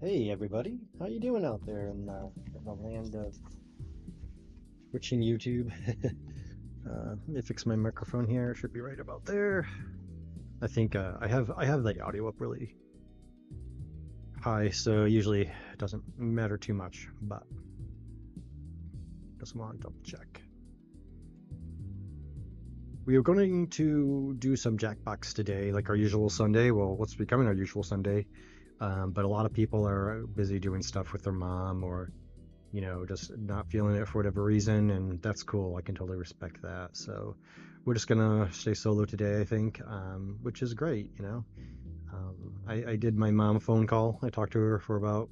Hey everybody, how you doing out there in the land of Twitch and YouTube? Let me fix my microphone here. It should be right about there. I think I have the audio up really high, so usually it doesn't matter too much, but just want to double check. We are going to do some JackBox today, like our usual Sunday. Well, what's becoming our usual Sunday. But a lot of people are busy doing stuff with their mom or just not feeling it for whatever reason, and that's cool. I can totally respect that. So we're just gonna stay solo today, I think, which is great. I did my mom phone call. I talked to her for about,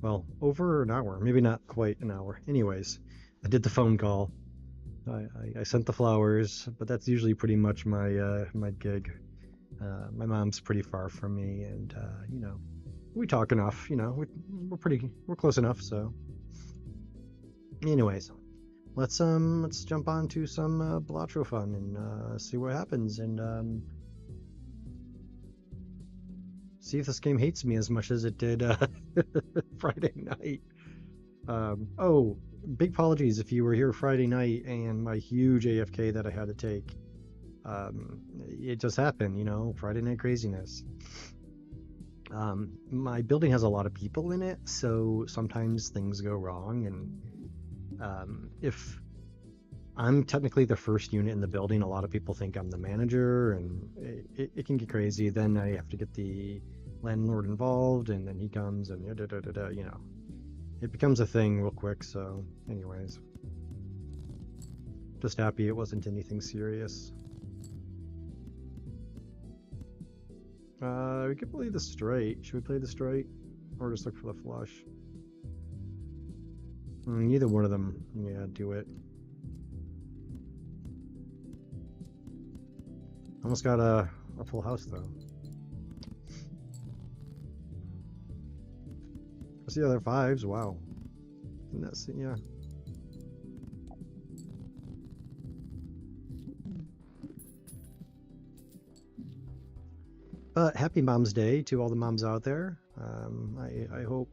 well, over an hour, maybe not quite an hour. Anyways, I did the phone call. I sent the flowers, but that's usually pretty much my gig. My mom's pretty far from me, and we talk enough. We're close enough. So, anyways, let's jump on to some Balatro fun and see what happens, and see if this game hates me as much as it did Friday night. Oh, big apologies if you were here Friday night and my huge AFK that I had to take. It just happened, Friday night craziness. My building has a lot of people in it, so sometimes things go wrong, and if I'm technically the first unit in the building, a lot of people think I'm the manager, and it can get crazy. Then I have to get the landlord involved, and then he comes, and it becomes a thing real quick. So anyways, just happy it wasn't anything serious. We could play the straight. Should we play the straight? Or just look for the flush? Neither one of them. Yeah, do it. Almost got a full house, though. What's the other fives? Wow. And that's, yeah. Happy Mom's Day to all the moms out there. I hope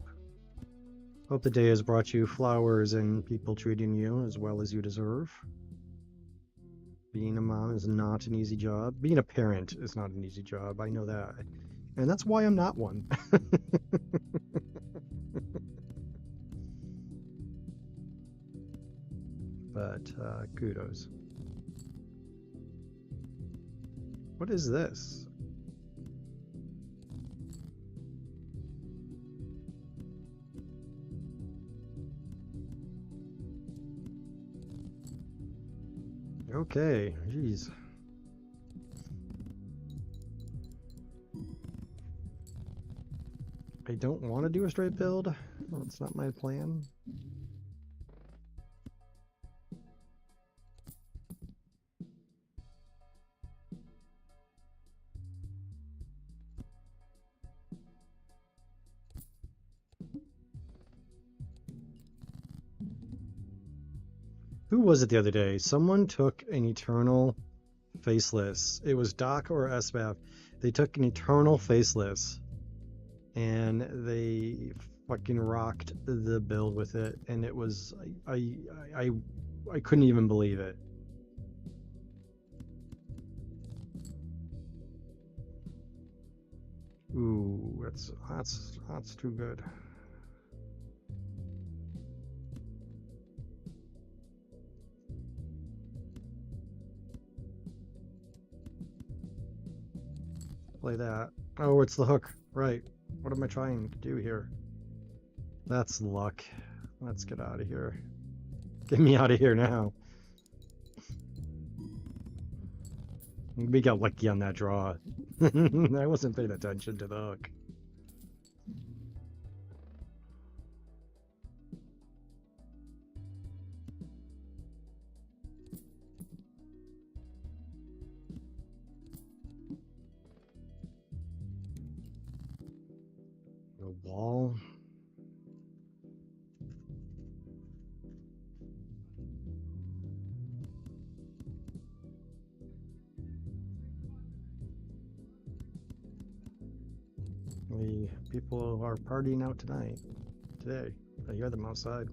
the day has brought you flowers and people treating you as well as you deserve. Being a mom is not an easy job. Being a parent is not an easy job. I know that. And that's why I'm not one. But kudos. What is this? Okay, jeez. I don't want to do a straight build. That's not my plan. Who was it the other day? Someone took an Eternal Faceless. It was Doc or SBAF. They took an Eternal Faceless and they fucking rocked the build with it, and it was I couldn't even believe it. Ooh, that's too good. Play that. Oh, it's the hook. Right. What am I trying to do here? That's luck. Let's get out of here. Get me out of here now. We got lucky on that draw. I wasn't paying attention to the hook. The wall. Apparently, people are partying out today. I hear them outside.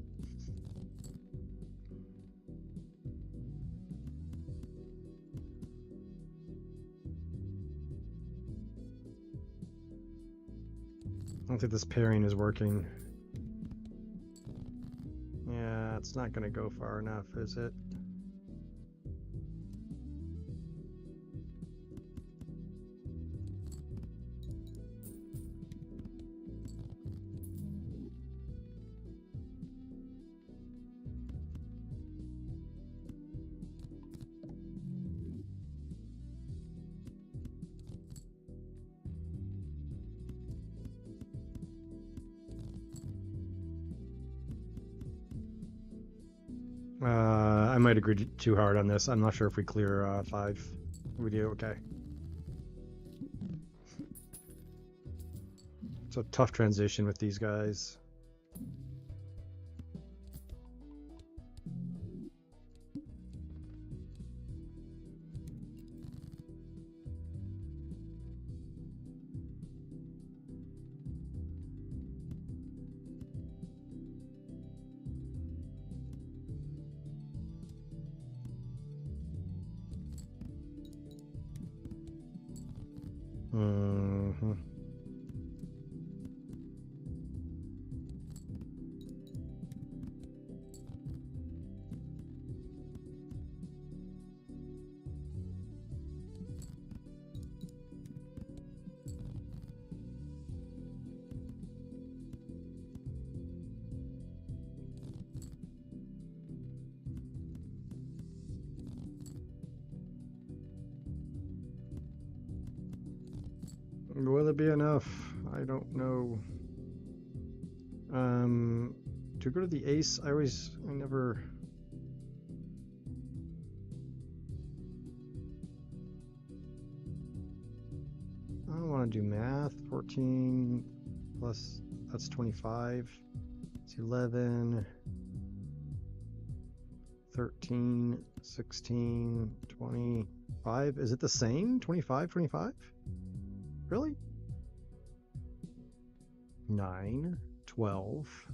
I don't think this pairing is working. Yeah, it's not gonna go far enough, is it? I might agree too hard on this. I'm not sure if we clear 5. We do, okay. It's a tough transition with these guys. Mm-hmm. Will it be enough? I don't know. To go to the ace, I never. I don't want to do math. 14 plus, that's 25. It's 11, 13, 16, 25. Is it the same? 25, 25? Really? 9, 12,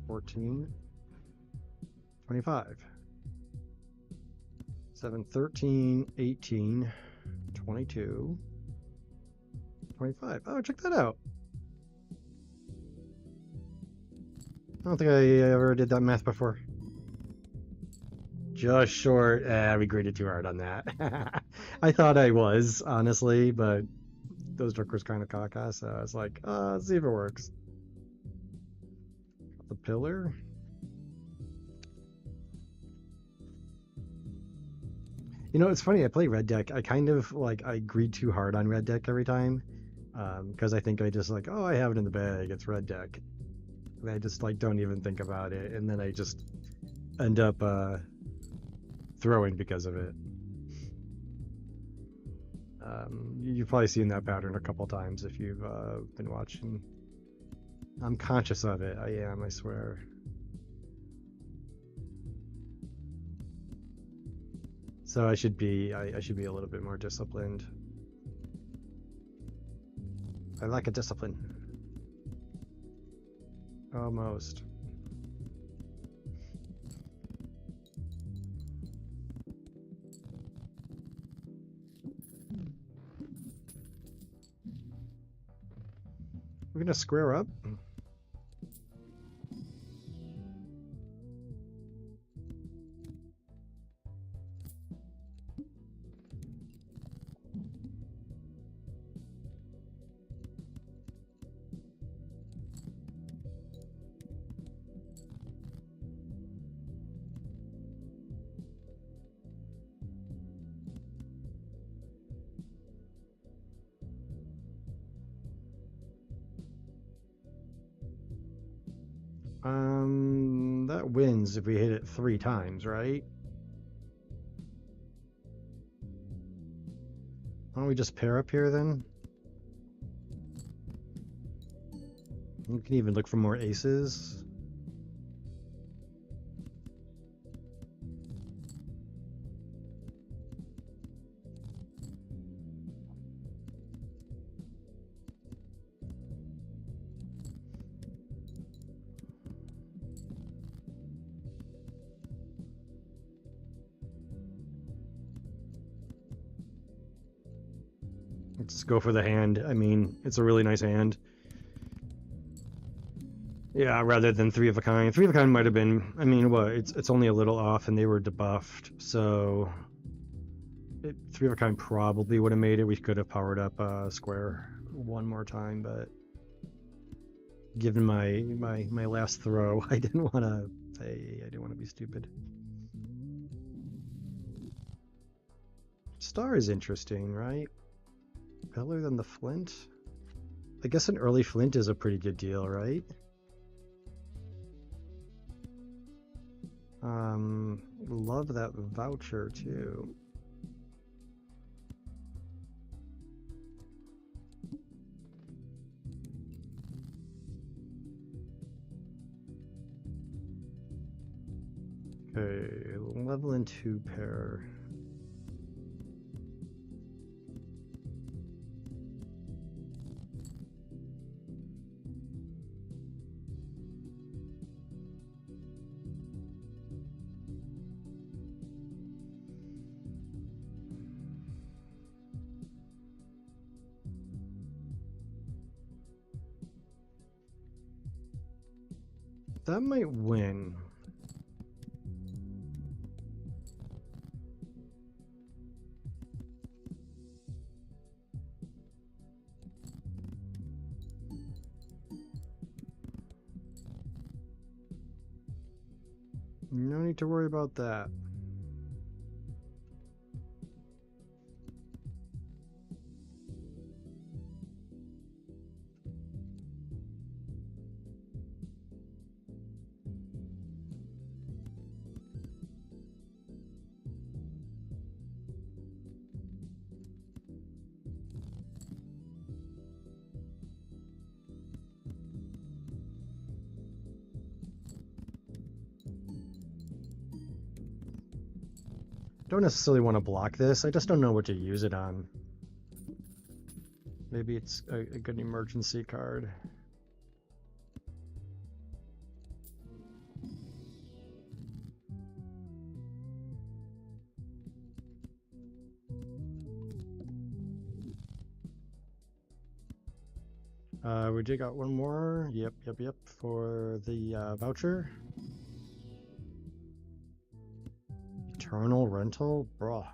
14, 25. 7, 13, 18, 22, 25. Oh, check that out. I don't think I ever did that math before. Just short. We graded too hard on that. I thought I was, honestly, but those jokers kind of caca, so I was like, let's see if it works. Got the pillar. You know, it's funny, I play red deck. I kind of like, I greed too hard on red deck every time. Because I think I just like, oh, I have it in the bag, it's red deck. And I just like don't even think about it, and then I just end up throwing because of it. You've probably seen that pattern a couple times if you've been watching. I'm conscious of it. I am, I swear. So I should be a little bit more disciplined. I lack a discipline. Almost. We're gonna square up. That wins if we hit it 3 times, right? Why don't we just pair up here then? You can even look for more aces. Let's go for the hand. I mean, it's a really nice hand. Yeah, rather than three of a kind. Three of a kind might have been. I mean, what? It's only a little off, and they were debuffed, so three of a kind probably would have made it. We could have powered up square one more time, but given my last throw, I didn't want to pay. I didn't want to be stupid. Star is interesting, right? Better than the flint? I guess an early flint is a pretty good deal, right? Love that voucher too. Okay, level in 2 pair. That might win. No need to worry about that. Don't necessarily want to block this. I just don't know what to use it on. Maybe it's a good emergency card. We did got one more. Yep, for the voucher. Eternal rental? Bruh.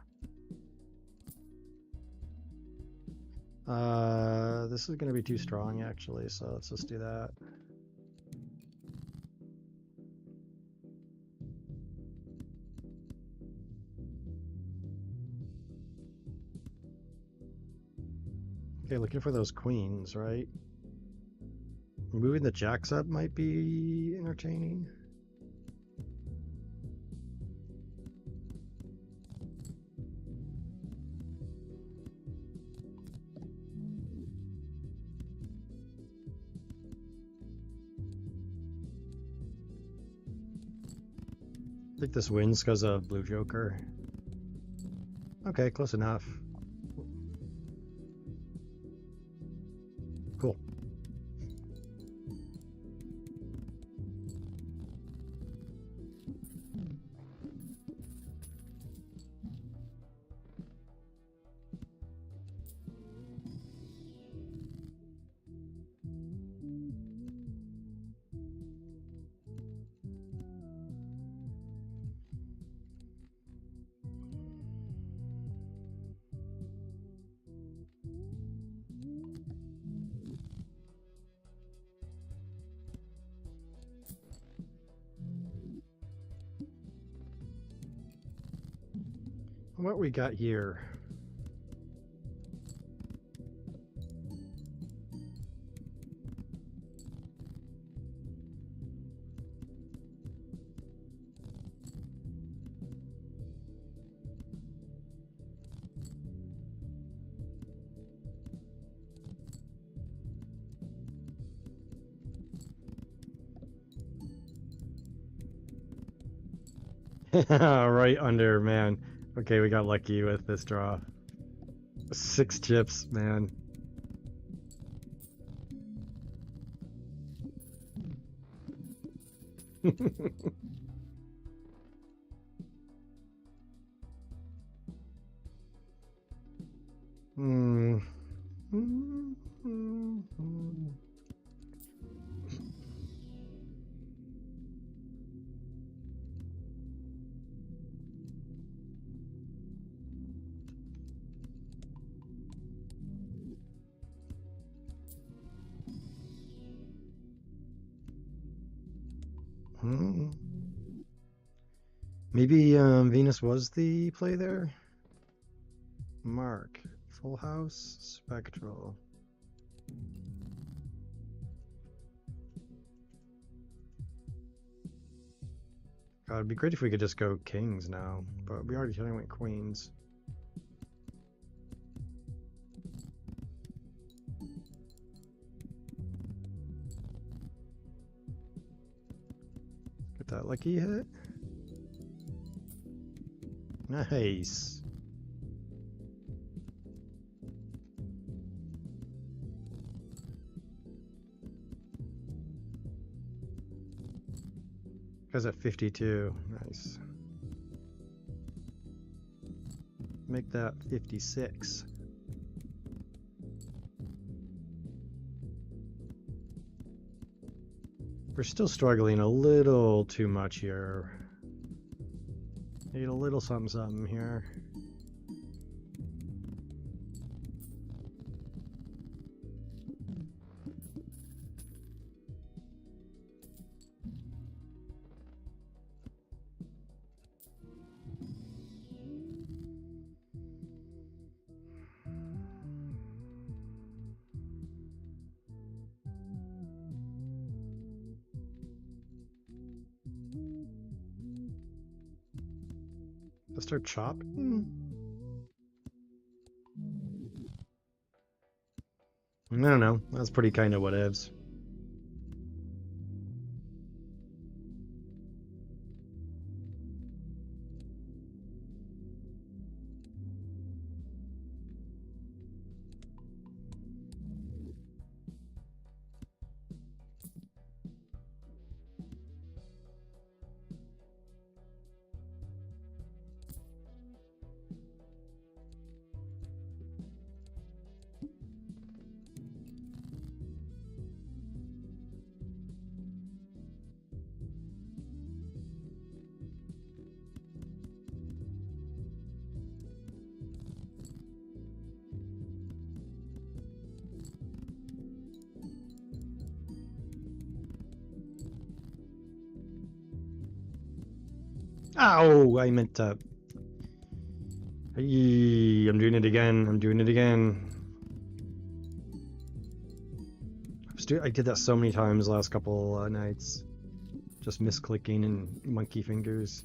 This is gonna be too strong actually, so let's just do that. Okay, looking for those queens, right? Moving the jacks up might be entertaining. I think this wins because of Blue Joker. Okay, close enough. Cool. What we got here? Right under, man. Okay, we got lucky with this draw. 6 chips, man. Maybe Venus was the play there. Mark, Full House, Spectral. God, it'd be great if we could just go kings now, but we already went queens. Get that lucky hit. Nice. Guy's at 52. Nice. Make that 56. We're still struggling a little too much here. Need a little something here. Let's start chopping. I don't know. That's pretty kind of whatevs. Ow! I meant to. I'm doing it again. I'm doing it again. I did that so many times last couple nights. Just misclicking and monkey fingers.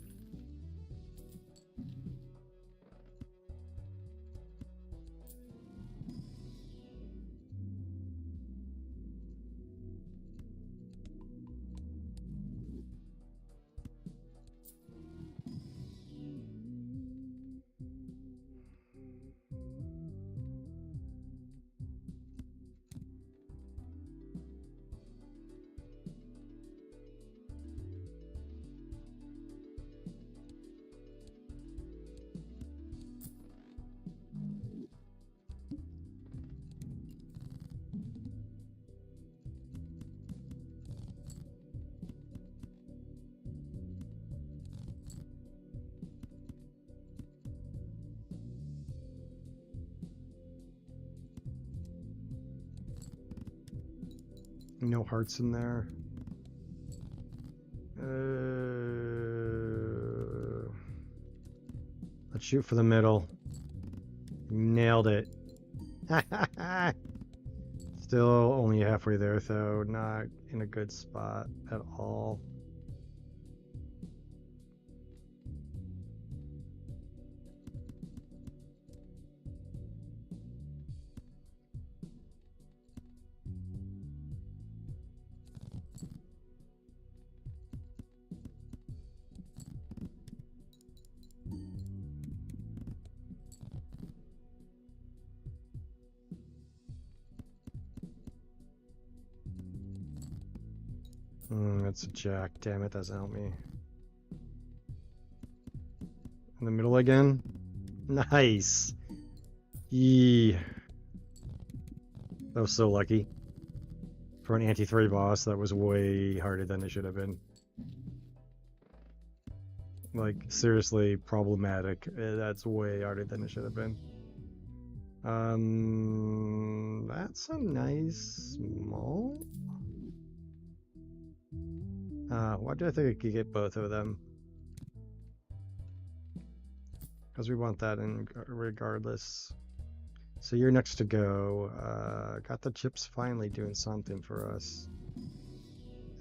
No hearts in there. Let's shoot for the middle. Nailed it. Still only halfway there, though. Not in a good spot at all. That's a jack. Damn it, doesn't help me. In the middle again. Nice. Yee. That was so lucky. For an anti-3 boss, that was way harder than it should have been. Like, seriously problematic. That's way harder than it should have been. That's a nice mall. Why do I think I could get both of them? Because we want that in regardless. So you're next to go. Got the chips finally doing something for us.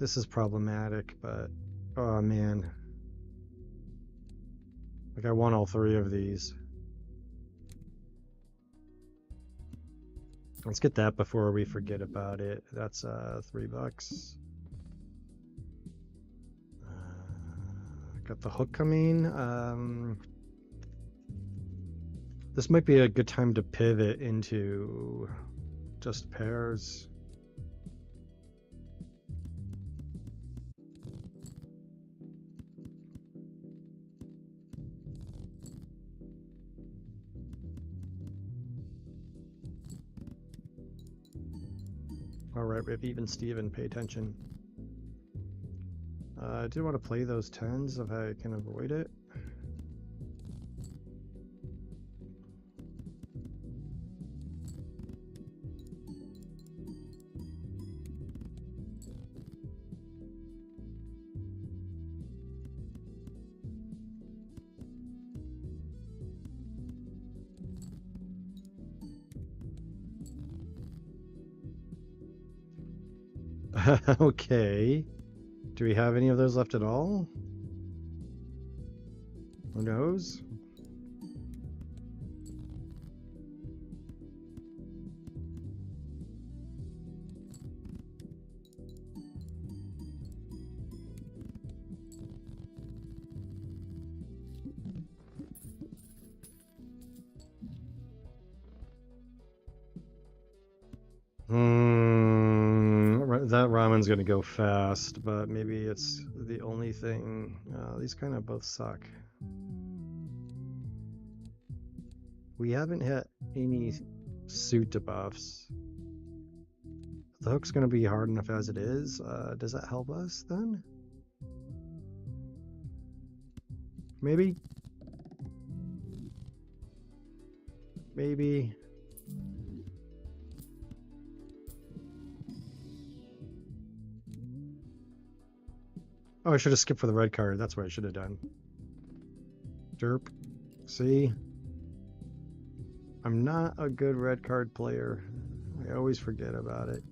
This is problematic, but oh man. Like I want all three of these. Let's get that before we forget about it. That's $3. Got the hook coming. This might be a good time to pivot into just pairs. All right, Rip, even Steven, pay attention. I do want to play those 10s if I can avoid it. Okay. Do we have any of those left at all? Who knows? That ramen's gonna go fast, but maybe it's the only thing. These kind of both suck. We haven't hit any suit debuffs. The hook's gonna be hard enough as it is. Does that help us then? Maybe? Maybe. Oh, I should have skipped for the red card. That's what I should have done. Derp. See? I'm not a good red card player. I always forget about it.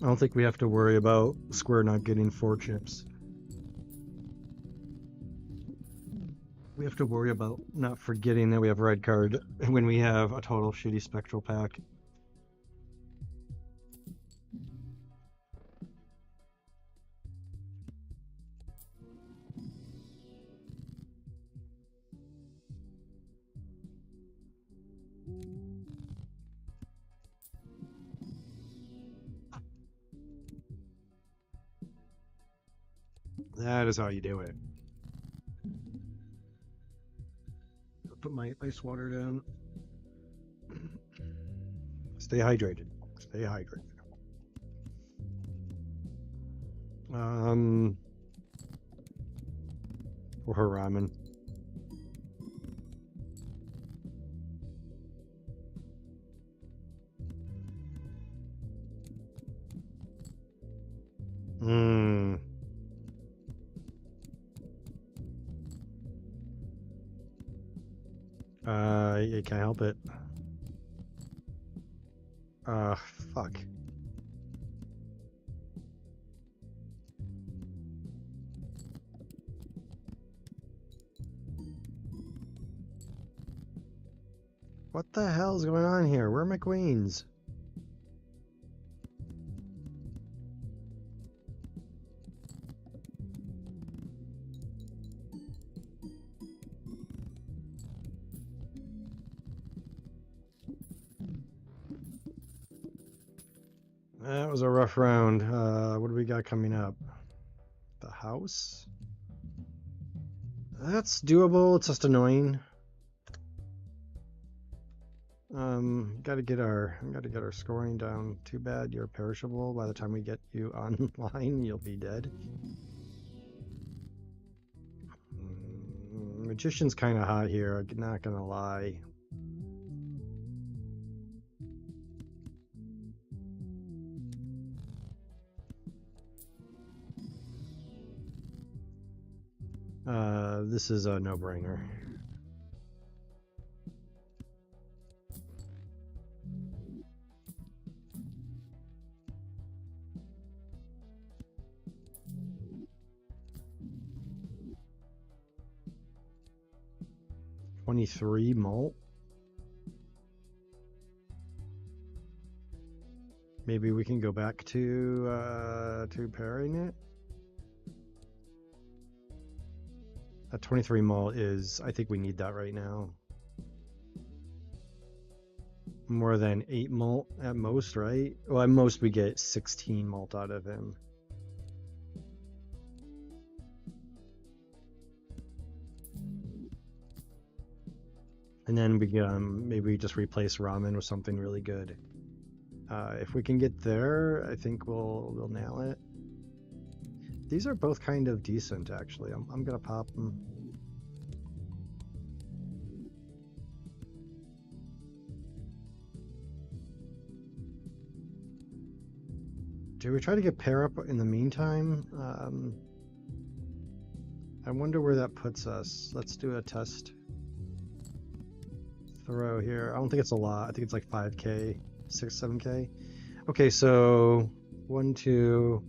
I don't think we have to worry about Square not getting 4 chips. We have to worry about not forgetting that we have red card when we have a total shitty spectral pack. That is how you do it. I'll put my ice water down. Stay hydrated. Stay hydrated. For her ramen. I can't help it. Fuck. What the hell is going on here? Where are my queens? That was a rough round. What do we got coming up? The house? That's doable. It's just annoying. Gotta get our scoring down. Too bad you're perishable. By the time we get you online, you'll be dead. Magician's kind of hot here. I'm not gonna lie. This is a no-brainer. $23 malt. Maybe we can go back to pairing it. That 23 malt is, I think we need that right now. More than 8 malt at most, right? Well, at most we get 16 malt out of him. And then we maybe just replace ramen with something really good. If we can get there, I think we'll nail it. These are both kind of decent, actually. I'm gonna pop them. Do we try to get pair up in the meantime? I wonder where that puts us. Let's do a test throw here. I don't think it's a lot. I think it's like 5k, 7k. Okay, so 1, 2,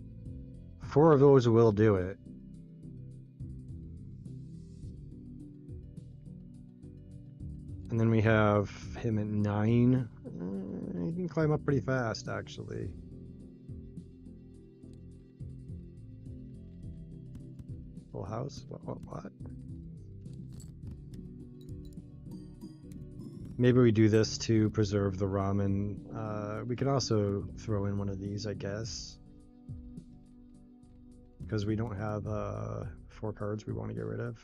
4 of those will do it. And then we have him at 9. He can climb up pretty fast, actually. Full house? What? Maybe we do this to preserve the ramen. We can also throw in one of these, I guess. Because we don't have 4 cards we want to get rid of.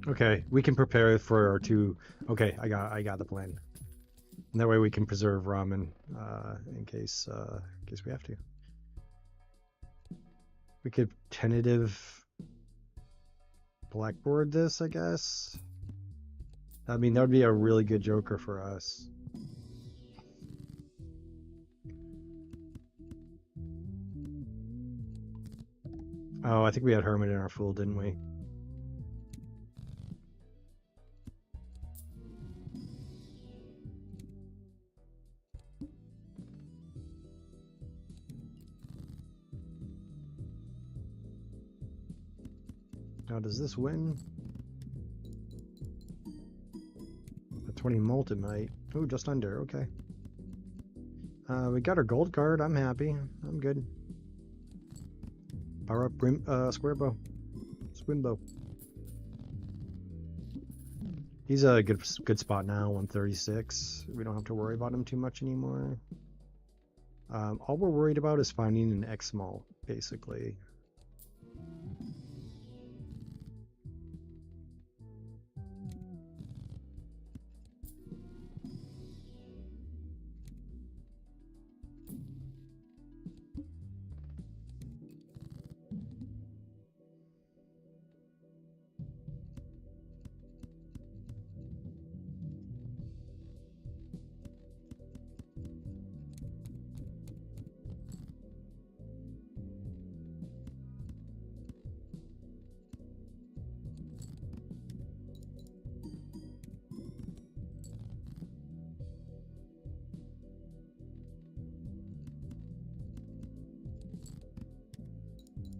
Okay, we can prepare for our 2. Okay, I got the plan. And that way we can preserve ramen in case we have to. We could tentative blackboard this, I guess. I mean, that would be a really good joker for us. Oh, I think we had Hermit in our fool, didn't we? Now, does this win? A 20 mult it might. Ooh, just under. Okay. We got our gold card. I'm happy. I'm good. Power up square bow. Swim bow. He's a good spot now, 136. We don't have to worry about him too much anymore. All we're worried about is finding an X malt, basically.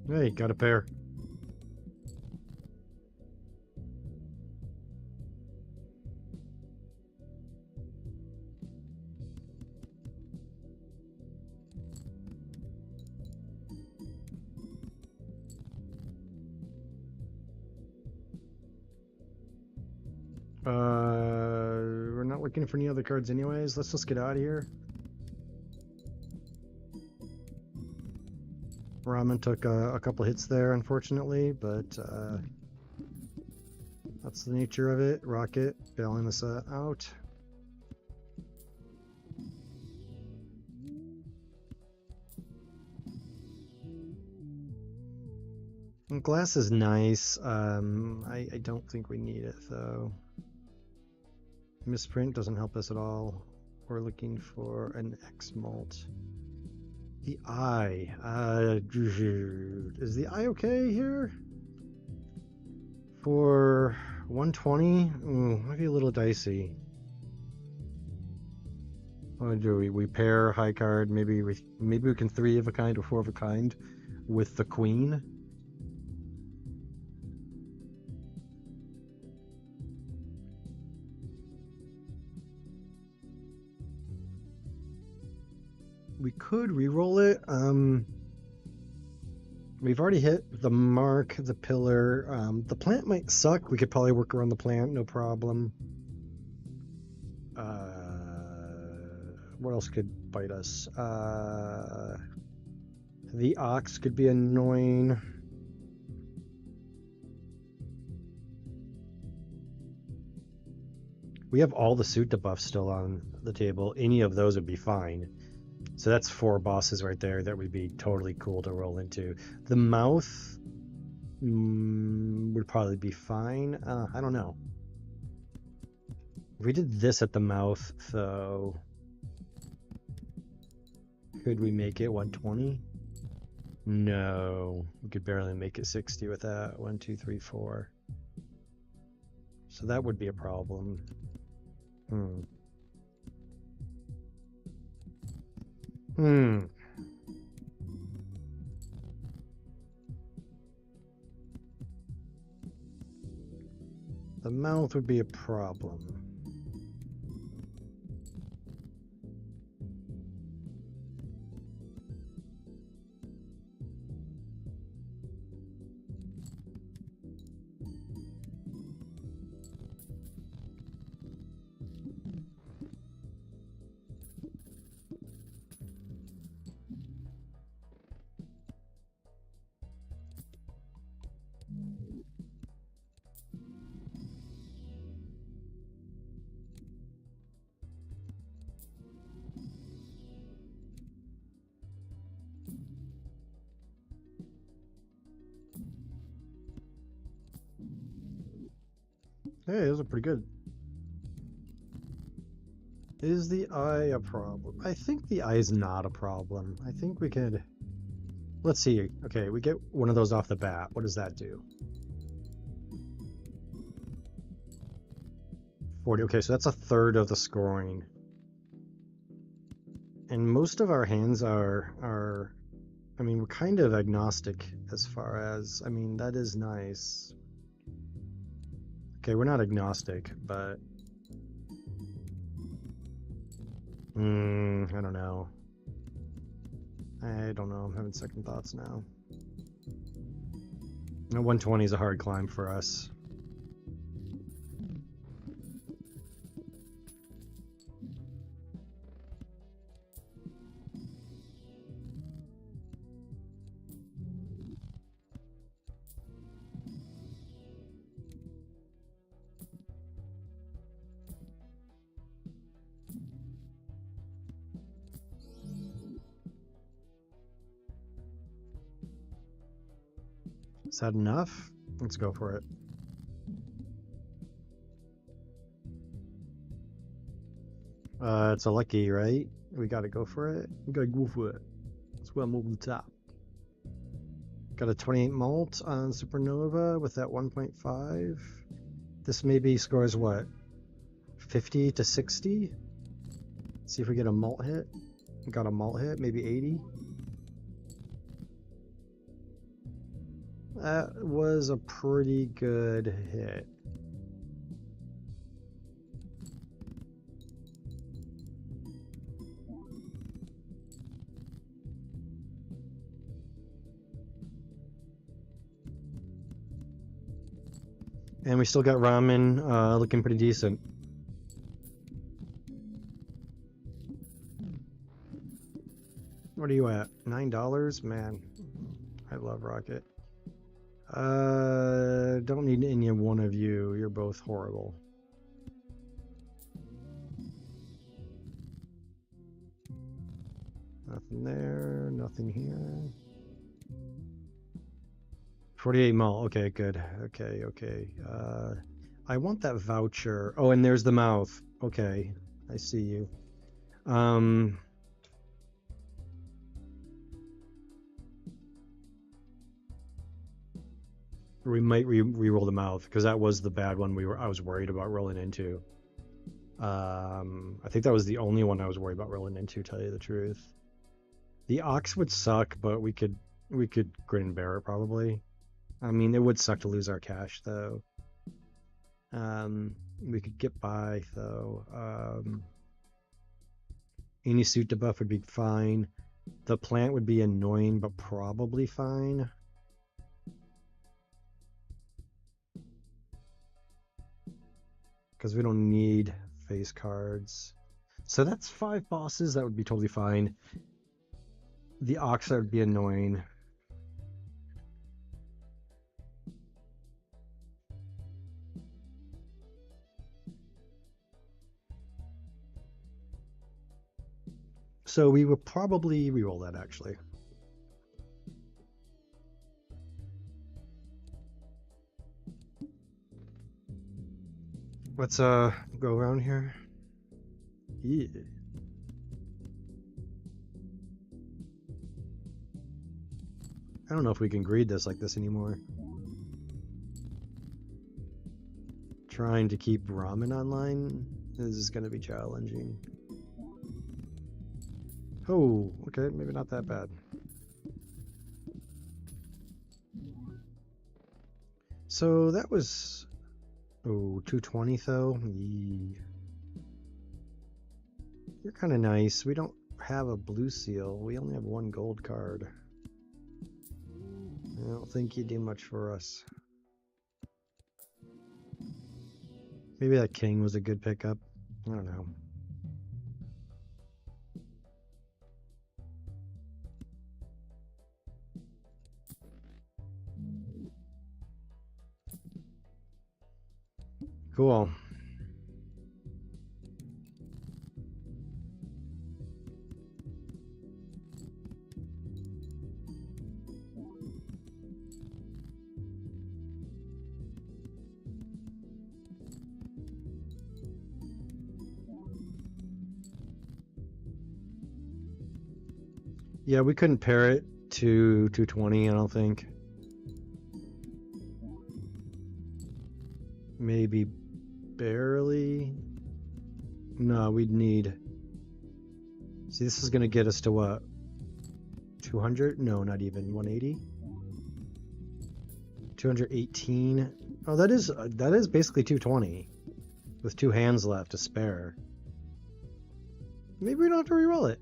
Hey, got a pair. We're not looking for any other cards anyways. Let's just get out of here. Ramen took a couple hits there, unfortunately, but that's the nature of it. Rocket bailing us out. And glass is nice. I don't think we need it though. Misprint doesn't help us at all. We're looking for an X malt. The eye. Is the eye okay here? For 120? Ooh, might be a little dicey. What do we? We pair high card. Maybe we can 3 of a kind or 4 of a kind with the queen. We could re-roll it. We've already hit the mark, the pillar. The plant might suck. We could probably work around the plant, no problem. What else could bite us? The ox could be annoying. We have all the suit debuffs still on the table. Any of those would be fine. So that's 4 bosses right there that would be totally cool to roll into. The mouth would probably be fine. I don't know. If we did this at the mouth, though, could we make it 120? No, we could barely make it 60 with that. 1, 2, 3, 4. So that would be a problem. The mouth would be a problem. Hey, those are pretty good. Is the eye a problem? I think the eye is not a problem. I think we could... Let's see. Okay, we get one of those off the bat. What does that do? 40. Okay, so that's a third of the scoring. And most of our hands are... I mean, we're kind of agnostic as far as... I mean, that is nice. Okay, we're not agnostic, but... I don't know. I don't know. I'm having second thoughts now. 120 is a hard climb for us. Is that enough? Let's go for it. It's a lucky, right? We gotta go for it. We gotta go for it. Let's go move the top. Got a 28 malt on Supernova with that 1.5. This maybe scores what? 50 to 60? Let's see if we get a malt hit. Got a malt hit, maybe 80. That was a pretty good hit. And we still got ramen looking pretty decent. What are you at? $9? Man, I love Rocket. Don't need any one of you. You're both horrible. Nothing there, nothing here. 48 mall. Okay, good. Okay. I want that voucher. Oh, and there's the mouth. Okay, I see you. We might re-roll the mouth because that was the bad one I was worried about rolling into. I think that was the only one I was worried about rolling into, tell you the truth. The ox would suck, but we could grin and bear it probably. I mean, it would suck to lose our cash though. We could get by though. Any suit debuff would be fine. The plant would be annoying, but probably fine. Because we don't need face cards. So that's 5 bosses. That would be totally fine. The ox would be annoying. So we will probably reroll that actually. Let's go around here. Yeah. I don't know if we can greed this like this anymore. Trying to keep ramen online is going to be challenging. Oh, okay, maybe not that bad. So that was, 220 though. Yee. You're kind of nice. We don't have a blue seal. We only have 1 gold card. I don't think you do much for us. Maybe that king was a good pickup. I don't know. Cool. Yeah, we couldn't pair it to 220, I don't think. Maybe barely. No, we'd need. See, this is gonna get us to what? 200? No, not even 180. 218. Oh, that is basically 220 with 2 hands left to spare. Maybe we don't have to reroll it.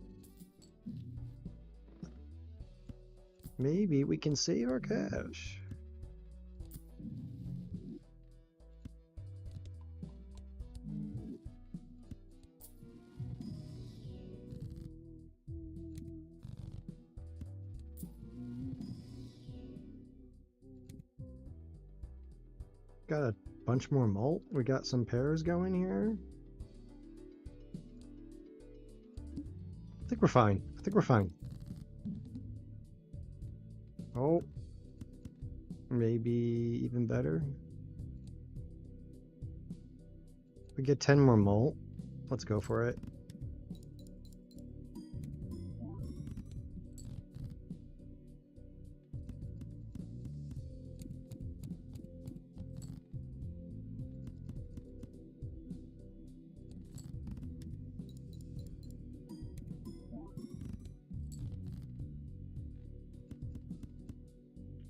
Maybe we can save our cash. Got a bunch more malt. We got some pairs going here. I think we're fine. Oh, maybe even better. We get 10 more malt. Let's go for it.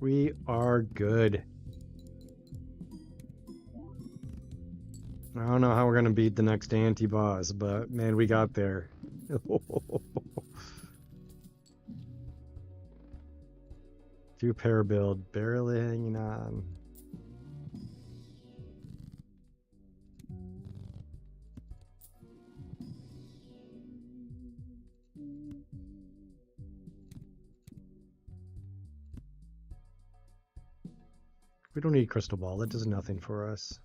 We are good. I don't know how we're gonna beat the next anti-boss, but man, we got there. 2-pair build, barely hanging on. We don't need crystal ball. That does nothing for us.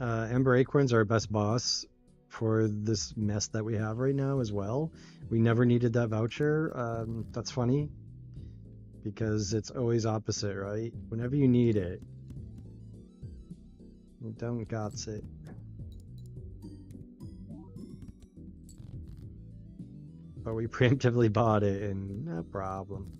Ember Acorns are our best boss for this mess that we have right now as well. We never needed that voucher. That's funny because it's always opposite, right? Whenever you need it, you don't got it. But we preemptively bought it and no problem.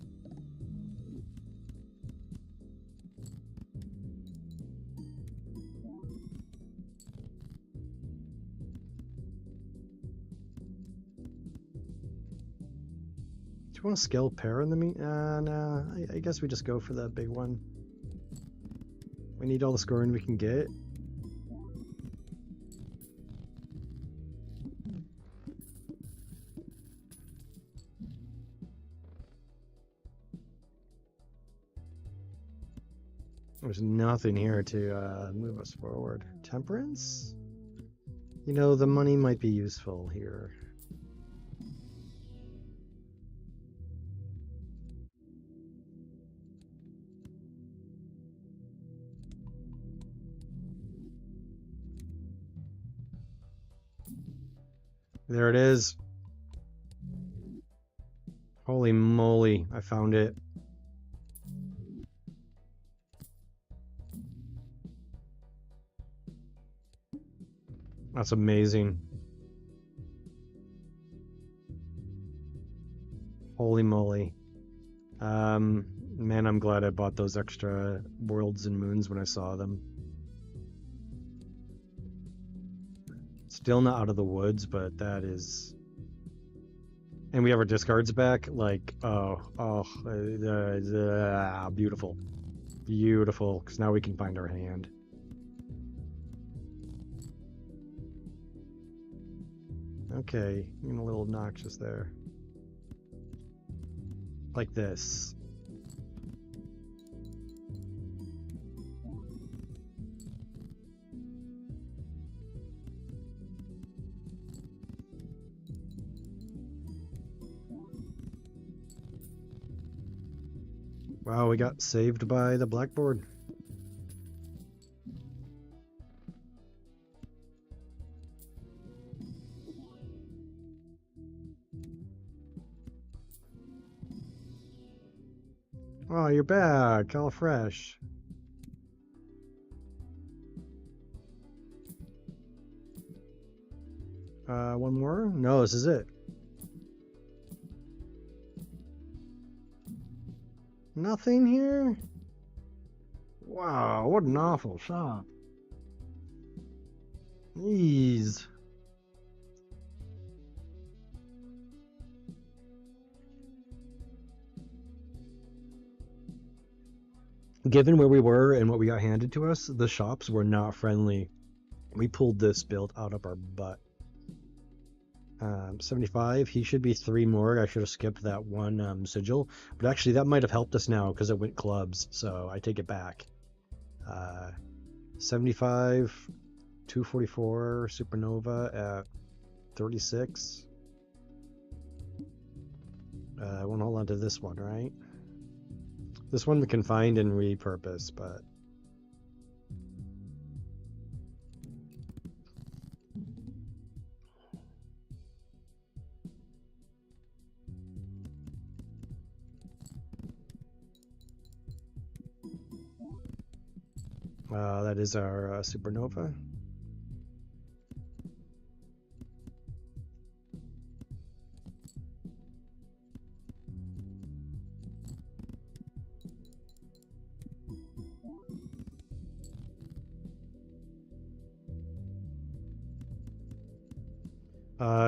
Do you want a skill pair in the mean? Nah, I guess we just go for that big one. We need all the scoring we can get. There's nothing here to move us forward. Temperance? You know, the money might be useful here. There it is. Holy moly, I found it. That's amazing. Holy moly. Man, I'm glad I bought those extra worlds and moons when I saw them. Still not out of the woods, but that is... And we have our discards back. Like, beautiful. Beautiful, because now we can find our hand. Okay, getting a little obnoxious there. Like this. Wow, we got saved by the blackboard. Oh, you're back, all fresh. One more? No, this is it. Nothing here? Wow, what an awful shop. Jeez. Given where we were and what we got handed to us, the shops were not friendly. We pulled this build out of our butt. 75, he should be 3 more. I should have skipped that one sigil. But actually, that might have helped us now because it went clubs, so I take it back. 75, 244, Supernova at 36. I want to hold on to this one, right? This one we can find and repurpose, but... that is our Supernova.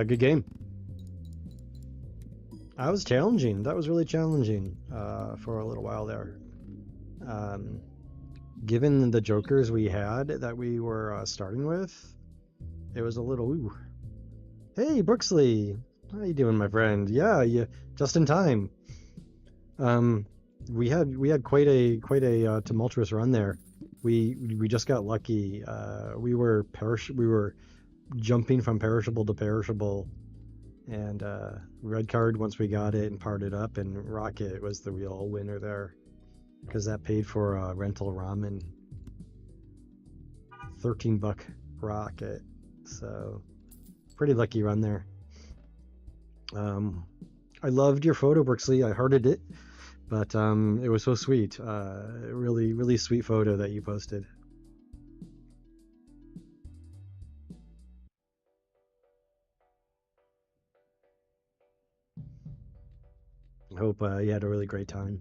Good game. That was challenging. That was really challenging for a little while there. Given the jokers we had that we were starting with, it was a little... Ooh. Hey, Brooksley! How you doing, my friend? Yeah, just in time. We had quite a tumultuous run there. We just got lucky. We were jumping from perishable to perishable. And red card once we got it and parted up, and Rocket was the real winner there because that paid for rental ramen. 13 buck Rocket. So pretty lucky run there. I loved your photo, Brooksy. I hearted it, but it was so sweet. Really, really sweet photo that you posted. I hope you had a really great time.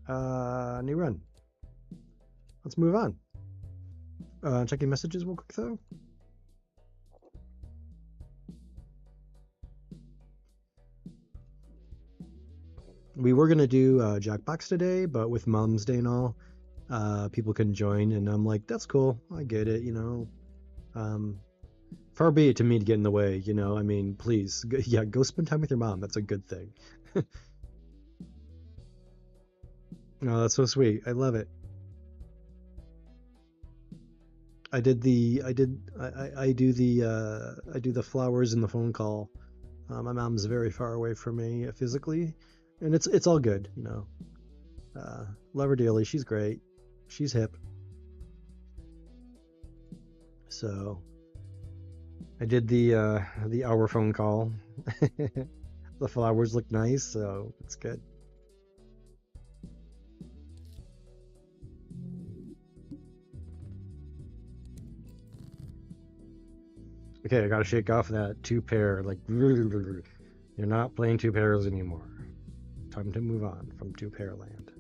New run. Let's move on. Checking messages real quick though. We were gonna do JackBox today, but with Mom's Day and all, people couldn't join, and I'm like, that's cool. I get it, you know. Um, Far be it to me to get in the way, you know. I mean, please, yeah, go spend time with your mom. That's a good thing. No, that's so sweet. I love it. I do the flowers and the phone call. My mom's very far away from me physically, and it's all good, you know. Love her dearly. She's great. She's hip. So I did the hour phone call. The flowers look nice, so it's good. Okay, I gotta shake off that two pair. Like, you're not playing two pairs anymore. Time to move on from two pair land.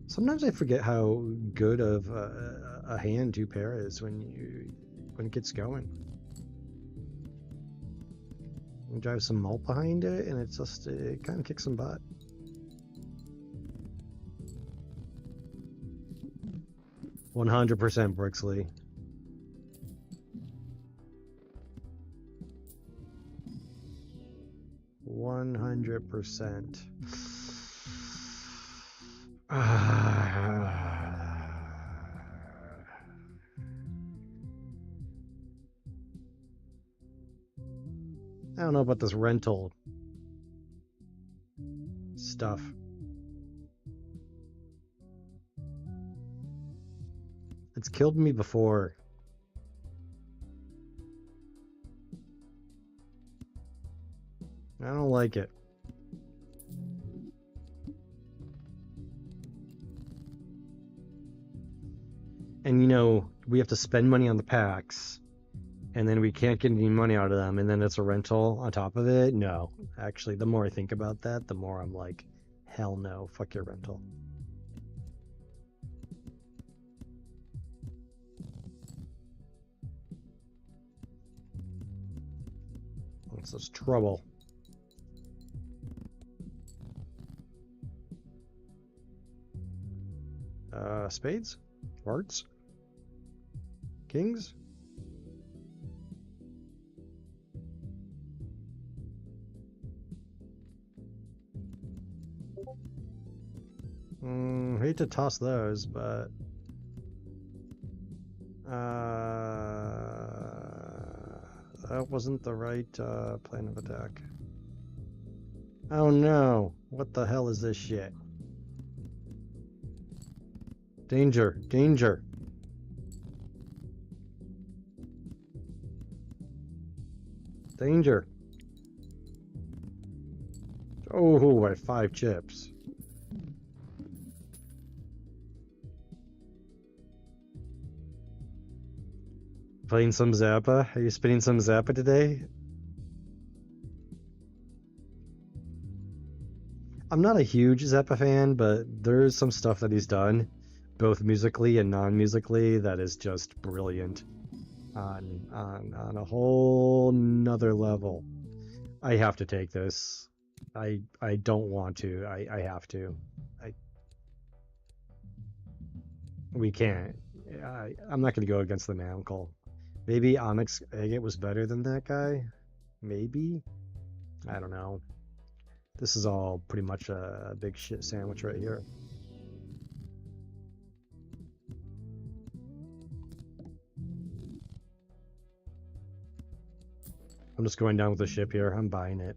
Sometimes I forget how good of a hand two pair is when it gets going. You drive some malt behind it, and it kind of kicks some butt. 100% Brixley. 100%. I don't know about this rental stuff. It's killed me before. I don't like it. And you know, we have to spend money on the packs, and then we can't get any money out of them, and then it's a rental on top of it. No, actually, the more I think about that, the more I'm like, hell no, fuck your rental. It's just trouble. Spades? Hearts? Kings? Hate to toss those, but that wasn't the right plan of attack. Oh no! What the hell is this shit? Danger! Danger! Danger! Oh, I 5 chips. Playing some Zappa? Are you spinning some Zappa today? I'm not a huge Zappa fan, but there's some stuff that he's done, both musically and non-musically, that is just brilliant on a whole nother level. I have to take this. I don't want to. I have to. I We can't. I'm not gonna go against the man uncle. Maybe Onyx Agate was better than that guy. Maybe. I don't know. This is all pretty much a big shit sandwich right here. I'm just going down with the ship here. I'm buying it.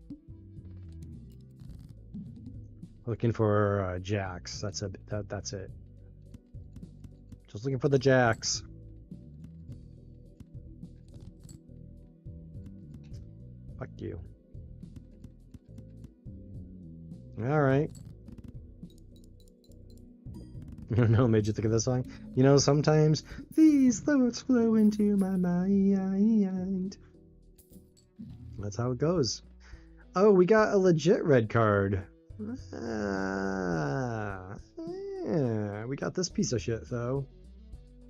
Looking for jacks. That's that's it. Just looking for the jacks. Fuck you. All right. I don't know, made you think of this song? You know, sometimes these thoughts flow into my mind. That's how it goes. Oh, we got a legit red card. Ah, yeah, we got this piece of shit, though.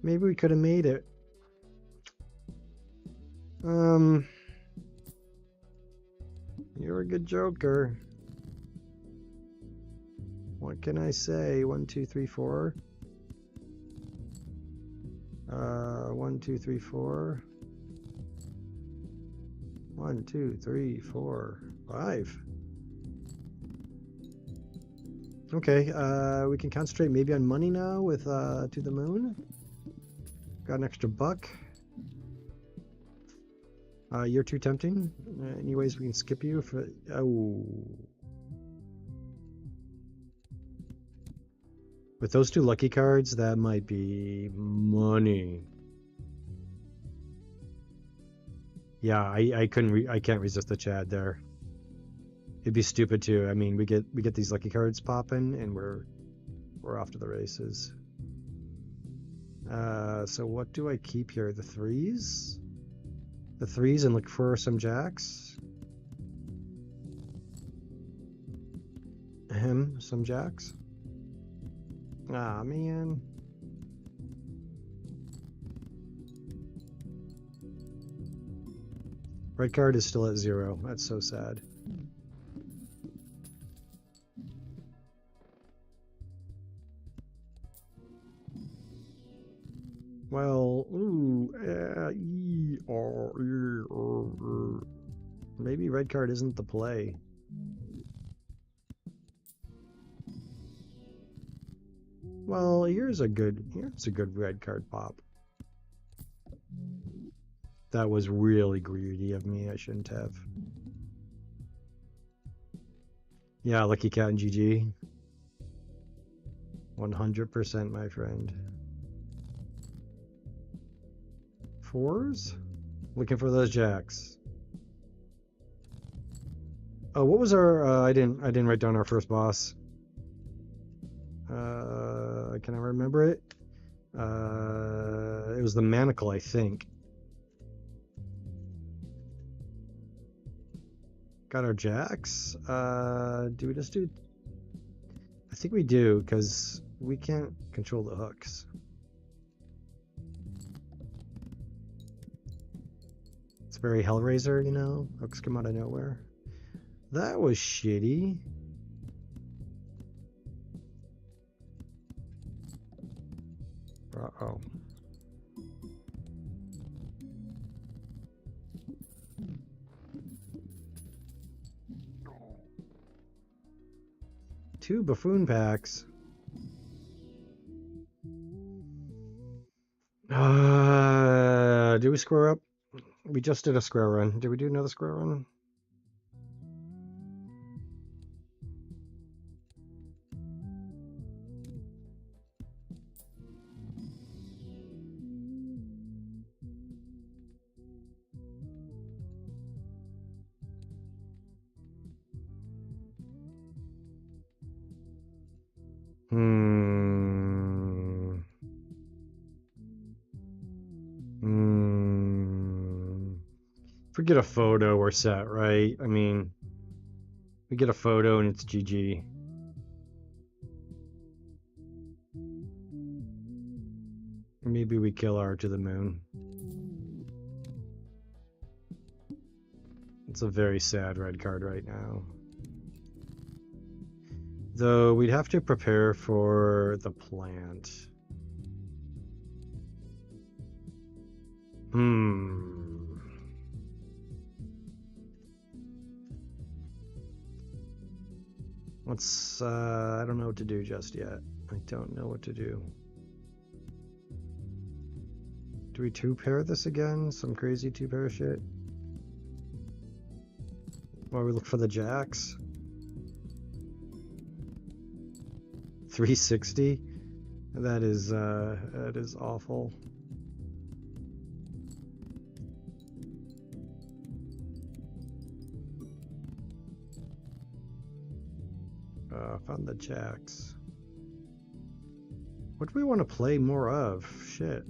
Maybe we could have made it. You're a good joker. What can I say? 1, 2, 3, 4. 1, 2, 3, 4. 1, 2, 3, 4, 5. Okay, we can concentrate maybe on money now with To the Moon. Got an extra buck. You're too tempting. Anyways, we can skip you for... Oh. With those 2 lucky cards, that might be money. Yeah, I can't resist the Chad there. It'd be stupid too. I mean, we get these lucky cards popping, and we're off to the races. So what do I keep here? The 3s? The 3s and look for some jacks. Some jacks. Ah, man. Red card is still at 0. That's so sad. Well, maybe red card isn't the play. Well, here's a good red card pop. That was really greedy of me. I shouldn't have. Yeah, Lucky Cat and GG. 100%, my friend. 4s? Looking for those jacks. Oh, what was our? I didn't write down our first boss. Can I remember it? It was the Manacle, I think. Got our jacks. Do we just do? I think we do, because we can't control the hooks. It's very Hellraiser, you know? Hooks come out of nowhere. That was shitty. Uh-oh. Two buffoon packs. Do we square up? We just did a square run. Did we do another square run? If we get a photo, we're set, right? I mean, we get a photo and it's GG. Maybe we kill our To the Moon. It's a very sad red card right now. Though we'd have to prepare for the plant. Let's, I don't know what to do just yet. I don't know what to do. Do we 2-pair this again? Some crazy 2-pair shit? While we look for the jacks. 360? That is awful. Found the jacks. What do we want to play more of? Shit.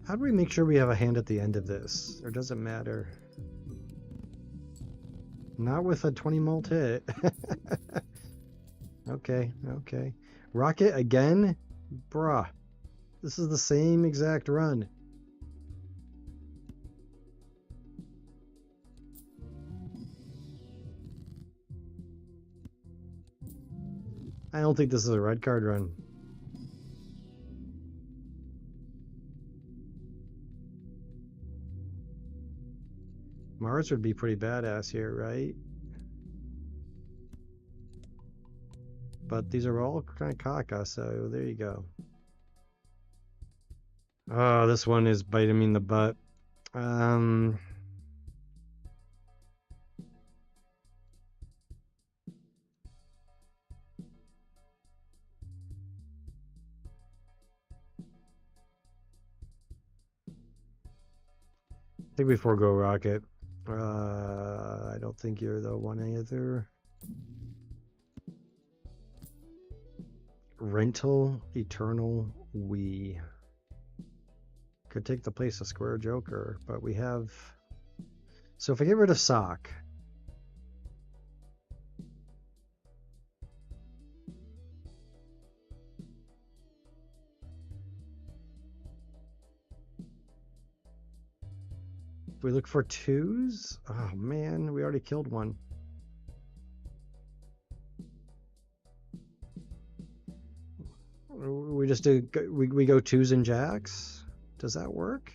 How do we make sure we have a hand at the end of this? Or does it matter? Not with a 20 mult hit. Okay, okay. Rocket again? Bruh. This is the same exact run. I don't think this is a red card run. Mars would be pretty badass here, right? But these are all kind of caca, so there you go. Oh, this one is biting me in the butt. I think we forego Rocket. I don't think you're the one either. Rental Eternal We could take the place of Square Joker, but we have. So if I get rid of Sock, we look for twos. Oh man, we already killed one. We just do. We go twos and jacks. Does that work?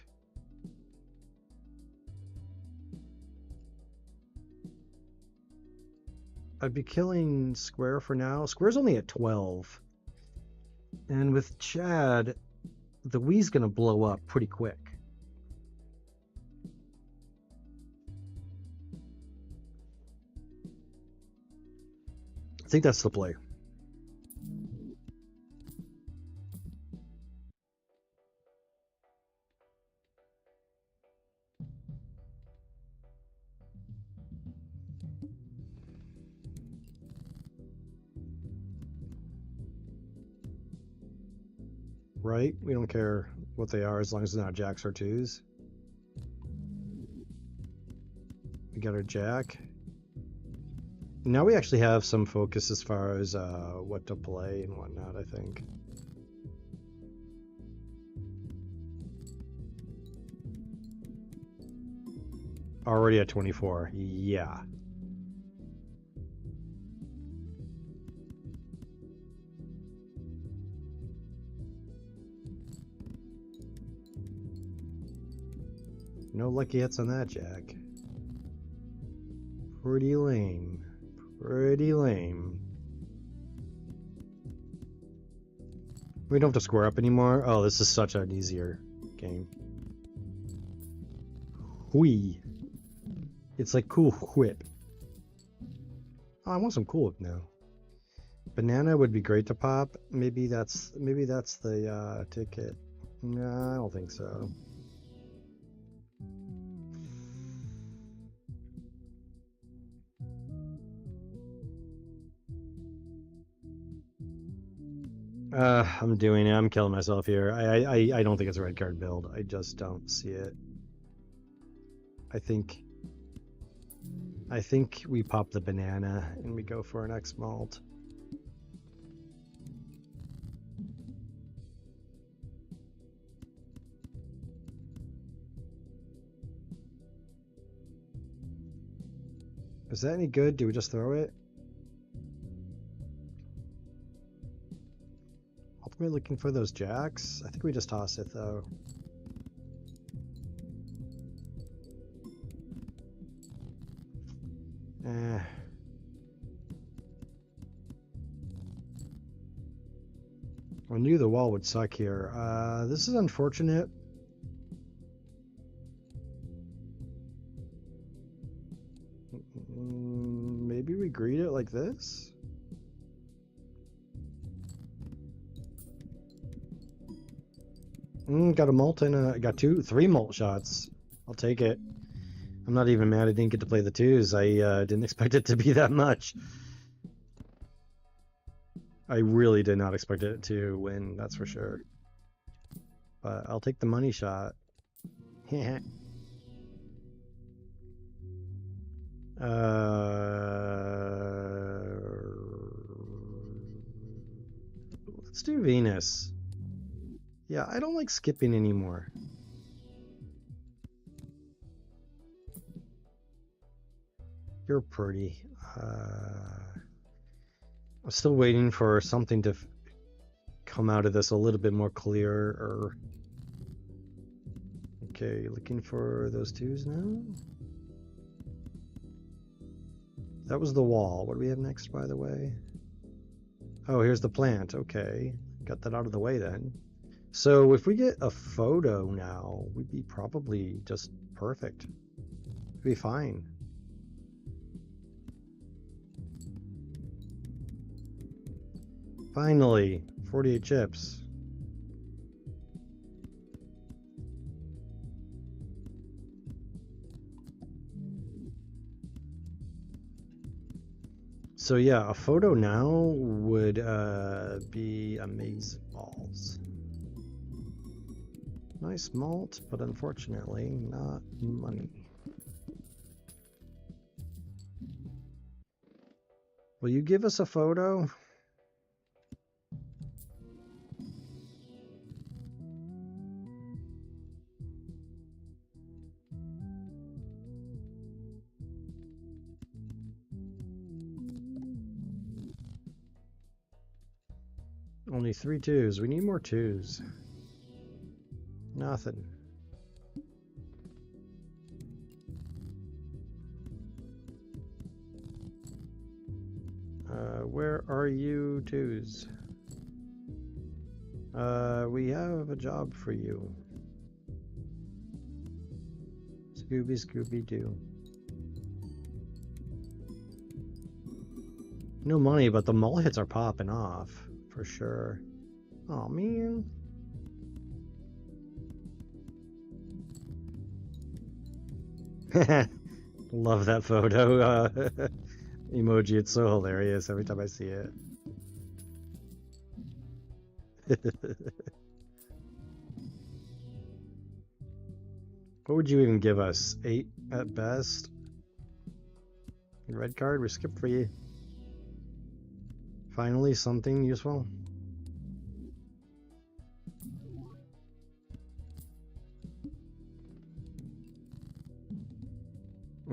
I'd be killing Square for now. Square's only at 12. And with Chad, the Wii's gonna blow up pretty quick. I think that's the play. Right? We don't care what they are as long as they're not jacks or twos. We got our jack. Now we actually have some focus as far as what to play and whatnot, I think. Already at 24. Yeah. No lucky hits on that jack. Pretty lame. Pretty lame. We don't have to square up anymore. Oh, this is such an easier game. Hui. It's like Cool Whip. Oh, I want some Cool Whip now. Banana would be great to pop. Maybe that's the ticket. No, I don't think so. I'm doing it. I'm killing myself here. I don't think it's a red card build. I just don't see it. I think we pop the banana and we go for an X malt. Is that any good? Do we just throw it? Ultimately looking for those jacks. I think we just toss it though. I knew the wall would suck here. This is unfortunate. Maybe we greet it like this? Got a molt and got three molt shots. I'll take it. I'm not even mad I didn't get to play the twos. I didn't expect it to be that much. I really did not expect it to win, that's for sure. But I'll take the money shot. Let's do Venus. Yeah, I don't like skipping anymore. You're pretty. I'm still waiting for something to come out of this a little bit more clear. Okay, looking for those twos now. That was the wall. What do we have next, by the way? Oh, here's the plant. Okay, got that out of the way then. So if we get a photo now, we'd be probably just perfect. We'd be fine. Finally, 48 chips. So yeah, a photo now would be amazing balls. Nice malt, but unfortunately not money. Will you give us a photo? Only 3 twos. We need more twos. Nothing. Where are you twos? We have a job for you. Scooby-Doo. No money, but the mall hits are popping off. For sure. Oh, man. Love that photo emoji. It's so hilarious every time I see it. What would you even give us? 8 at best? Red card? We skipped for you. Finally, something useful.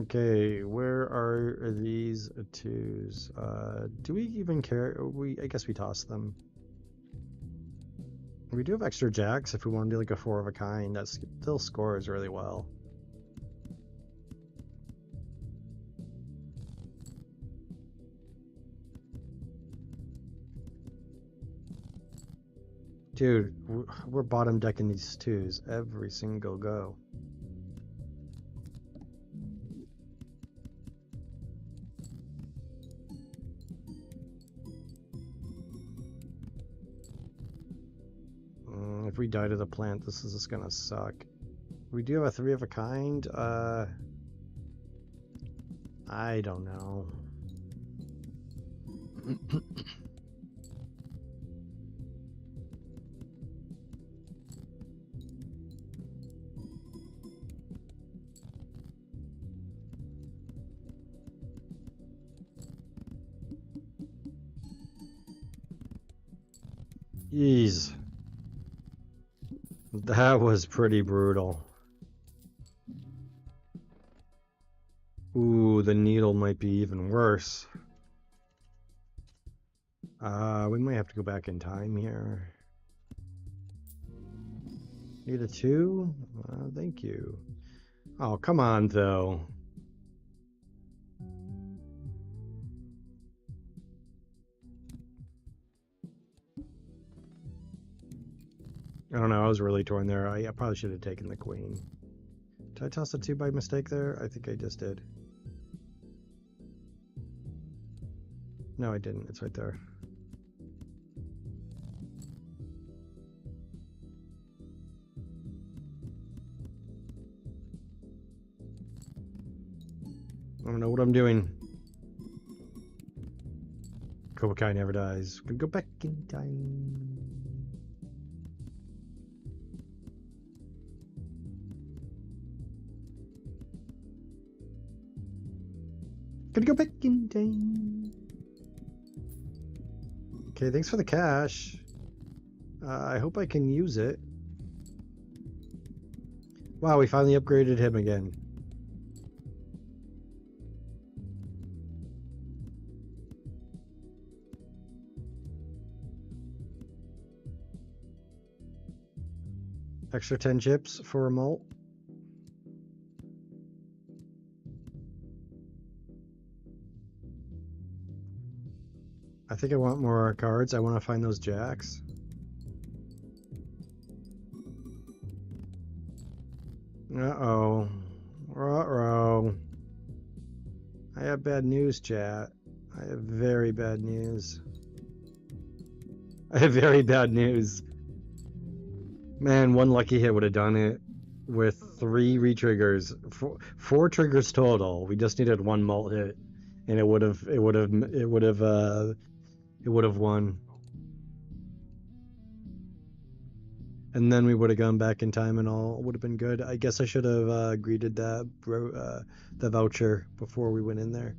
Okay, where are these twos? Do we even care? I guess we toss them. We do have extra jacks if we want to do like a 4 of a kind. That still scores really well. Dude, we're bottom decking these twos every single go. If we die to the plant, this is just gonna suck. We do have a 3 of a kind. I don't know. Jeez. That was pretty brutal. Ooh, the needle might be even worse. We might have to go back in time here. Need a 2? Thank you. Oh, come on, though. I don't know. I was really torn there. I probably should have taken the queen. Did I toss a 2 by mistake there? I think I just did. No, I didn't. It's right there. I don't know what I'm doing. Cobra Kai never dies. Gonna go back in time. Gonna go back in time. Okay, thanks for the cash. I hope I can use it. Wow, we finally upgraded him again. Extra 10 chips for a malt. I think I want more cards. I want to find those jacks. Uh-oh. Uh-oh. I have bad news, chat. I have very bad news. I have very bad news. Man, one lucky hit would have done it with 3 retriggers. 4 triggers total. We just needed 1 malt hit. And it would have won. And then we would have gone back in time and all would have been good. I guess I should have greeted that the voucher before we went in there.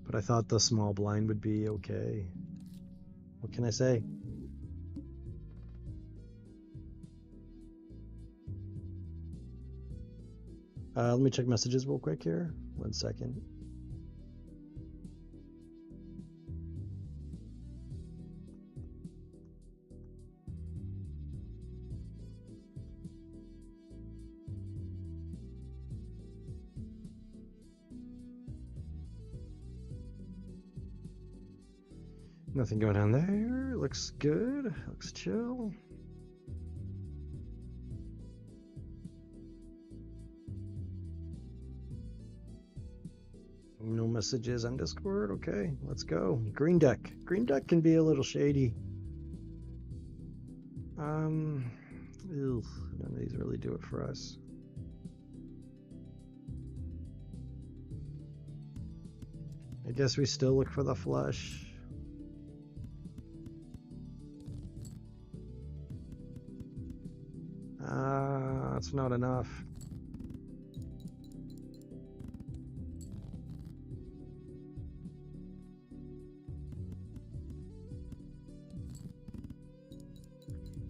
But I thought the small blind would be okay. What can I say? Let me check messages real quick here. 1 second. Nothing going on there. Looks good. Looks chill. No messages on Discord. Okay, let's go. Green deck. Green deck can be a little shady. None of these really do it for us. I guess we still look for the flush. That's not enough.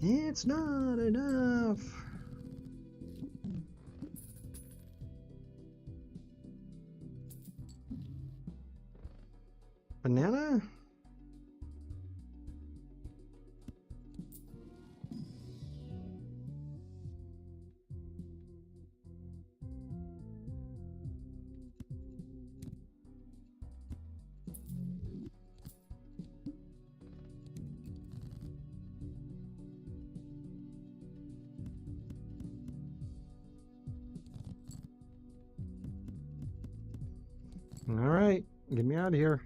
It's not enough. Banana? All right, get me out of here.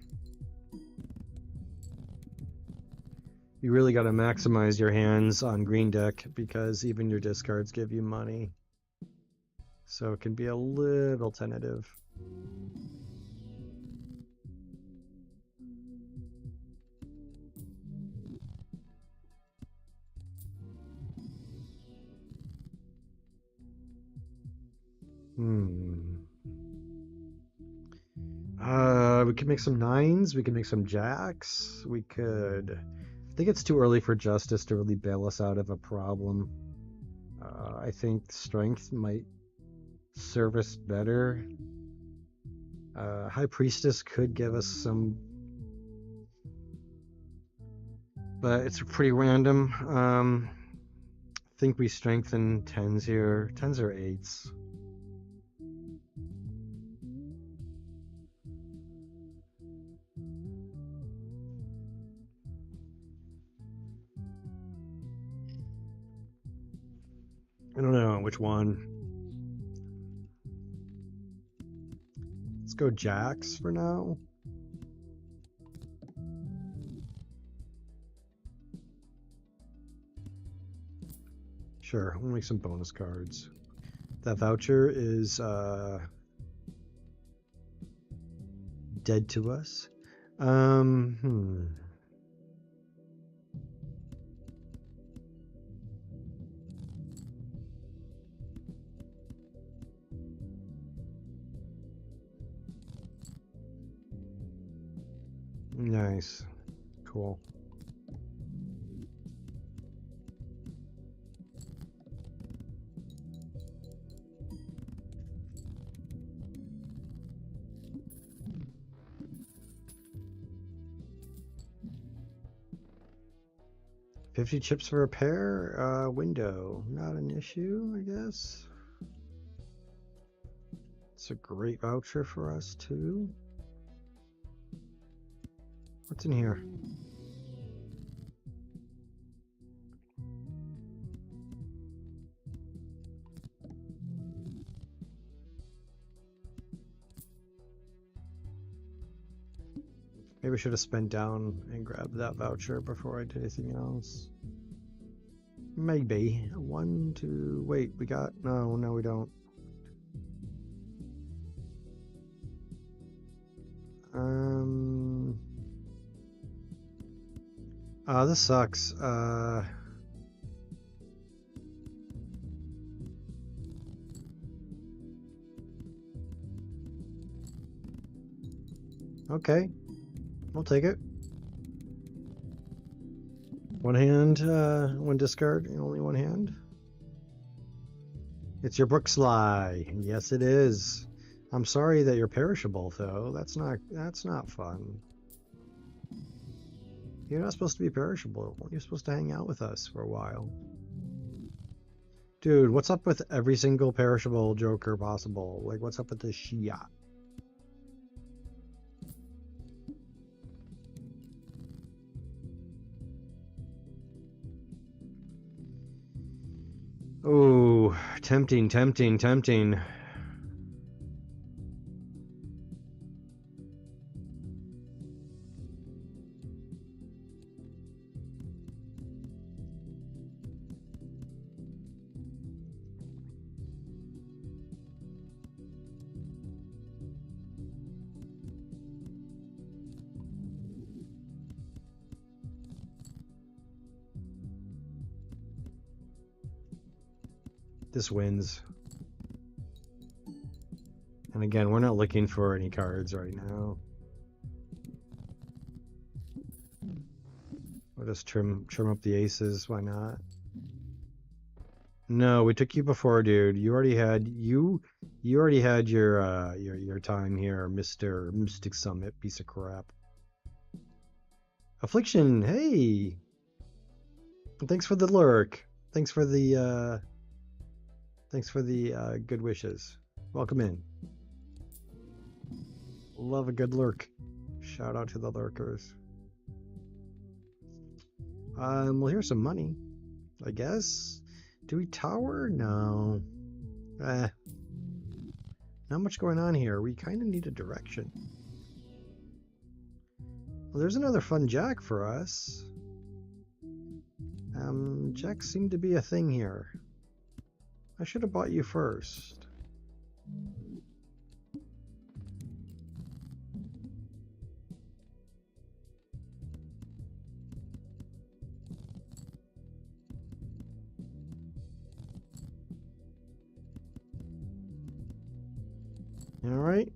You really got to maximize your hands on green deck because even your discards give you money. So it can be a little tentative. We could make some 9s. We could make some jacks. We could... I think it's too early for justice to really bail us out of a problem. I think strength might serve us better. High Priestess could give us some... But it's pretty random. I think we strengthen 10s here. 10s or 8s. I don't know which one. Let's go Jacks for now. Sure, we'll make some bonus cards. That voucher is dead to us. Nice. Cool. $50 chips for repair, window. Not an issue, I guess. It's a great voucher for us too. What's in here? Maybe I should have spent down and grabbed that voucher before I did anything else. Maybe. One, two, wait, we got, no, we don't. This sucks. Okay, we'll take it. One hand, one discard, and only one hand. It's your book sly. Yes, it is. I'm sorry that you're perishable, though. That's not fun. You're not supposed to be perishable. You're supposed to hang out with us for a while. Dude, what's up with every single perishable Joker possible? Like, what's up with this shit? Oh, tempting, tempting, tempting. This wins. And again, we're not looking for any cards right now. We'll just trim up the aces. Why not? No, we took you before, dude. You already had your time here, Mr. Mystic Summit, piece of crap. Affliction, hey. Thanks for the lurk. Thanks for the good wishes. Welcome in. Love a good lurk. Shout out to the lurkers. Well, here's some money, I guess. Do we tower? No. Not much going on here. We kind of need a direction. Well, there's another fun jack for us. Jacks seem to be a thing here. I should have bought you first. All right.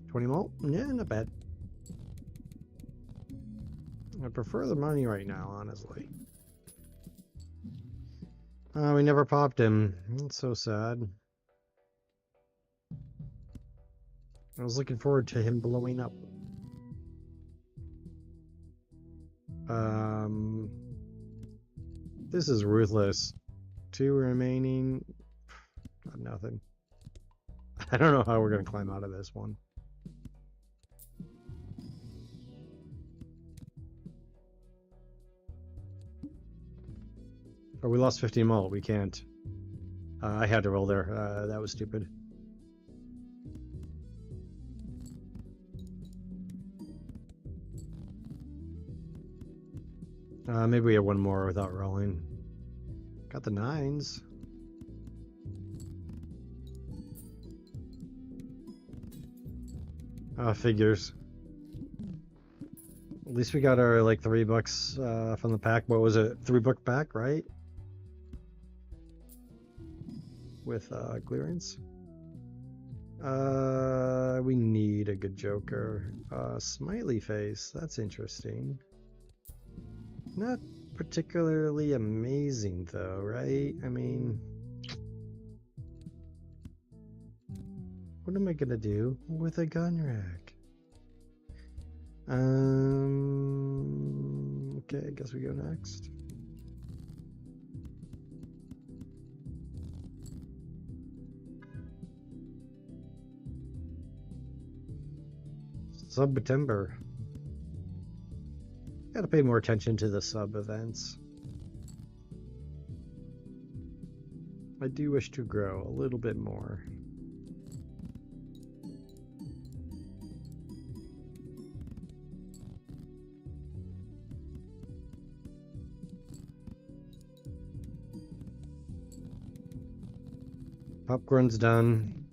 20 mult? Yeah, not bad. I prefer the money right now, honestly. Oh, we never popped him. That's so sad. I was looking forward to him blowing up. This is ruthless. 2 remaining. Got nothing. I don't know how we're going to climb out of this one. If Oh, we lost 15 mult. We can't. I had to roll there. That was stupid. Maybe we have one more without rolling. Got the 9s. Figures. At least we got our like $3 from the pack. What was it? $3 pack, right? With clearance. We need a good Joker. Smiley face. That's interesting. Not particularly amazing though, right? I mean, what am I gonna do with a gun rack? Okay, I guess we go next. September. Gotta pay more attention to the sub events. I do wish to grow a little bit more. Popcorn's done.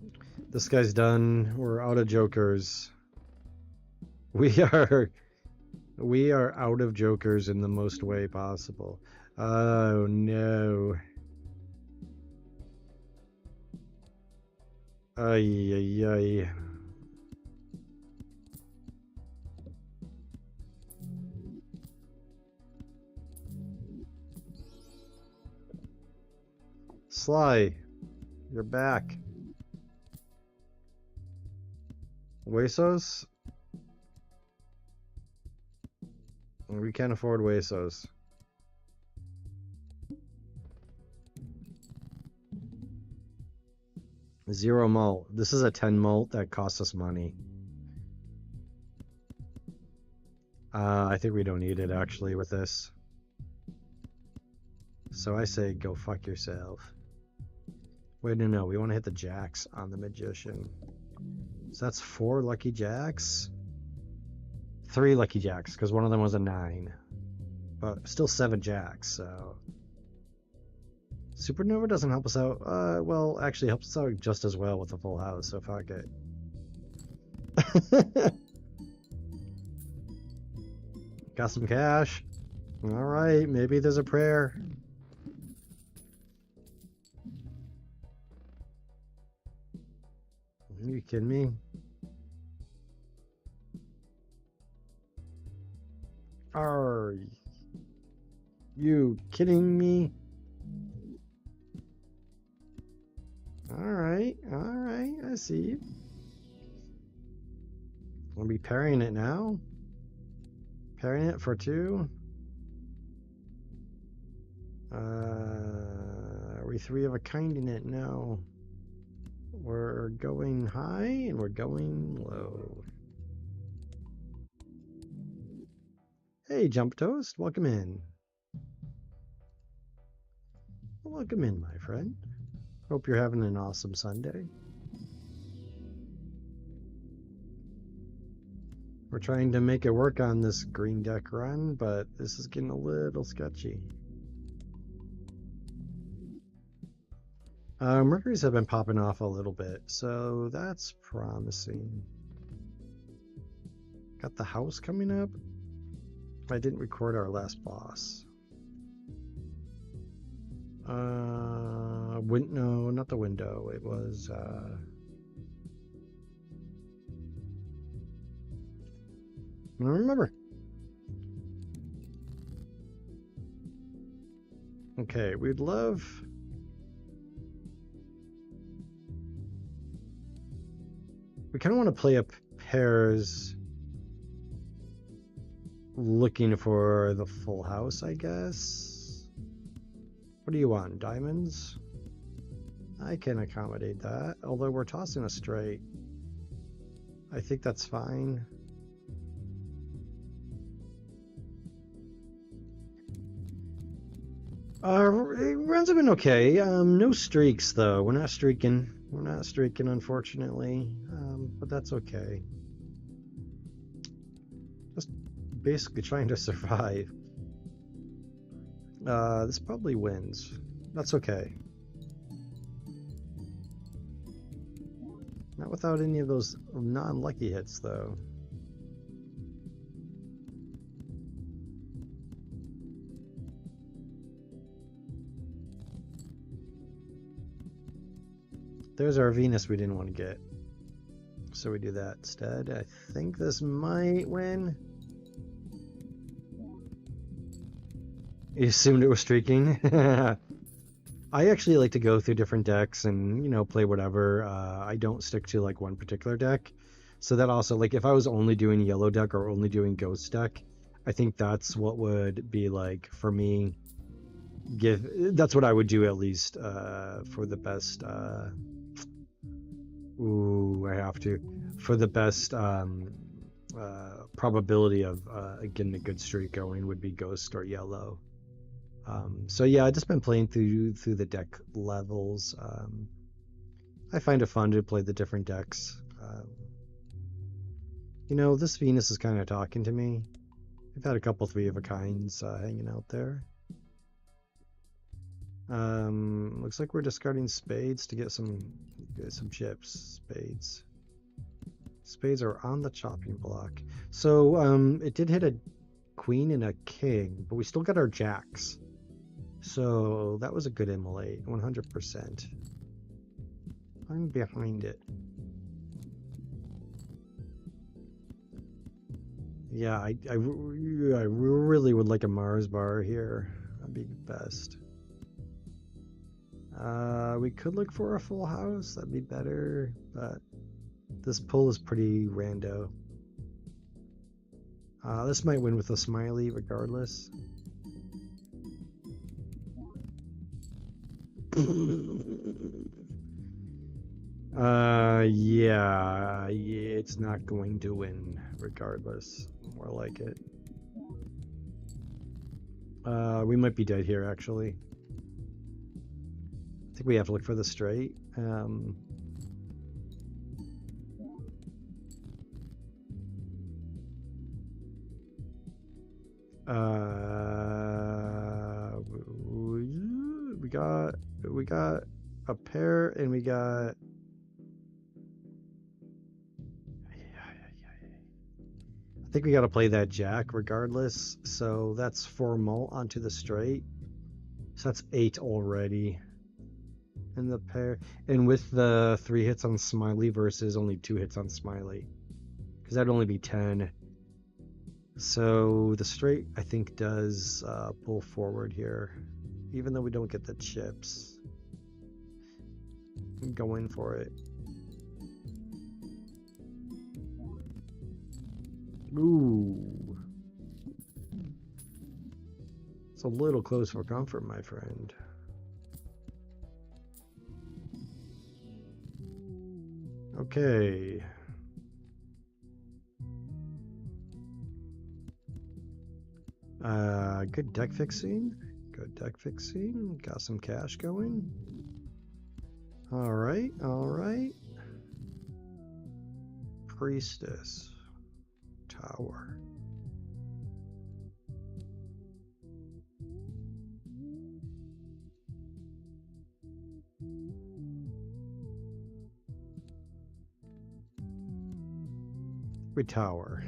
This guy's done. We're out of jokers. We are out of jokers in the most way possible. Oh no. Ay ay ay. Sly, you're back. Huesos? We can't afford huesos. Zero malt. This is a 10 malt that costs us money. I think we don't need it actually with this. So I say go fuck yourself. Wait, no, we want to hit the jacks on the magician. So that's 4 lucky jacks. 3 lucky jacks, because one of them was a 9. But still 7 jacks, so... Supernova doesn't help us out. Well, actually helps us out just as well with a full house, so fuck it. Got some cash. Alright, maybe there's a prayer. Are you kidding me? Are you kidding me? Alright, I see you. We'll be pairing it now. Pairing it for 2. Are we 3 of a kind in it? No. We're going high and we're going low. Hey, Jump Toast, welcome in. Welcome in, my friend. Hope you're having an awesome Sunday. We're trying to make it work on this green deck run, but this is getting a little sketchy. Mercuries have been popping off a little bit, so that's promising. Got the house coming up. I didn't record our last boss. No, not the window. It was, I don't remember. Okay, we'd love... We kind of want to play up pairs looking for the full house, I guess. What do you want? Diamonds? I can accommodate that, although we're tossing a straight. I think that's fine. Runs have been okay. No streaks though. We're not streaking. We're not streaking, unfortunately. But that's okay. Just basically trying to survive. This probably wins. That's okay. Not without any of those non-lucky hits though. There's our Venus we didn't want to get. So we do that instead. I think this might win. You assumed it was streaking. I actually like to go through different decks and, play whatever. I don't stick to like one particular deck. So that also, like, if I was only doing yellow deck or only doing ghost deck, I think that's what would be like for me. That's what I would do at least for the best. I have to for the best probability of getting a good streak going would be ghost or yellow. So yeah, I just been playing through the deck levels. I find it fun to play the different decks. This Venus is kind of talking to me. I've had a couple three of a kinds hanging out there. Looks like we're discarding spades to get some chips. Spades are on the chopping block. So it did hit a queen and a king, but we still got our jacks. So that was a good immolate, 100%. I'm behind it. Yeah, I really would like a Mars bar here. That'd be best. We could look for a full house. That'd be better, but this pull is pretty rando. This might win with a smiley regardless. Yeah, it's not going to win regardless. More like it. We might be dead here actually. I think we have to look for the straight. We got a pair and we got. I think we got to play that jack regardless. So that's 4 mult onto the straight. So that's 8 already. In the pair, and with the 3 hits on smiley versus only 2 hits on smiley, because that'd only be 10. So the straight I think does pull forward here, even though we don't get the chips. I'm going for it. Ooh, it's a little close for comfort, my friend. Okay. Good deck fixing. Good deck fixing. Got some cash going. All right, all right. Priestess. Tower. We tower.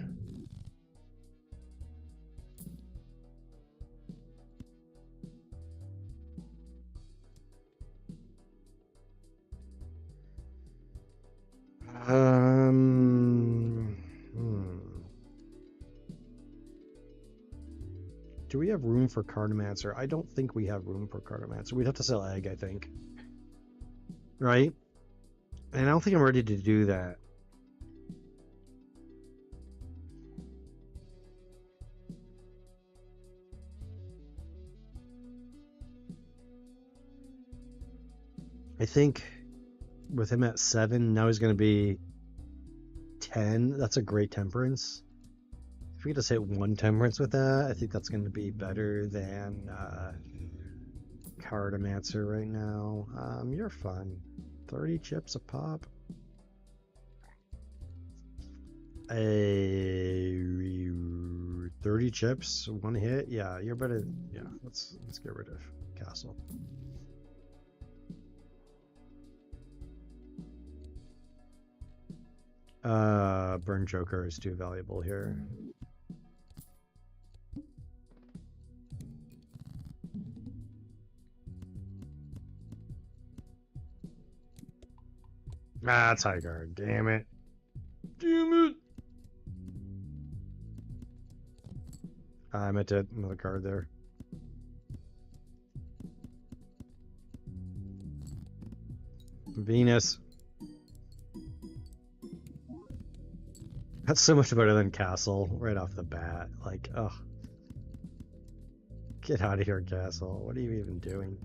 Do we have room for Cartomancer? I don't think we have room for Cartomancer. We'd have to sell egg, I think. Right? And I don't think I'm ready to do that. I think with him at 7, now he's going to be 10. That's a great temperance. If we could just hit 1 temperance with that, I think that's going to be better than Cartomancer right now. You're fun. 30 chips a pop. A 30 chips, one hit. Yeah, you're better. Yeah, let's get rid of Castle. Burn Joker is too valuable here. Ah, it's high guard. Damn it. Damn it. I meant to add another card there. Venus. That's so much better than Castle right off the bat. Like, ugh. Get out of here, Castle. What are you even doing?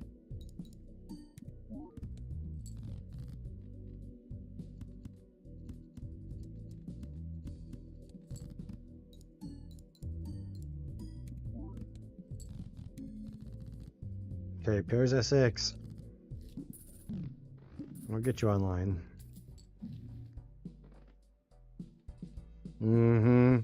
Okay, pairs S6. I'll get you online. Mm-hmm.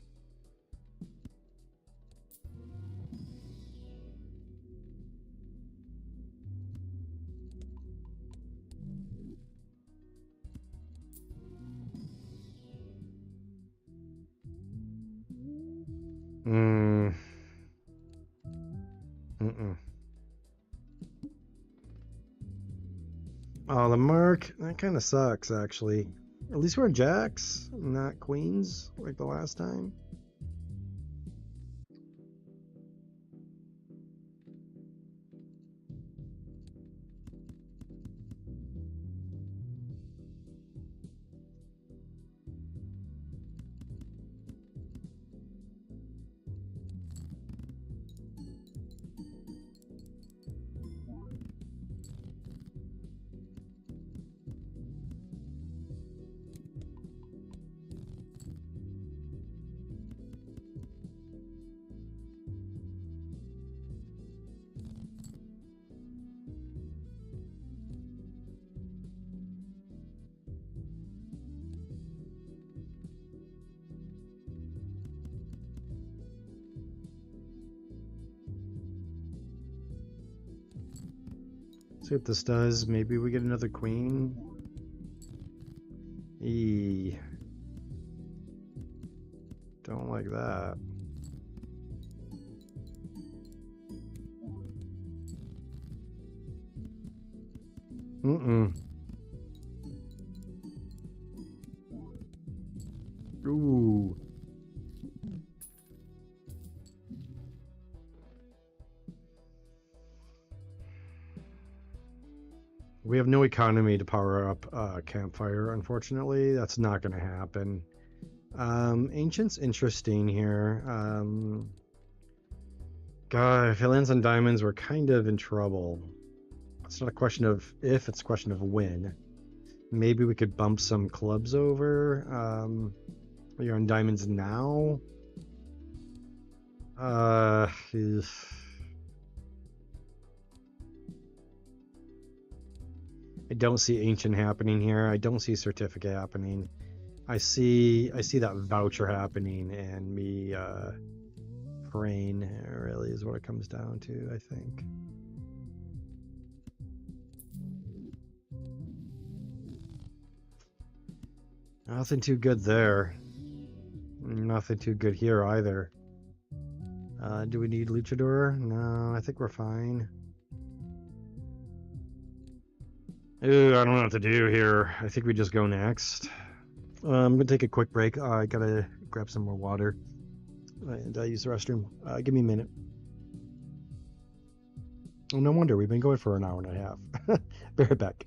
Mm-mm. Oh, the mark. That kind of sucks, actually. At least we're jacks, not queens, like the last time. See what this does. Maybe we get another queen. Eee. Don't like that. Mm-mm. Ooh. We have no economy to power up Campfire, unfortunately. That's not going to happen. Ancient's interesting here. God, if it lands on diamonds, we're kind of in trouble. It's not a question of if, it's a question of when. Maybe we could bump some clubs over. You're on diamonds now. I don't see ancient happening here. I don't see certificate happening. I see that voucher happening, and me praying really is what it comes down to, I think. Nothing too good there. Nothing too good here either. Do we need Luchador? No, I think we're fine. Ooh, I don't know what to do here. I think we just go next. I'm gonna take a quick break. I gotta grab some more water and use the restroom. Give me a minute. Oh, no wonder we've been going for an hour and a half. Be right back.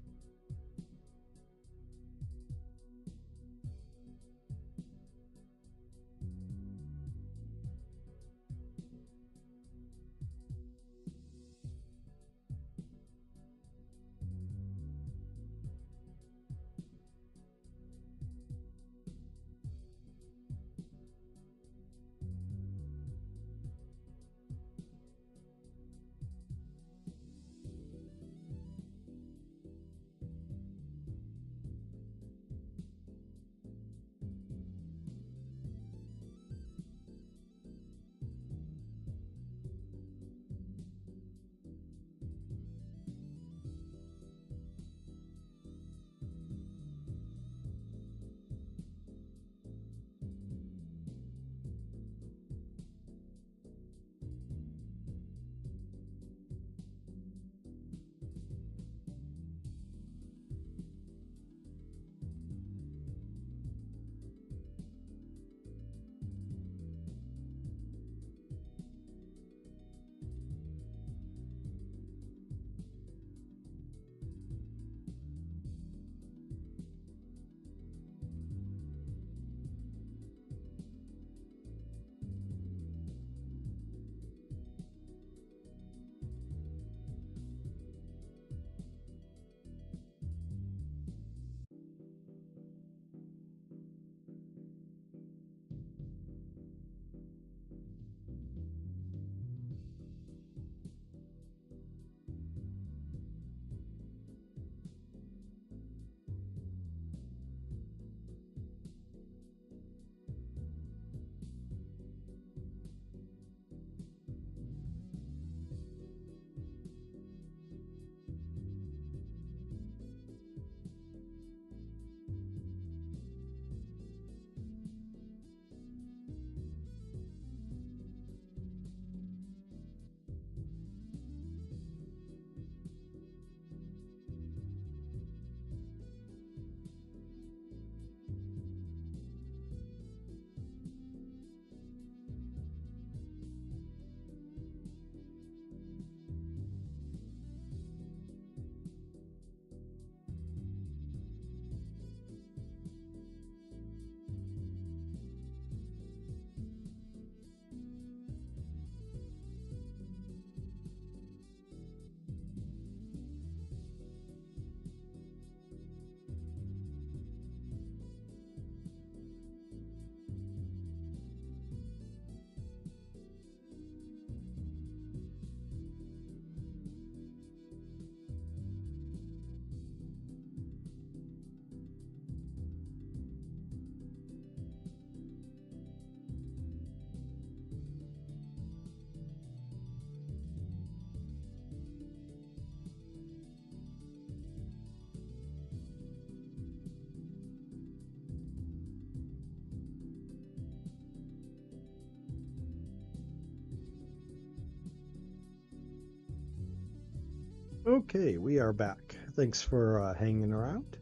Okay, we are back. Thanks for hanging around.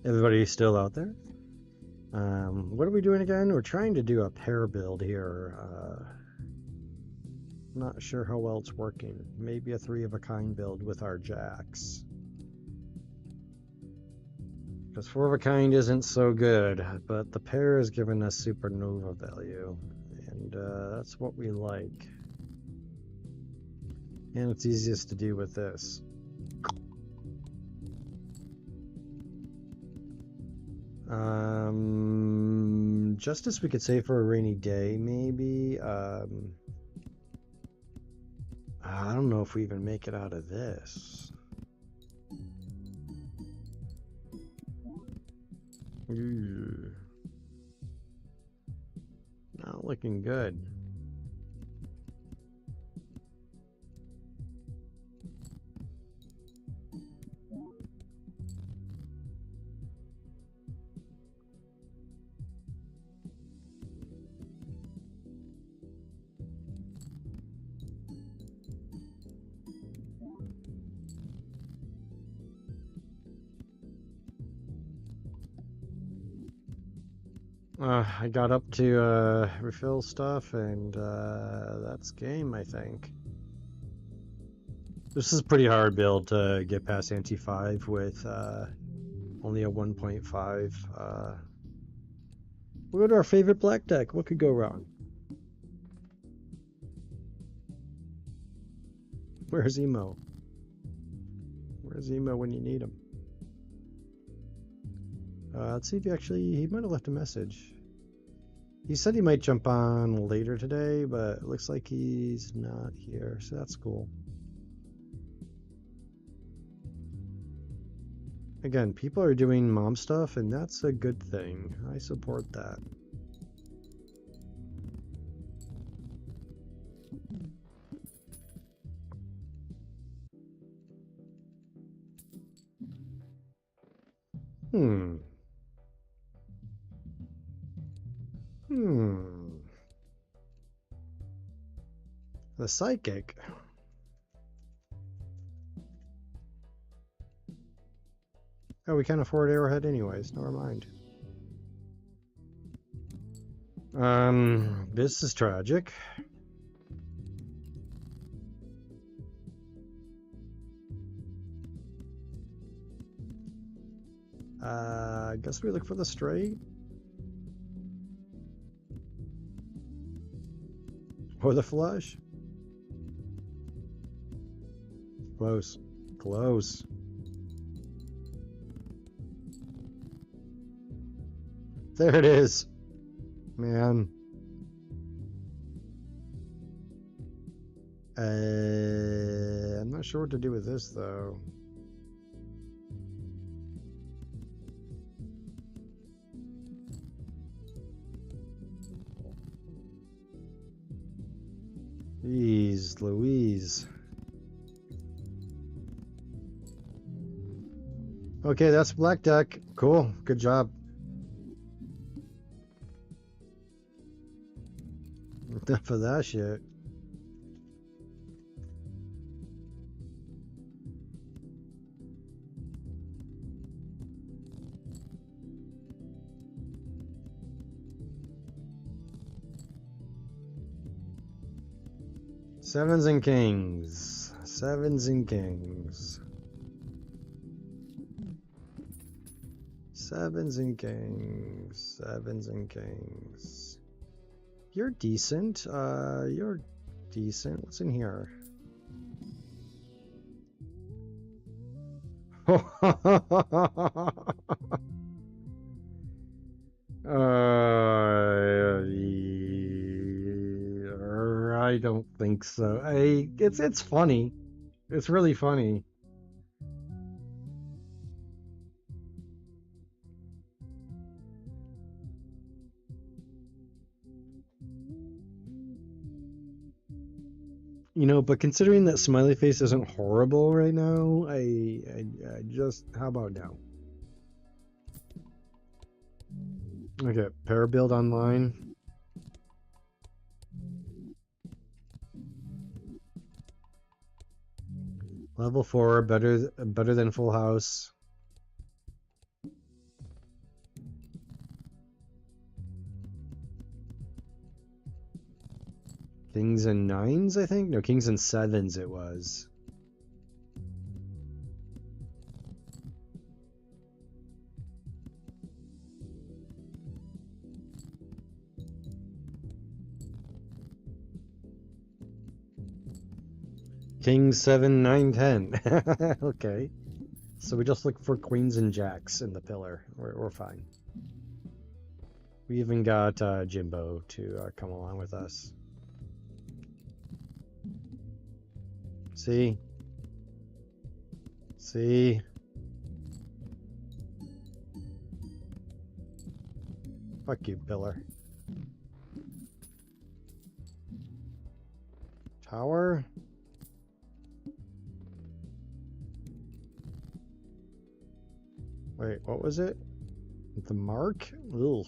Everybody still out there? What are we doing again? We're trying to do a pair build here. Not sure how well it's working. Maybe a 3 of a kind build with our jacks. Because 4 of a kind isn't so good, but the pair is giving us supernova value. And that's what we like. And it's easiest to do with this. Justice we could save for a rainy day, maybe. I don't know if we even make it out of this. Ooh. Not looking good. I got up to refill stuff, and that's game, I think. This is a pretty hard build to get past anti-5 with only a 1.5. We'll go to our favorite black deck. What could go wrong? Where's Emo? Where's Emo when you need him? Let's see if he might have left a message. He said he might jump on later today, but it looks like he's not here, so that's cool. Again, people are doing mom stuff, and that's a good thing. I support that. The psychic. Oh, we can't afford Arrowhead anyways. Never mind. This is tragic. I guess we look for the straight. Or the flush. Close. Close. There it is. Man. I'm not sure what to do with this, though. Jeez Louise. Okay, that's black deck. Cool. Good job. Enough of that shit. Sevens and kings. Sevens and kings. Sevens and kings. Sevens and kings. You're decent. You're decent. What's in here? I don't think so. It's funny. It's really funny. You know, but considering that smiley face isn't horrible right now, I just, how about now? Okay, pair build online. Level 4, better than full house. Kings and nines, I think? No, kings and sevens it was. King, 7, 9, 10. Okay. So we just look for queens and jacks in the pillar. We're fine. We even got Jimbo to come along with us. See? See? Fuck you, pillar. Tower? Wait, what was it? The mark? Ugh.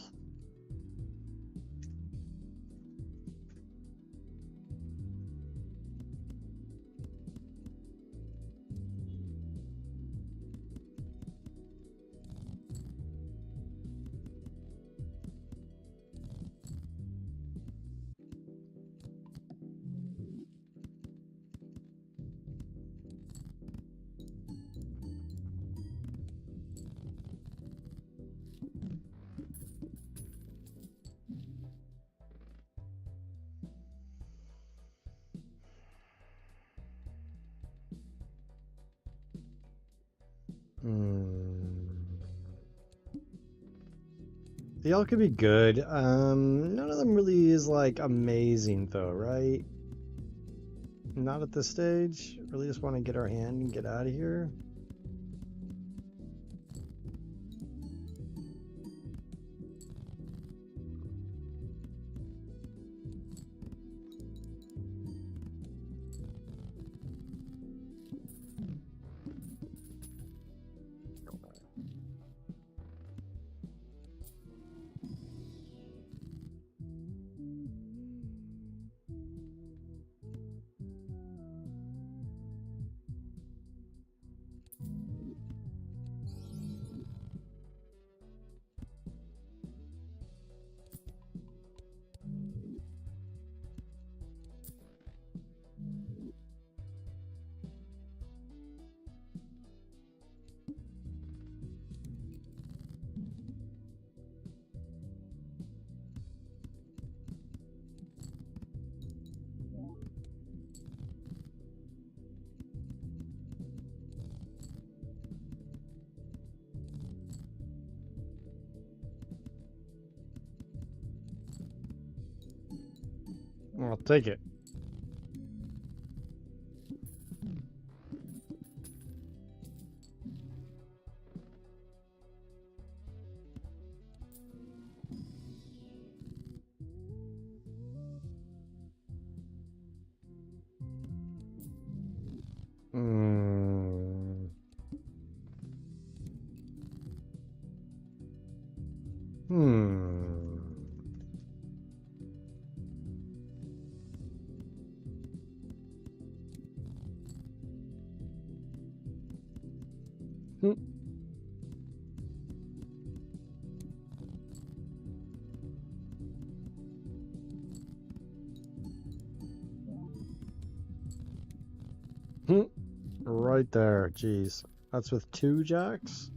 They all could be good. None of them really is like amazing though, right? Not at this stage. Really just want to get our hand and get out of here. I'll take it. Hmm. Hmm. Hmm. Hmm. Right there. Jeez. That's with 2 jacks.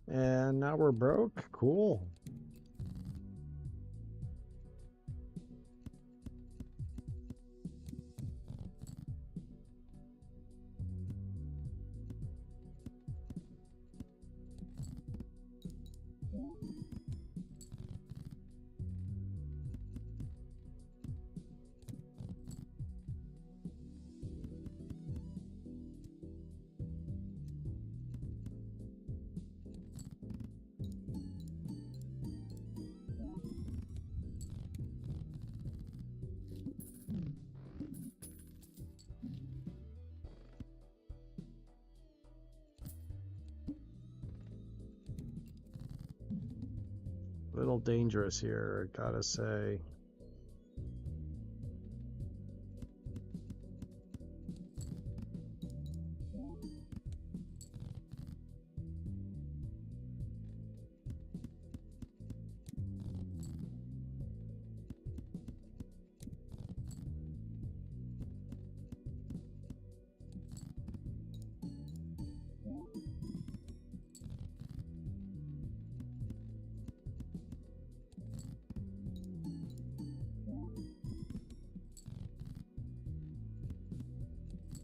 And now we're broke. Cool. Little dangerous here, gotta say.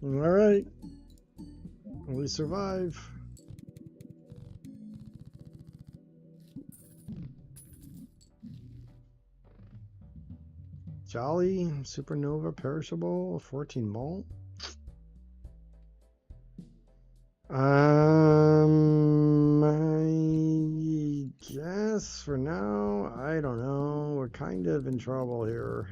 All right, we survive. Jolly, Supernova, Perishable, 14 malt. I guess for now, I don't know. We're kind of in trouble here.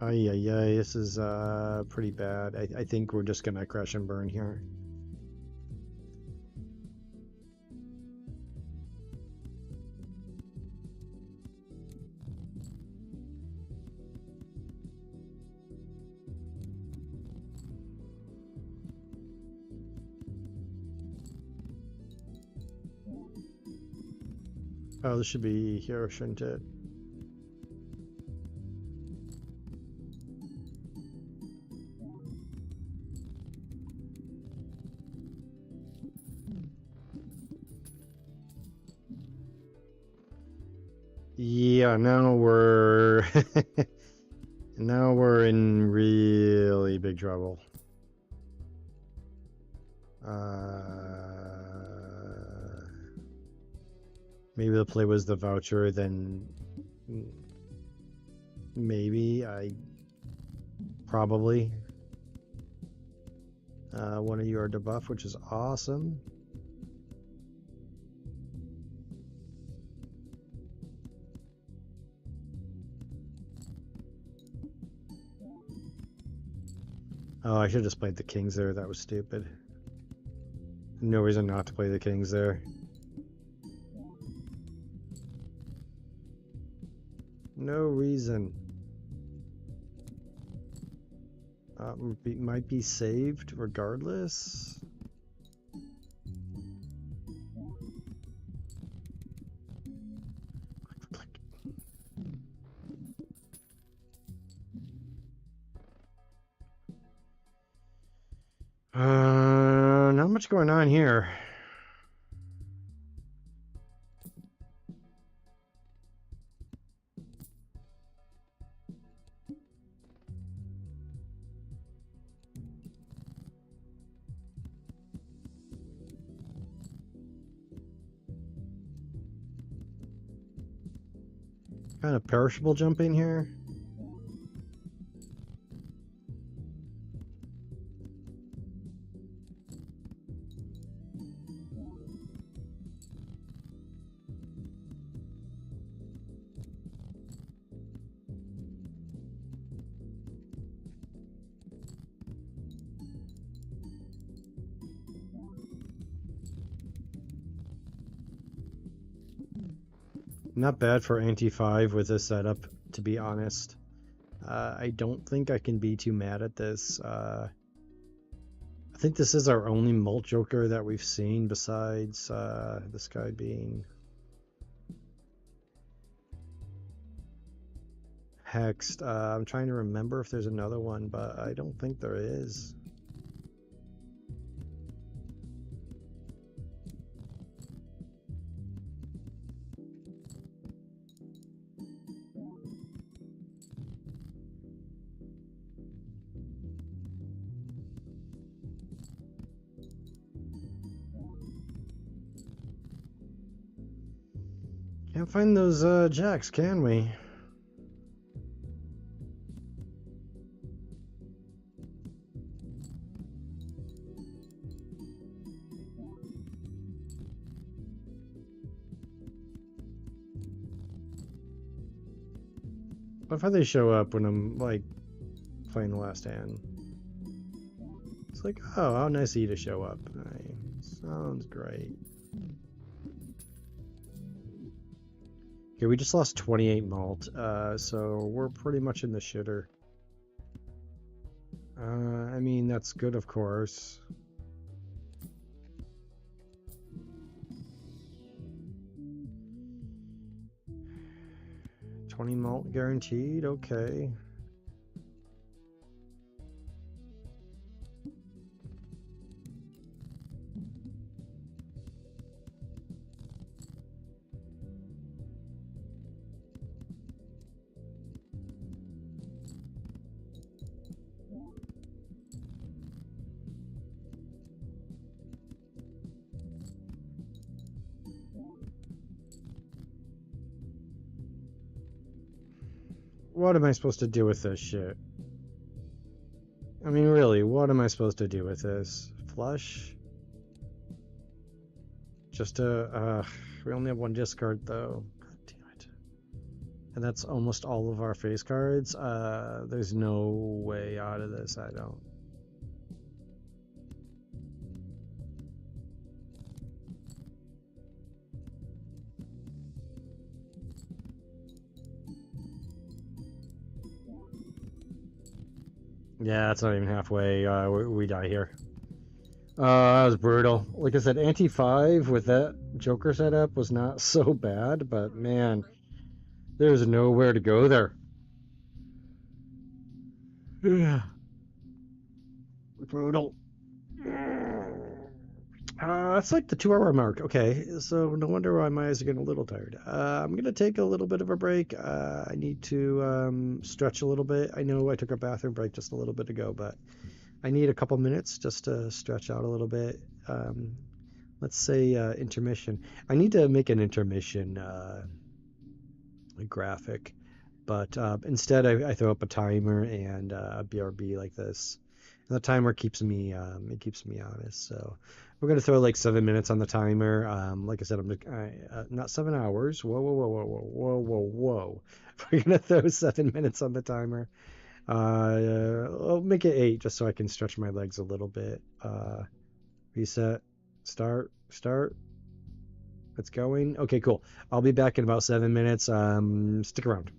Ay, ay, ay, this is pretty bad. I think we're just gonna crash and burn here. Oh, this should be here, shouldn't it? Yeah, now we're now we're in really big trouble. Maybe the play was the voucher, then maybe probably one of you are debuff, which is awesome. Oh, I should have just played the kings there. That was stupid. No reason not to play the kings there. No reason. Might be saved regardless. Not much going on here. Kind of perishable jumping here. Not bad for anti-5 with this setup, to be honest. I don't think I can be too mad at this. I think this is our only mult joker that we've seen besides this guy being hexed. I'm trying to remember if there's another one, but I don't think there is. Can't find those jacks, can we? What if they show up when I'm like playing the last hand? It's like, oh, how nice of you to show up. Sounds great. Okay, we just lost 28 malt, so we're pretty much in the shitter. I mean, that's good, of course. 20 malt guaranteed, okay. What am I supposed to do with this shit? I mean, really, what am I supposed to do with this? Flush? Just we only have one discard though. God damn it. And that's almost all of our face cards. There's no way out of this, I don't. Yeah, it's not even halfway. We die here. That was brutal. Like I said, Anti 5 with that Joker setup was not so bad, but man, there's nowhere to go there. Yeah. Brutal. It's like the 2 hour mark. Okay, so no wonder why my eyes are getting a little tired. I'm gonna take a little bit of a break. I need to stretch a little bit. I know I took a bathroom break just a little bit ago, but I need a couple minutes just to stretch out a little bit. Um, let's say intermission. I need to make an intermission graphic, but instead I throw up a timer and a BRB like this. And the timer keeps me it keeps me honest. So we're gonna throw like 7 minutes on the timer. Like I said, not 7 hours. Whoa, whoa, whoa, whoa, whoa, whoa, whoa, whoa. We're gonna throw 7 minutes on the timer. I'll make it 8 just so I can stretch my legs a little bit. Reset. Start. It's going. Okay, cool. I'll be back in about 7 minutes. Stick around.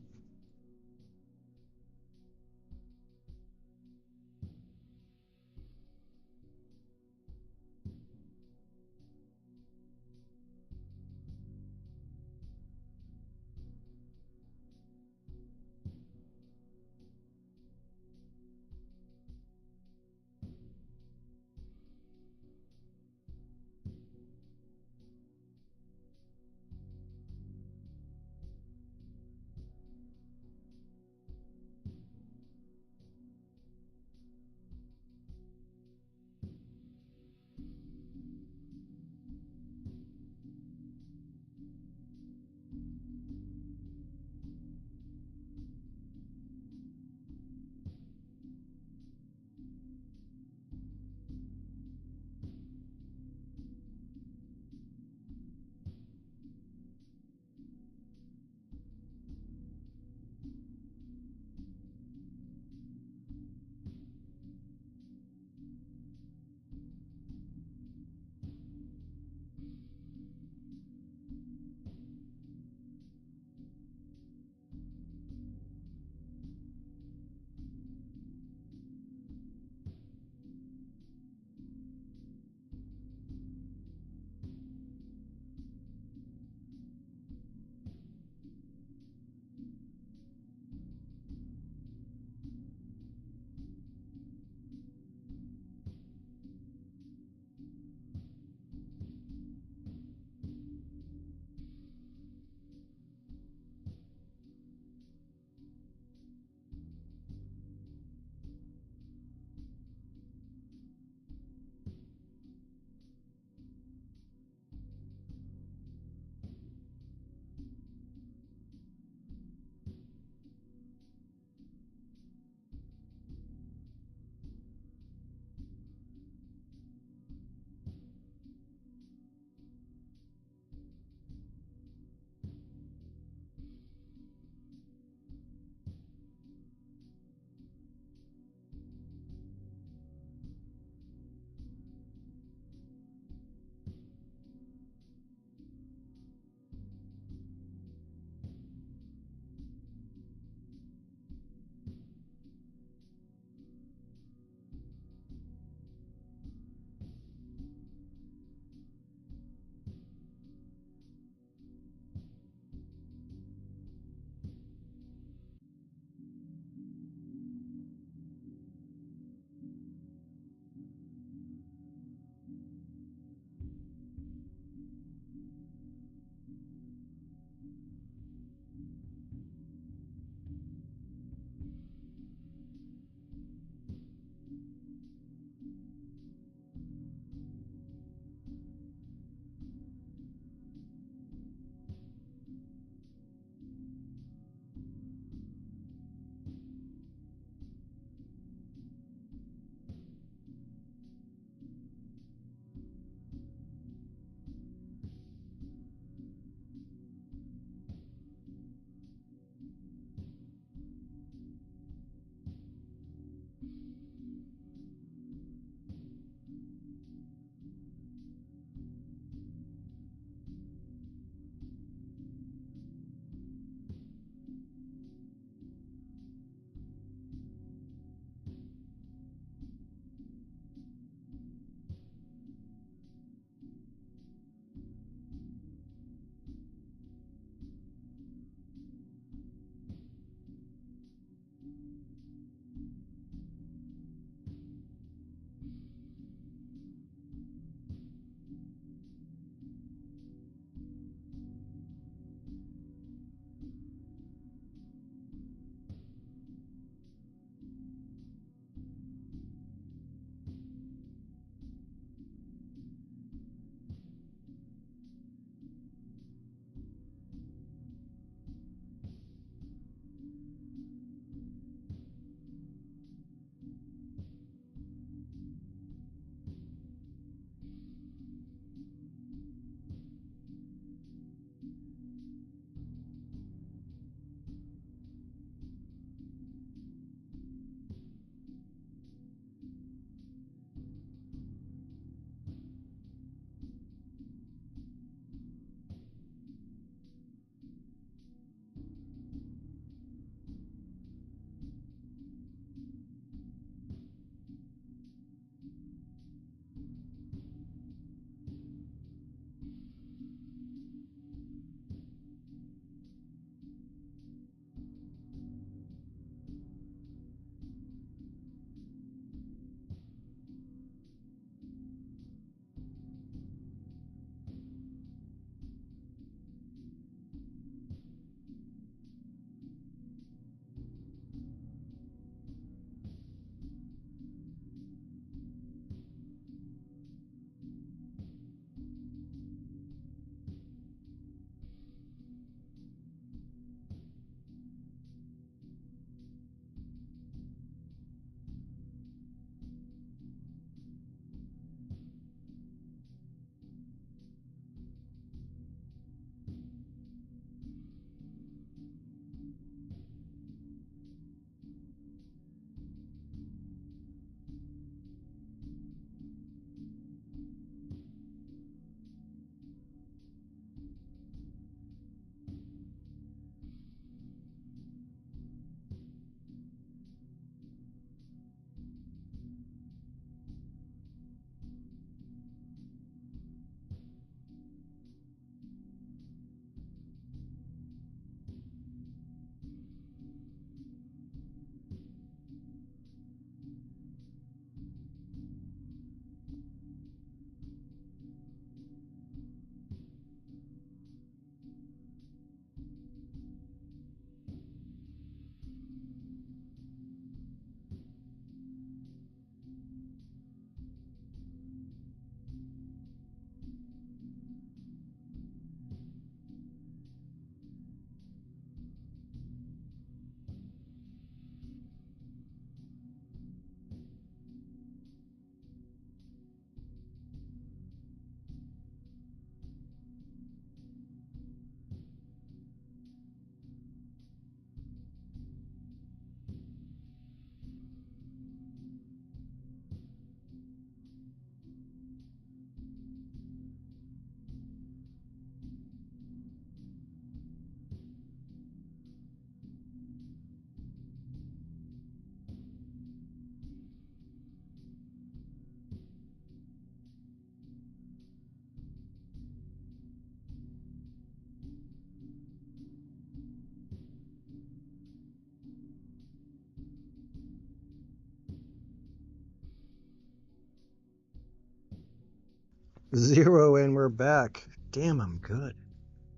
Zero, and we're back. Damn, I'm good.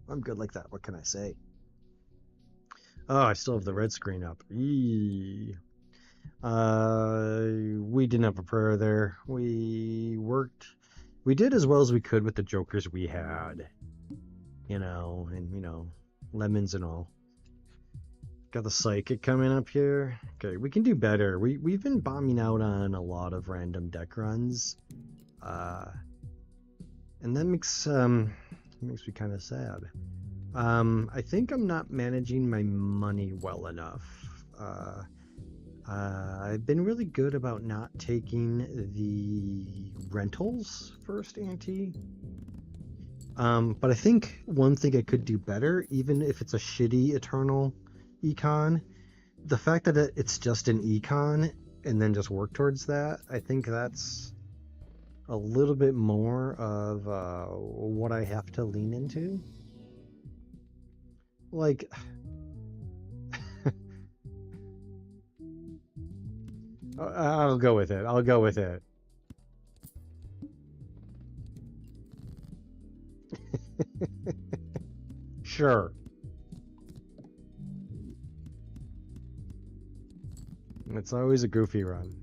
I'm good like that. What can I say? Oh, I still have the red screen up. Eee. We didn't have a prayer there. We worked. We did as well as we could with the jokers we had. Lemons and all. Got the psychic coming up here. Okay, we can do better. We've been bombing out on a lot of random deck runs. Uh, and that makes me kind of sad. I think I'm not managing my money well enough. Uh, I've been really good about not taking the rentals first ante. But I think one thing I could do better, even if it's a shitty Eternal econ, the fact that it's just an econ and then just work towards that, I think that's a little bit more of what I have to lean into. Like, I'll go with it. I'll go with it. Sure. It's always a goofy run.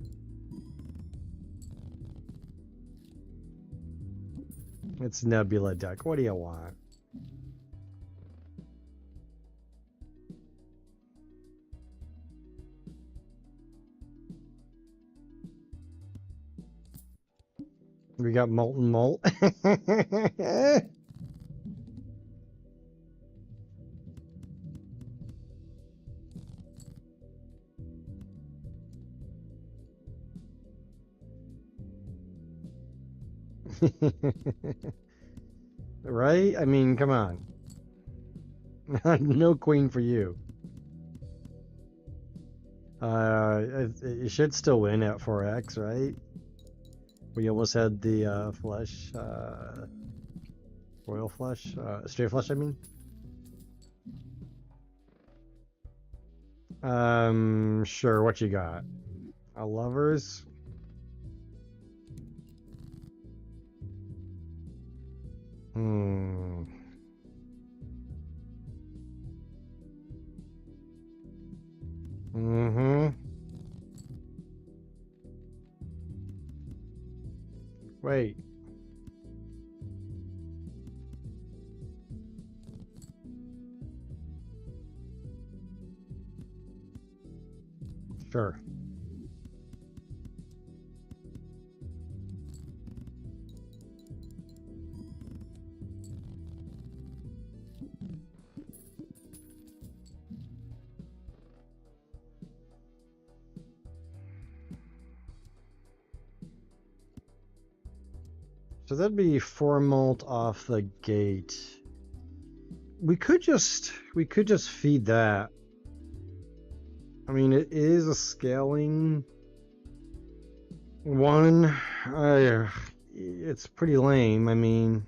It's Nebula deck. What do you want? We got Molten Molt. Right? I mean, come on. No queen for you. It should still win at 4x, right? We almost had the flush, royal flush, straight flush, I mean. Sure, what you got? A lovers? Hmm. Mm-hmm. Wait. Sure. So that'd be 4 mult off the gate. We could just feed that. I mean, it is a scaling one. It's pretty lame. I mean,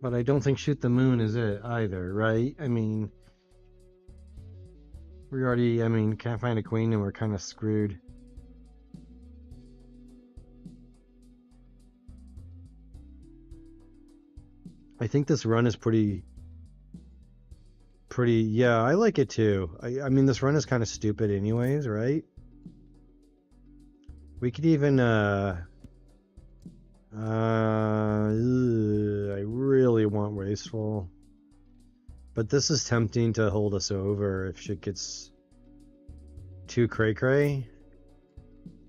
but I don't think shoot the moon is it either, right? I mean, I mean, can't find a queen and we're kind of screwed. I think this run is yeah, I like it too. I mean, this run is kind of stupid anyways, right? We could even, I really want Wasteful. But this is tempting to hold us over if shit gets too cray-cray.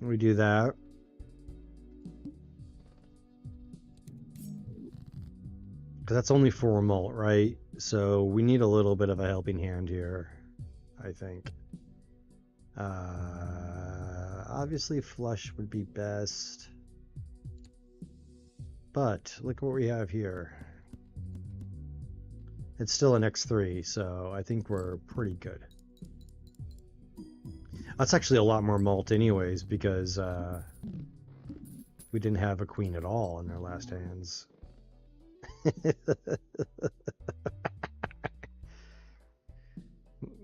We do that. Because that's only 4 mult, right? So we need a little bit of a helping hand here, I think. Obviously flush would be best. But look at what we have here. It's still an X3, so I think we're pretty good. That's actually a lot more mult anyways, because we didn't have a queen at all in their last hands.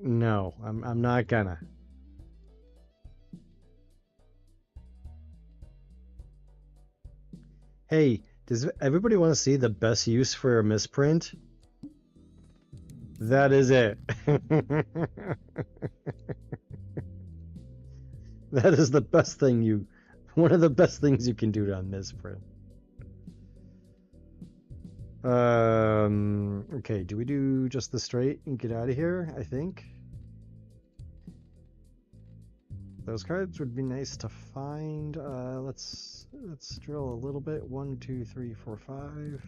No, I'm not gonna. Hey, does everybody want to see the best use for a misprint? That is it. That is the best thing one of the best things you can do on misprint. Okay, do we do just the straight and get out of here? I think. Those cards would be nice to find. Let's drill a little bit. 1, 2, 3, 4, 5.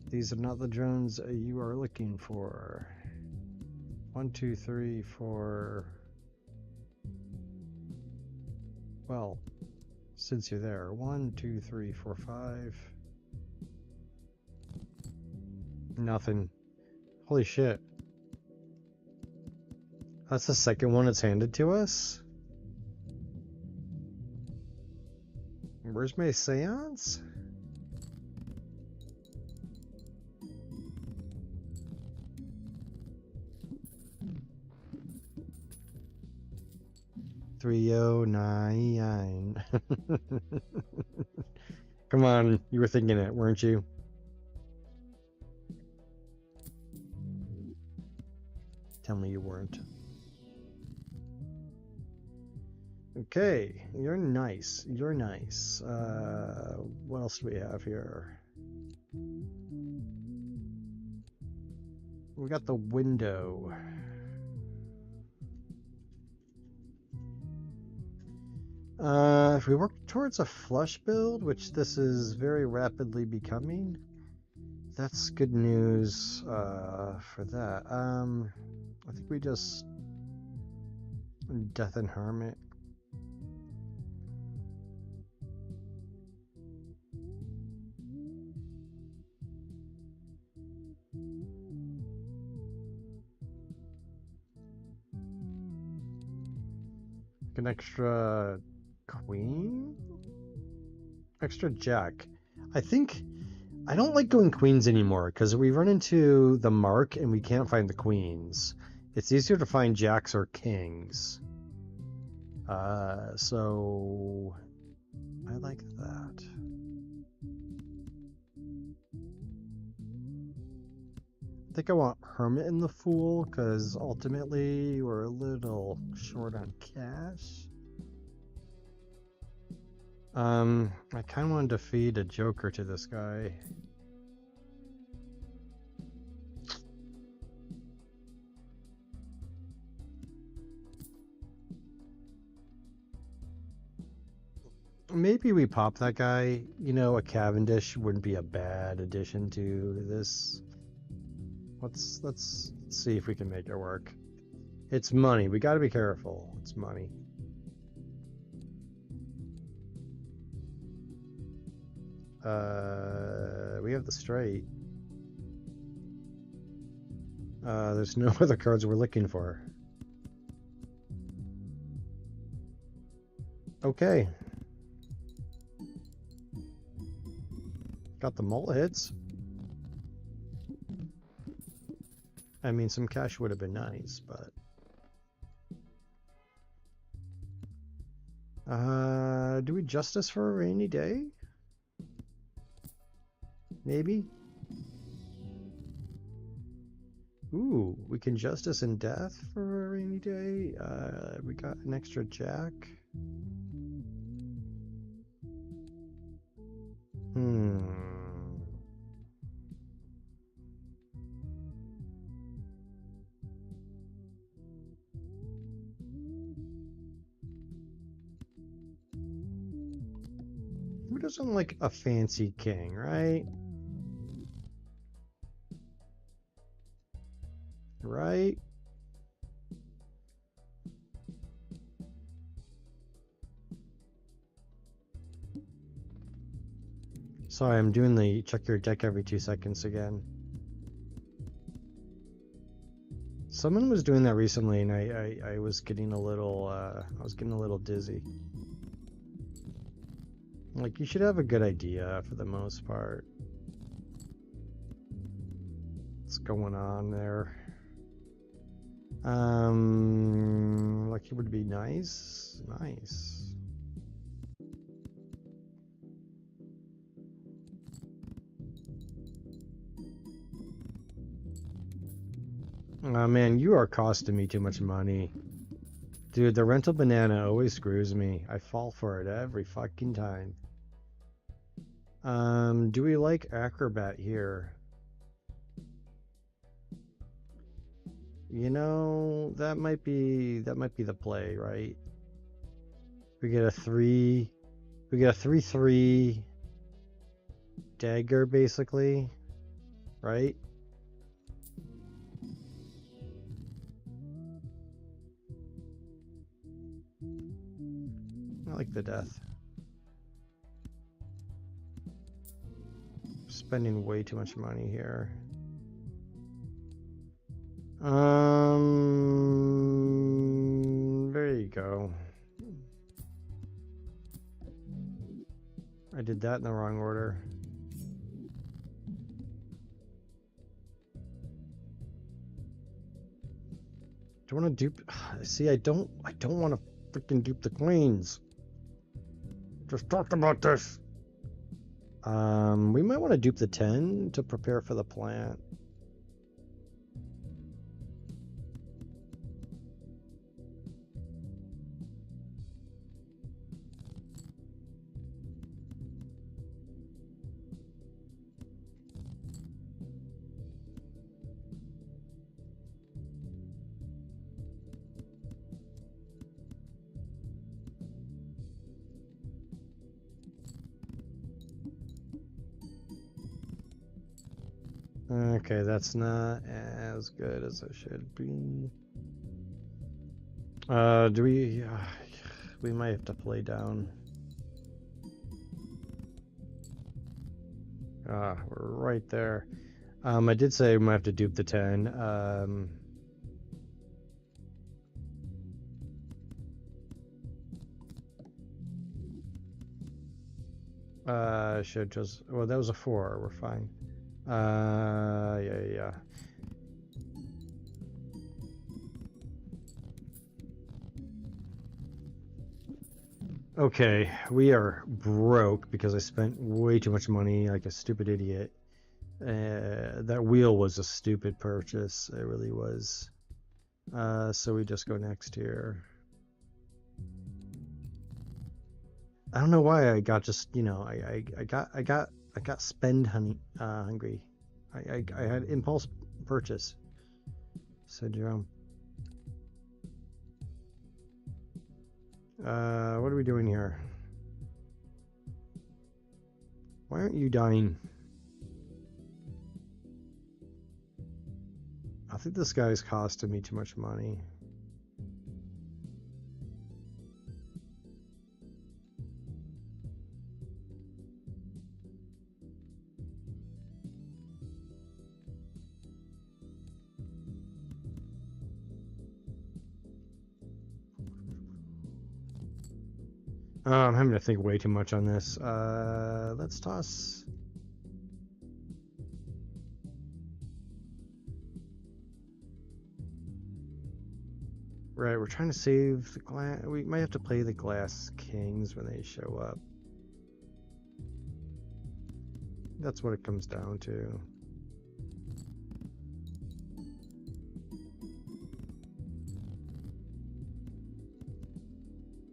These are not the drones you are looking for. 1, 2, 3, 4. Well, since you're there, 1, 2, 3, 4, 5. Nothing. Holy shit. That's the second one it's handed to us? Where's my seance? $309. Come on, you were thinking it, weren't you? Tell me you weren't. Okay, you're nice. You're nice. What else do we have here? We got the window. If we work towards a flush build, which this is very rapidly becoming, that's good news for that. I think we just Death and Hermit. An extra queen? Extra jack. I don't like going queens anymore because we run into the mark and we can't find the queens. It's easier to find jacks or kings. So I like that. I think I want Hermit and the Fool because ultimately we're a little short on cash. I kind of wanted to feed a Joker to this guy. Maybe we pop that guy. You know, a Cavendish wouldn't be a bad addition to this. Let's see if we can make it work. It's money. We got to be careful. It's money. We have the straight. There's no other cards we're looking for. Okay. Got the mult hits. I mean, some cash would have been nice, but... do we justice for a rainy day? Maybe? Ooh, we can justice in death for a rainy day. We got an extra jack. Who doesn't like a fancy king, right? Right? Sorry, I'm doing the check your deck every 2 seconds again. Someone was doing that recently, and I was getting a little dizzy. Like, you should have a good idea for the most part. What's going on there? Like, it would be nice. Nice. Oh man, you are costing me too much money. Dude, the rental banana always screws me. I fall for it every fucking time. Do we like Acrobat here? You know, that might be the play, right? We get a 3/3 dagger basically, right? I like the death. Spending way too much money here. There you go. I did that in the wrong order. Do you want to dupe? See, I don't want to freaking dupe the queens. Just talked about this. We might want to dupe the 10 to prepare for the plant. Okay, that's not as good as it should be. Do we... we might have to play down. We're right there. I did say we might have to dupe the 10. Should just... Well, that was a 4. We're fine. Yeah. Okay, we are broke because I spent way too much money like a stupid idiot. That wheel was a stupid purchase. It really was. So we just go next here. I don't know why I got just, you know, I got spend hungry. I had impulse purchase syndrome. What are we doing here? Why aren't you dying? I think this guy's costing me too much money. I'm having to think way too much on this. Let's toss. Right, we're trying to save the glass. We might have to play the glass kings when they show up. That's what it comes down to.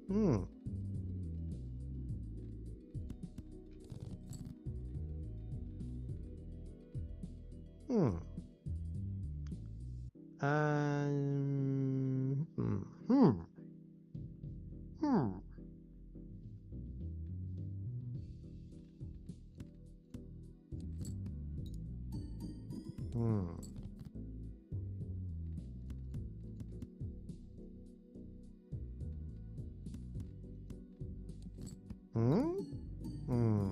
Hmm. Hmm. Hmm. Hmm. Hmm. Hmm. Hmm. Hmm.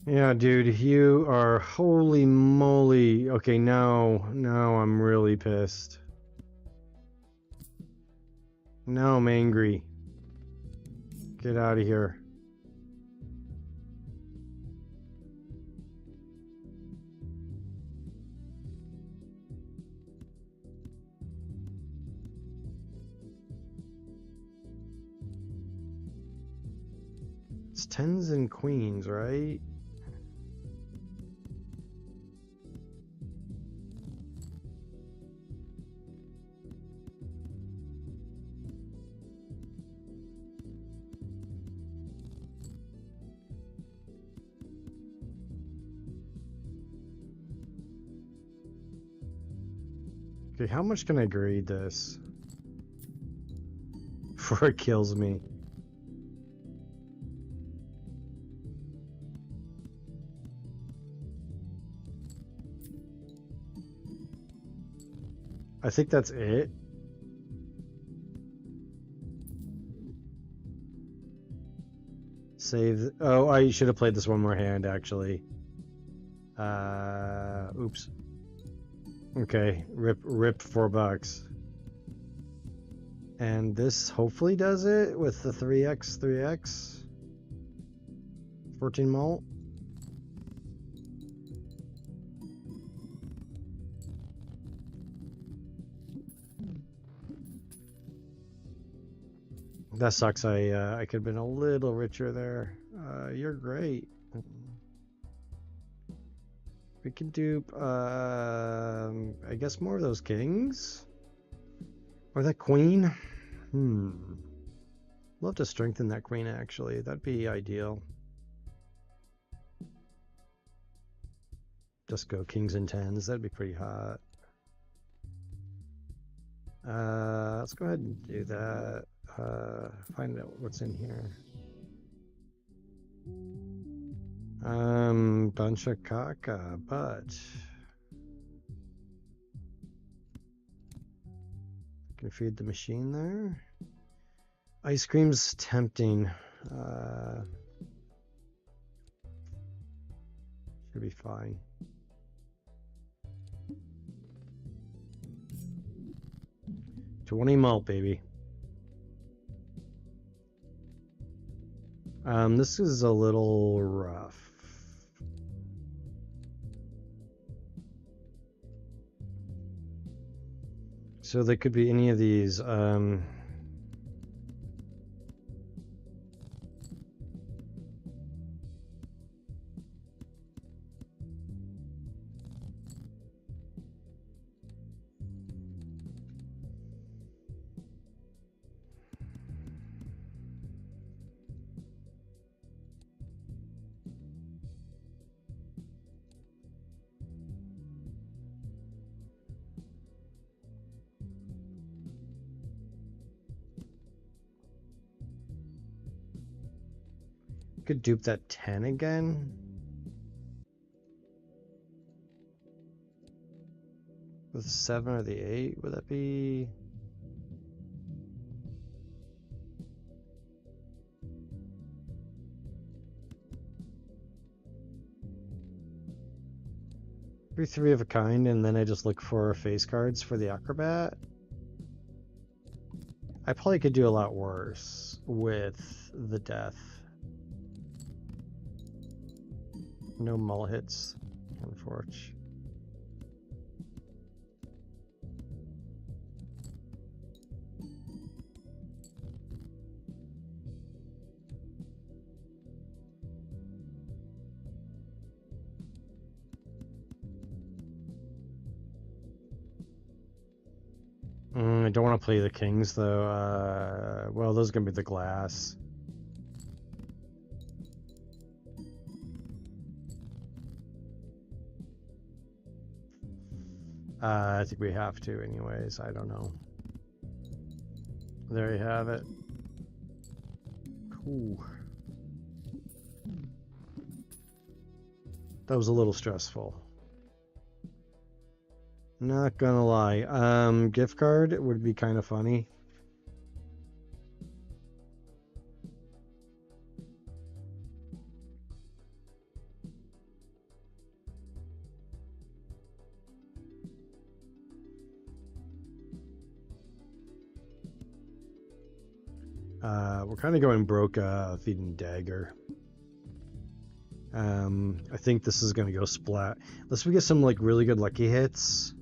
Yeah, dude, you are holy moly. Okay, now I'm really pissed. Now I'm angry. Get out of here. tens and queens, right? Okay, how much can I grade this before it kills me? I think that's it. Save. Oh, I should have played this one more hand, actually. Oops. Okay, rip $4. And this hopefully does it with the 3x. 14 mult. That sucks. I could have been a little richer there. You're great. We can dupe, I guess more of those kings? Or that queen? Love to strengthen that queen, actually. That'd be ideal. Just go kings and tens. That'd be pretty hot. Let's go ahead and do that. Find out what's in here. Bunch of caca, but can feed the machine there. Ice cream's tempting. Should be fine. $20 malt, baby. This is a little rough. So they could be any of these. Could dupe that 10 again. With the 7 or the 8, would that be? Be 3 of a kind, and then I just look for face cards for the acrobat. I probably could do a lot worse with the death. No mull hits, unfortunately. I don't want to play the kings though. Well, those are gonna be the glass. I think we have to anyways. I don't know. There you have it. Cool. That was a little stressful. Not gonna lie. Gift card would be kind of funny. We're kind of going broke feeding dagger. I think this is gonna go splat. Unless we get some like really good lucky hits,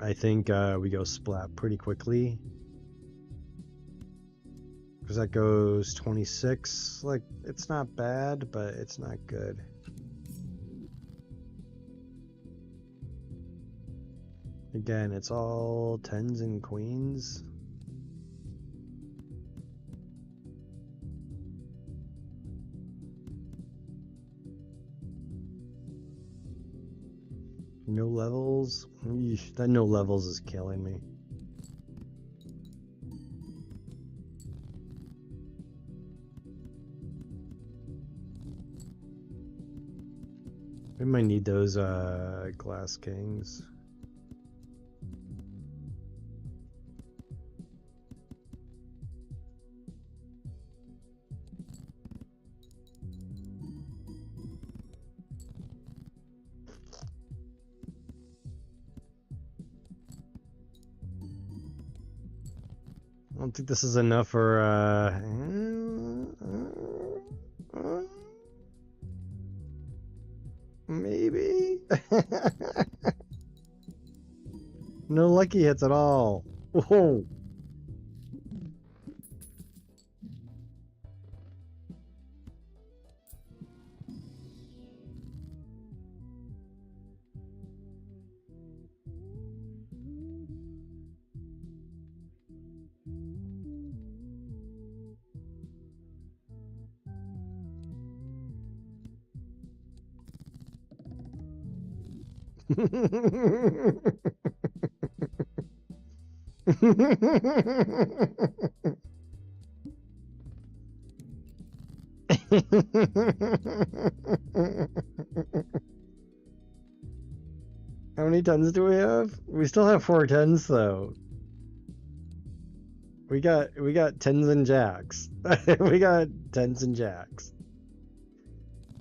I think we go splat pretty quickly. Because because that goes 26. Like, it's not bad, but it's not good. Again, it's all tens and queens. No levels. Eesh, that no levels is killing me. We might need those glass kings. I don't think this is enough for maybe. No lucky hits at all. Whoa. How many tens do we have? We still have 4 tens though. We got tens and jacks. We got tens and jacks.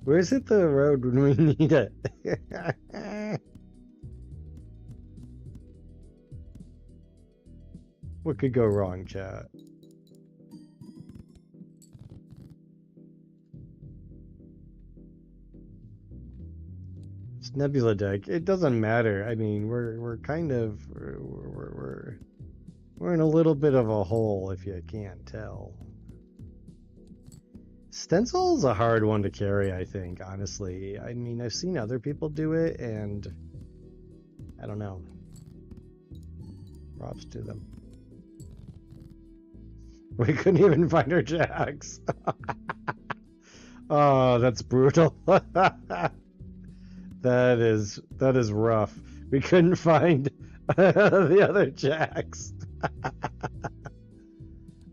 Where's hit the road when we need it? What could go wrong, chat? It's Nebula deck. It doesn't matter. I mean, we're kind of we're in a little bit of a hole if you can't tell. Stencil's a hard one to carry, I think, honestly. I mean, I've seen other people do it, and I don't know. Props to them. We couldn't even find our jacks. Oh, that's brutal. That is rough. We couldn't find the other jacks.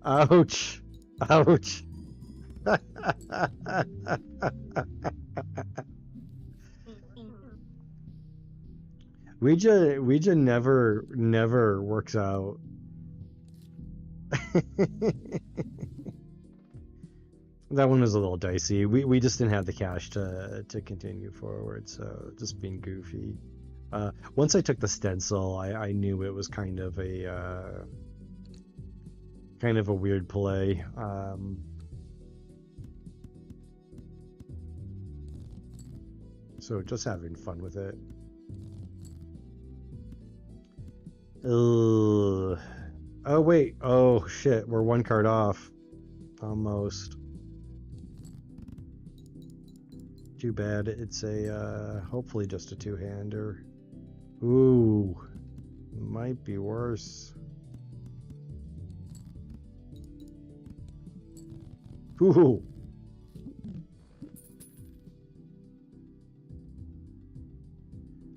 Ouch. Ouch. Ouija never works out. That one was a little dicey. We just didn't have the cash to continue forward, so just being goofy. Once I took the stencil, I knew it was kind of a weird play. So just having fun with it. Ugh. Oh wait. Oh shit. We're 1 card off. Almost. Too bad. It's a hopefully just a 2-hander. Ooh. Might be worse. Ooh.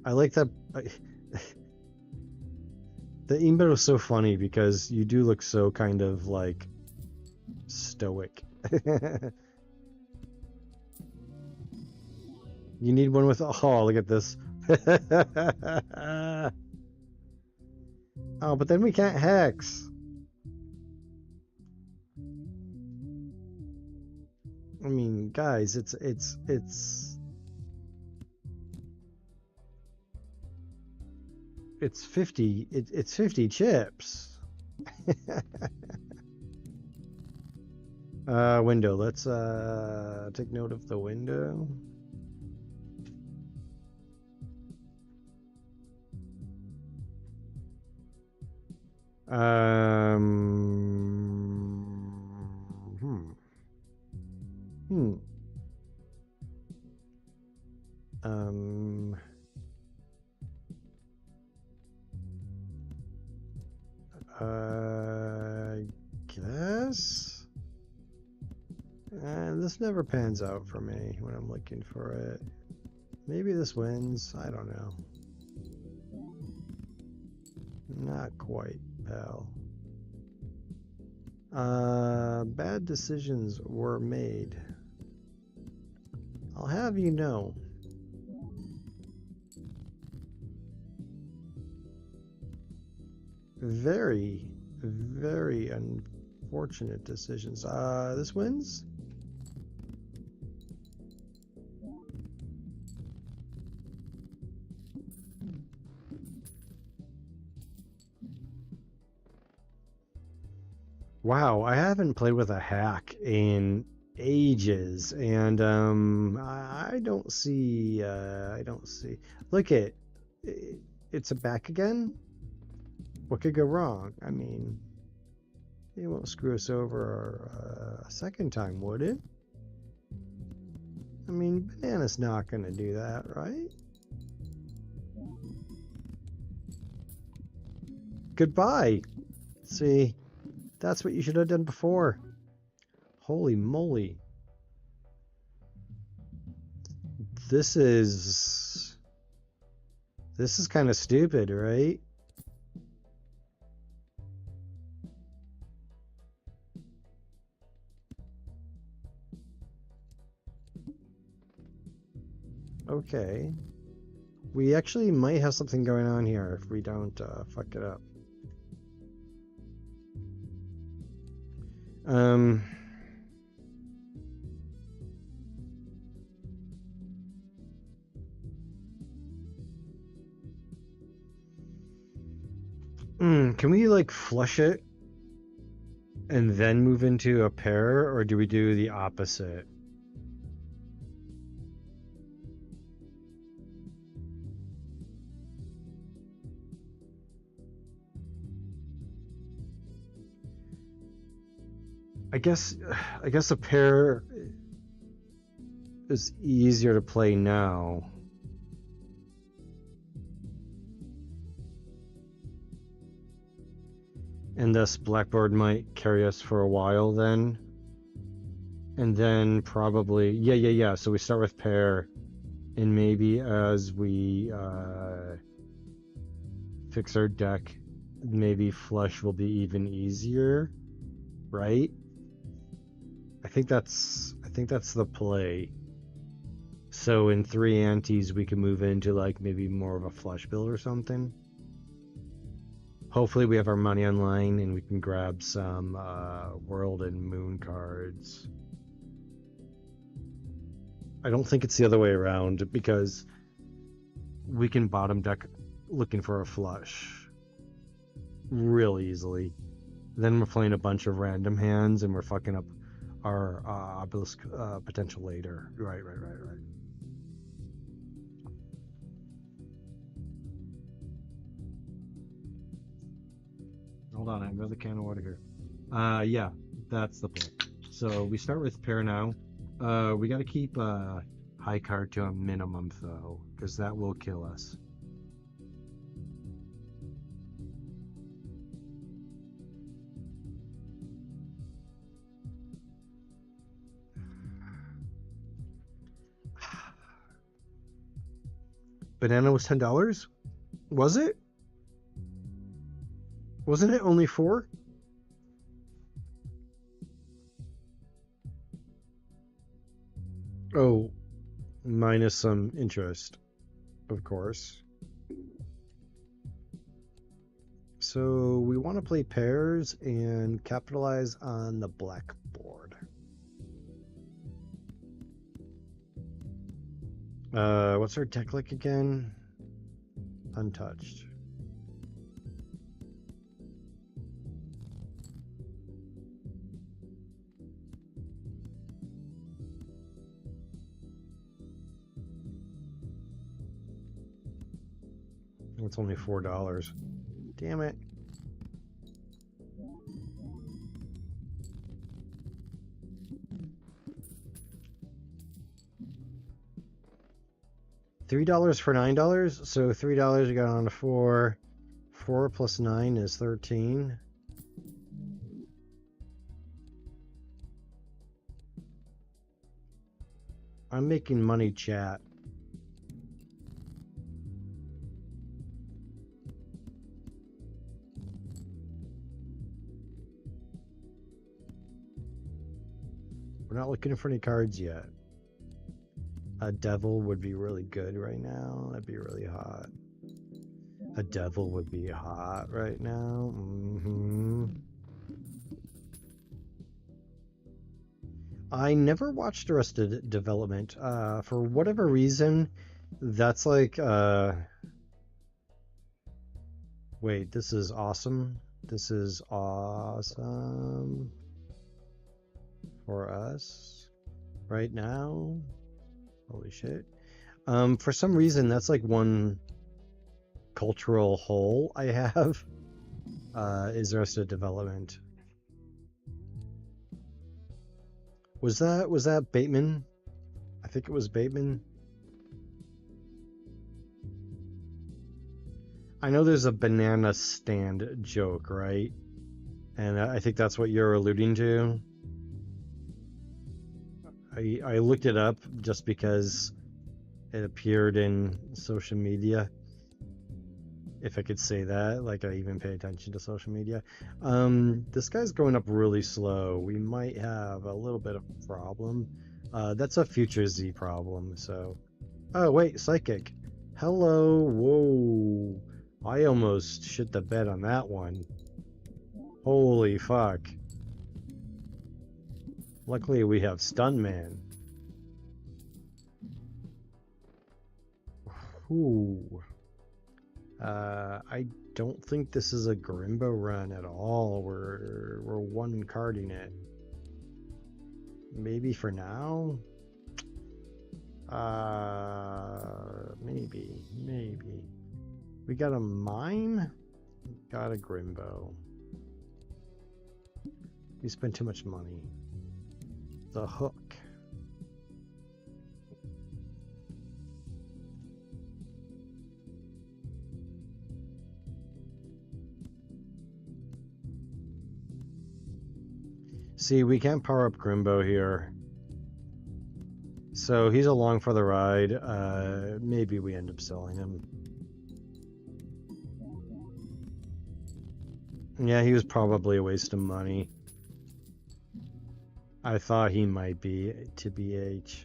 I like that. The email is so funny because you do look so kind of like stoic. You need one with, oh, look at this. Oh, but then we can't hex. I mean, guys, it's 50, it's 50 chips. Window, let's take note of the window. Um, I guess. And this never pans out for me when I'm looking for it. Maybe this wins. I don't know. Not quite, pal. Bad decisions were made. I'll have you know. Very, very unfortunate decisions. This wins? Wow, I haven't played with a hack in ages, and I don't see. I don't see. Look it, it's a back again. What could go wrong? I mean, it won't screw us over a second time, would it? I mean, Banana's not gonna do that, right? Goodbye. See, that's what you should have done before. Holy moly. This is kind of stupid, right? Okay. We actually might have something going on here if we don't fuck it up. Um, can we like flush it and then move into a pair, or do we do the opposite? I guess a pair is easier to play now. And thus Blackboard might carry us for a while then. And then probably yeah. So we start with pair, and maybe as we fix our deck, maybe flush will be even easier, right? I think that's the play. So in 3 antes we can move into like maybe more of a flush build or something. Hopefully we have our money online and we can grab some world and moon cards. I don't think it's the other way around because we can bottom deck looking for a flush real easily. Then we're playing a bunch of random hands and we're fucking up our obelisk potential later. Right. Hold on, I have another can of water here. Yeah, that's the play. So we start with pair now. We got to keep high card to a minimum though, because that will kill us. Banana was $10? Was it? Wasn't it only 4? Oh, minus some interest, of course. So we want to play pairs and capitalize on the blackboard. What's our deck like again? Untouched. It's only $4. Damn it. $3 for $9. So $3 you got on a 4. 4 plus 9 is 13. I'm making money, chat. We're not looking for any cards yet. A devil would be really good right now. That'd be really hot. A devil would be hot right now. I never watched Arrested Development. For whatever reason, that's like, wait, this is awesome. This is awesome for us right now. Holy shit. For some reason, that's like one cultural hole I have, is Arrested Development. Was that Bateman? I think it was Bateman. I know there's a banana stand joke, right? And I think that's what you're alluding to. I looked it up just because it appeared in social media. If I could say that, like I even pay attention to social media. This guy's going up really slow. We might have a little bit of a problem. That's a future Z problem, so. Oh, wait, Psychic. Hello, whoa. I almost shit the bed on that one. Holy fuck. Luckily we have Stuntman. Ooh. I don't think this is a Grimbo run at all. We're one carding it. Maybe for now? Maybe. We got a mime? Got a Grimbo. We spent too much money. The hook. See, we can't power up Grimbo here. So he's along for the ride. Maybe we end up selling him. Yeah, he was probably a waste of money. I thought he might be, to BH.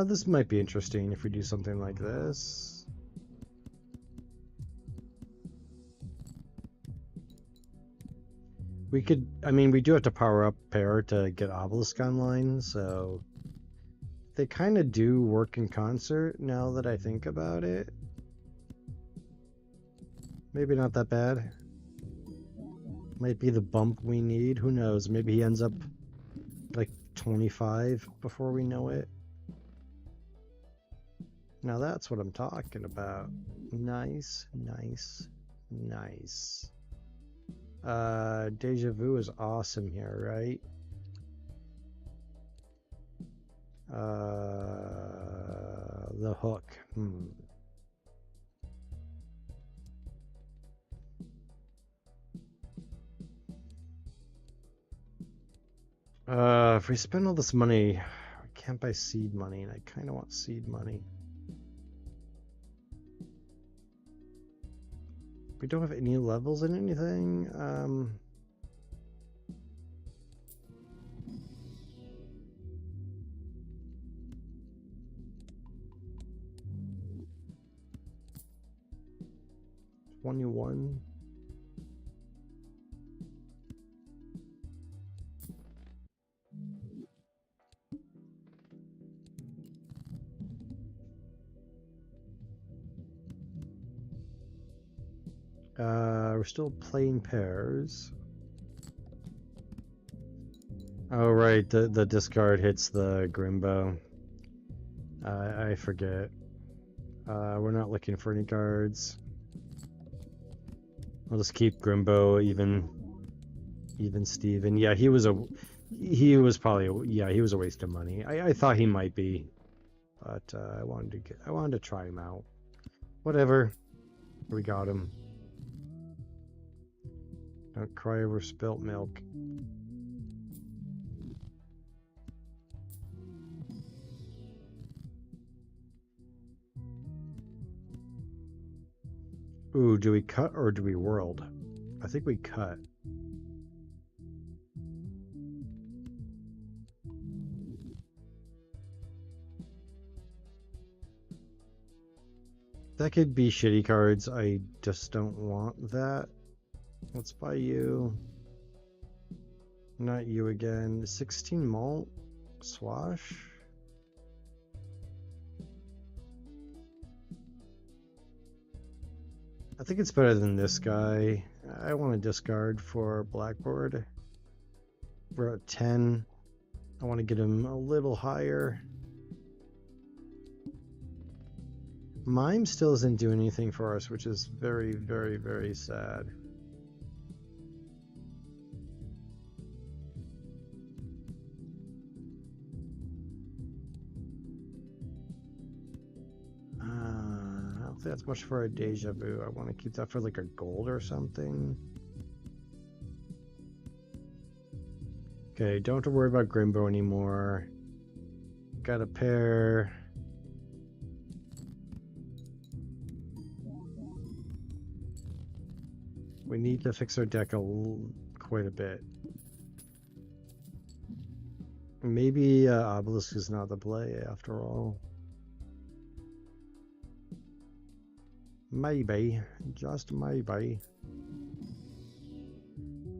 This might be interesting if we do something like this. We could, I mean, we do have to power up pair to get Obelisk online, so they kind of do work in concert now that I think about it. Maybe not that bad. Might be the bump we need. Who knows? Maybe he ends up like 25 before we know it. Now that's what I'm talking about. Nice. Deja Vu is awesome here, right? The hook. If we spend all this money, we can't buy seed money, and I kind of want seed money. We don't have any levels in anything. 21. We're still playing pairs. Oh right, the discard hits the Grimbo. I forget. We're not looking for any cards. I'll just keep Grimbo, even Steven. Yeah, he was probably he was a waste of money. I thought he might be, but I wanted to try him out. Whatever, we got him. Don't cry over spilt milk. Ooh, do we cut or do we world? I think we cut. That could be shitty cards. I just don't want that. Let's buy you. Not you again. 16 malt. Swash. I think it's better than this guy. I want to discard for Blackboard. We're at 10. I want to get him a little higher. Mime still doesn't do anything for us, which is very, very, very sad. I don't think that's much for a deja vu. I want to keep that for like a gold or something. Okay, don't have to worry about Grimbo anymore. Got a pair. We need to fix our deck quite a bit. Maybe Obelisk is not the play after all. Maybe. Just maybe.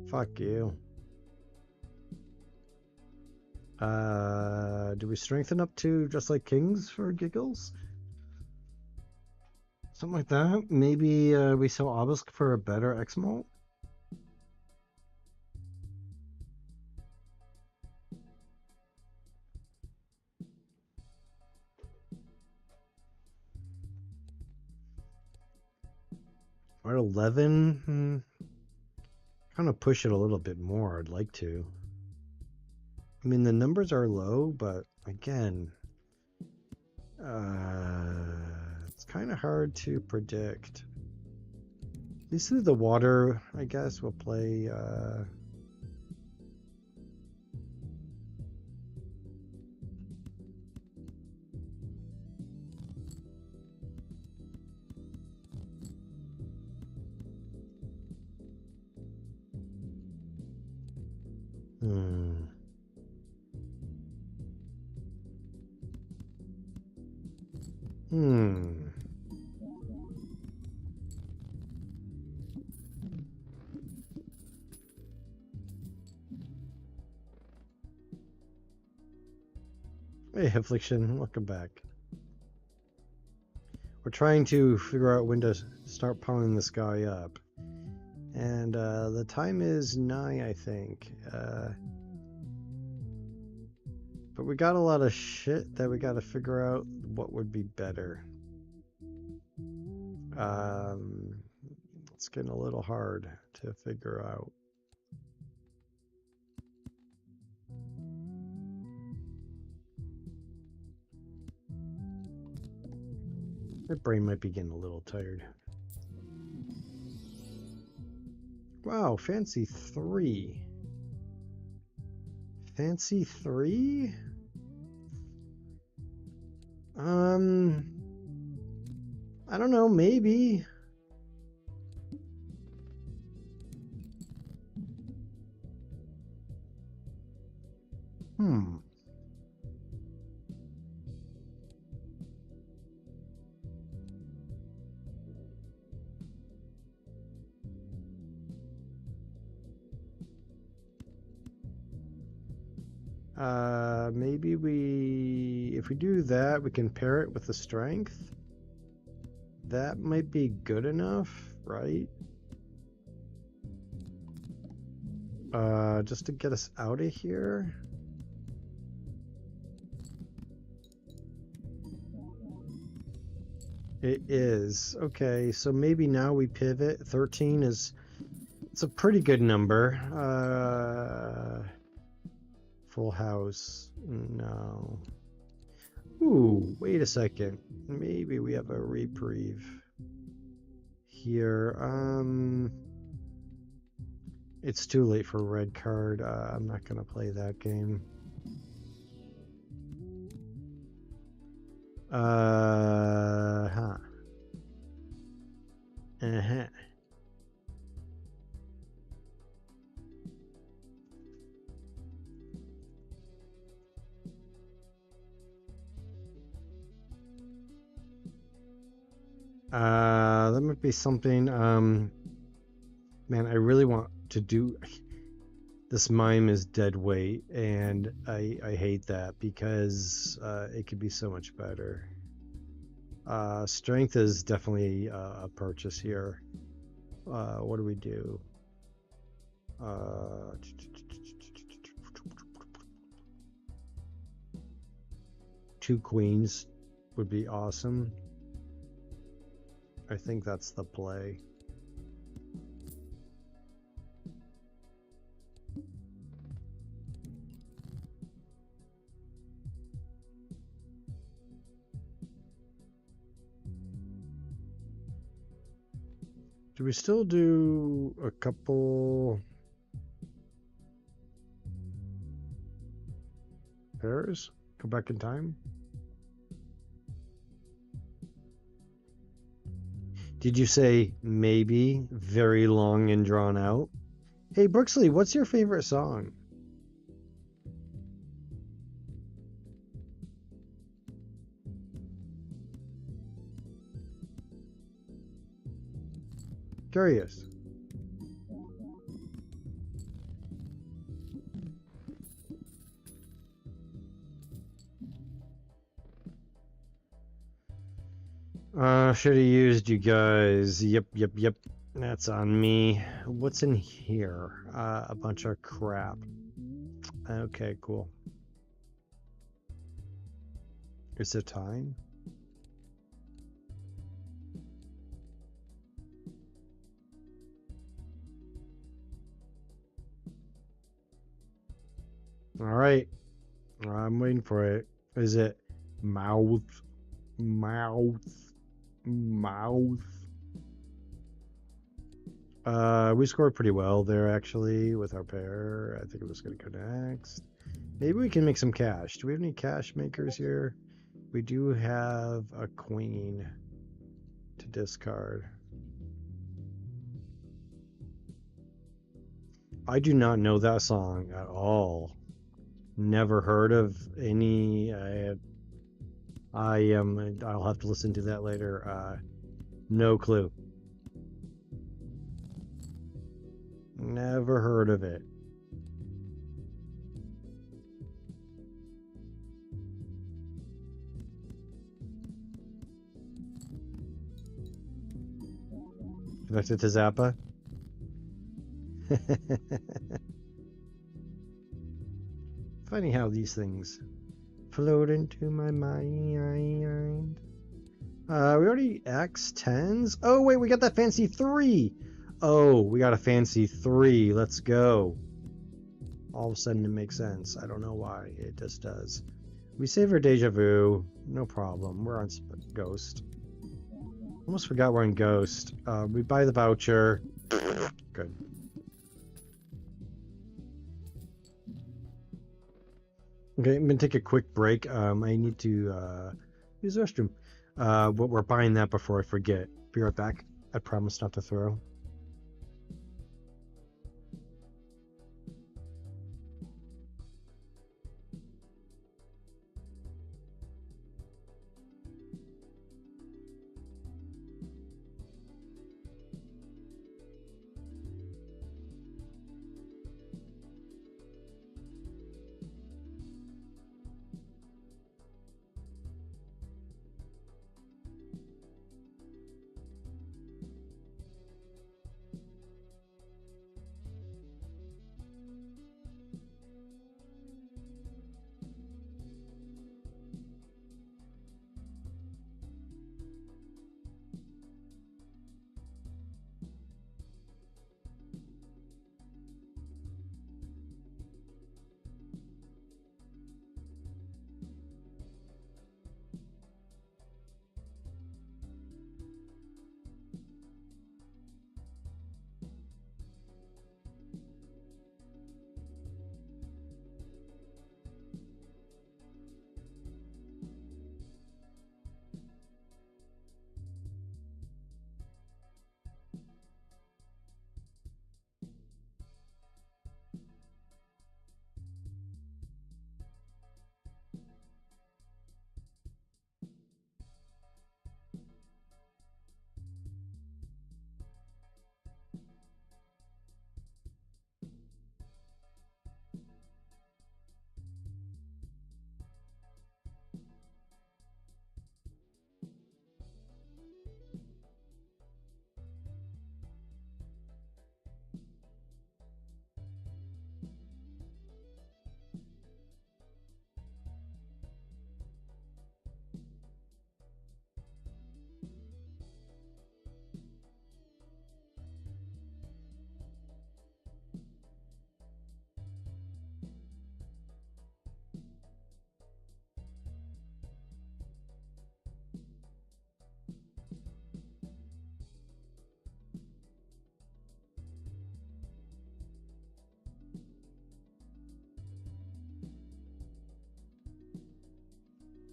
Fuck you. Do we strengthen up to just like kings for giggles? Something like that. Maybe we sell Obelisk for a better X-Malt? Or 11? Kind of push it a little bit more. I'd like to. I mean, the numbers are low, but again, it's kind of hard to predict. This is the water, I guess, will play. Hey, Affliction, welcome back. We're trying to figure out when to start powering this guy up. And the time is 9, I think. But we got a lot of shit that we got to figure out what would be better. It's getting a little hard to figure out. My brain might be getting a little tired. Wow, fancy 3. Fancy 3? I don't know, maybe. Maybe if we do that, we can pair it with the strength. That might be good enough, right? Just to get us out of here. It is. Okay, so maybe now we pivot. 13 is it's a pretty good number. Full house. No. Ooh, wait a second. Maybe we have a reprieve here. It's too late for a red card. I'm not gonna play that game. Huh. Uh-huh. That might be something. Man, I really want to do. This mime is dead weight, and I hate that because it could be so much better. Strength is definitely a purchase here. What do we do? Uh, Two queens would be awesome. I think that's the play. Do we still do a couple pairs? Go back in time? Did you say maybe very long and drawn out? Hey, Brooksley, what's your favorite song? Curious. Should have used you guys. Yep. That's on me. What's in here? A bunch of crap. Okay, cool. Is it time? All right. I'm waiting for it. Is it mouth? Mouth? Mouth? We scored pretty well there actually with our pair. I think it was gonna go next. Maybe we can make some cash. Do we have any cash makers here? We do have a queen to discard. I do not know that song at all. Never heard of any. I'll have to listen to that later. No clue. Never heard of it. Connected to Zappa. Funny how these things float into my mind. We already X10s? Oh, wait, we got that fancy 3. Oh, we got a fancy 3. Let's go. All of a sudden it makes sense. I don't know why. It just does. We save our deja vu. No problem. We're on Ghost. Almost forgot we're in Ghost. We buy the voucher. Good. Okay, I'm gonna take a quick break. I need to use the restroom. But we're buying that before I forget. Be right back. I promise not to throw.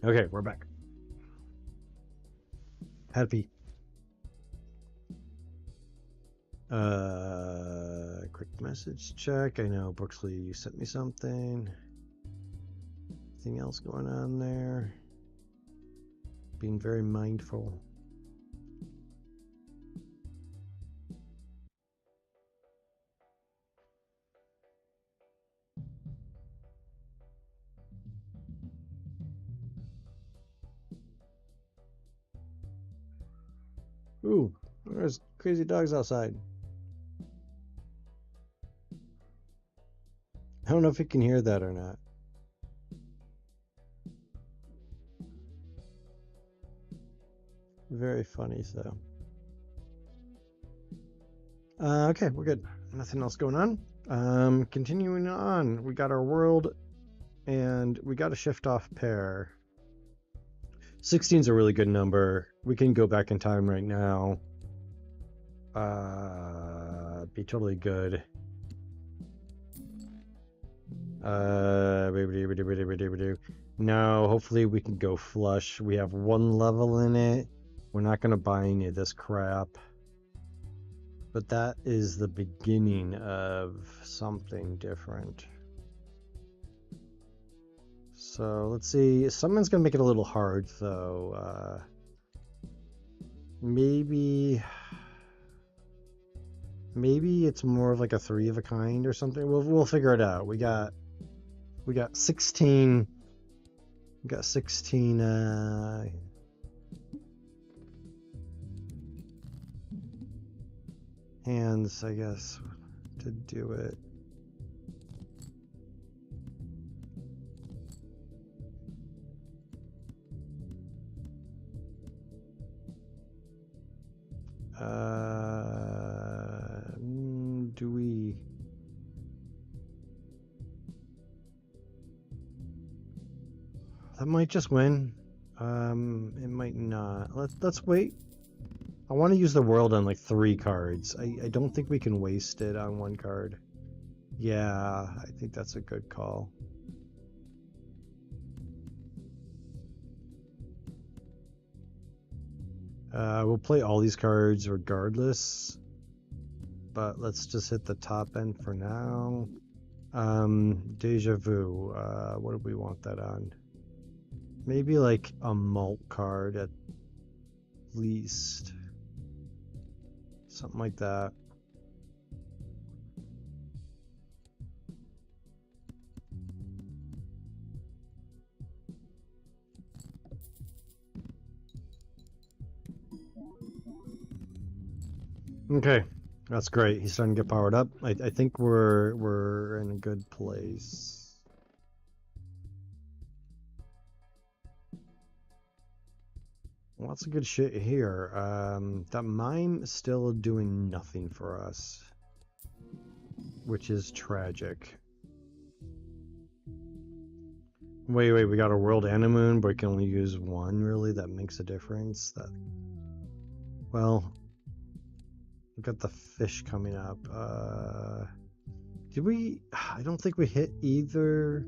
Okay, we're back. Happy. Quick message check. I know Brooksley sent me something. Anything else going on there? Being very mindful. Ooh, there's crazy dogs outside. I don't know if you can hear that or not. Very funny, so. Okay, we're good. Nothing else going on. Continuing on, we got our world, and we got a shift off pair. 16 is a really good number. We can go back in time right now. Be totally good. No, hopefully we can go flush. We have one level in it. We're not gonna buy any of this crap. But that is the beginning of something different. So let's see. Someone's gonna make it a little hard though. Maybe it's more of like a 3 of a kind or something. We'll figure it out. We got 16. We got 16 hands, I guess, to do it. Do we? That might just win. It might not. Let's wait. I want to use the world on like 3 cards. I don't think we can waste it on 1 card. Yeah, I think that's a good call. We'll play all these cards regardless, but let's just hit the top end for now. Deja Vu. What do we want that on? Maybe like a malt card at least. Something like that. Okay, that's great. He's starting to get powered up. I think we're in a good place. Lots of good shit here. That mime is still doing nothing for us, which is tragic. Wait, we got a world and a moon, but we can only use 1, really? That makes a difference? Well, we got the fish coming up. Did we? I don't think we hit either.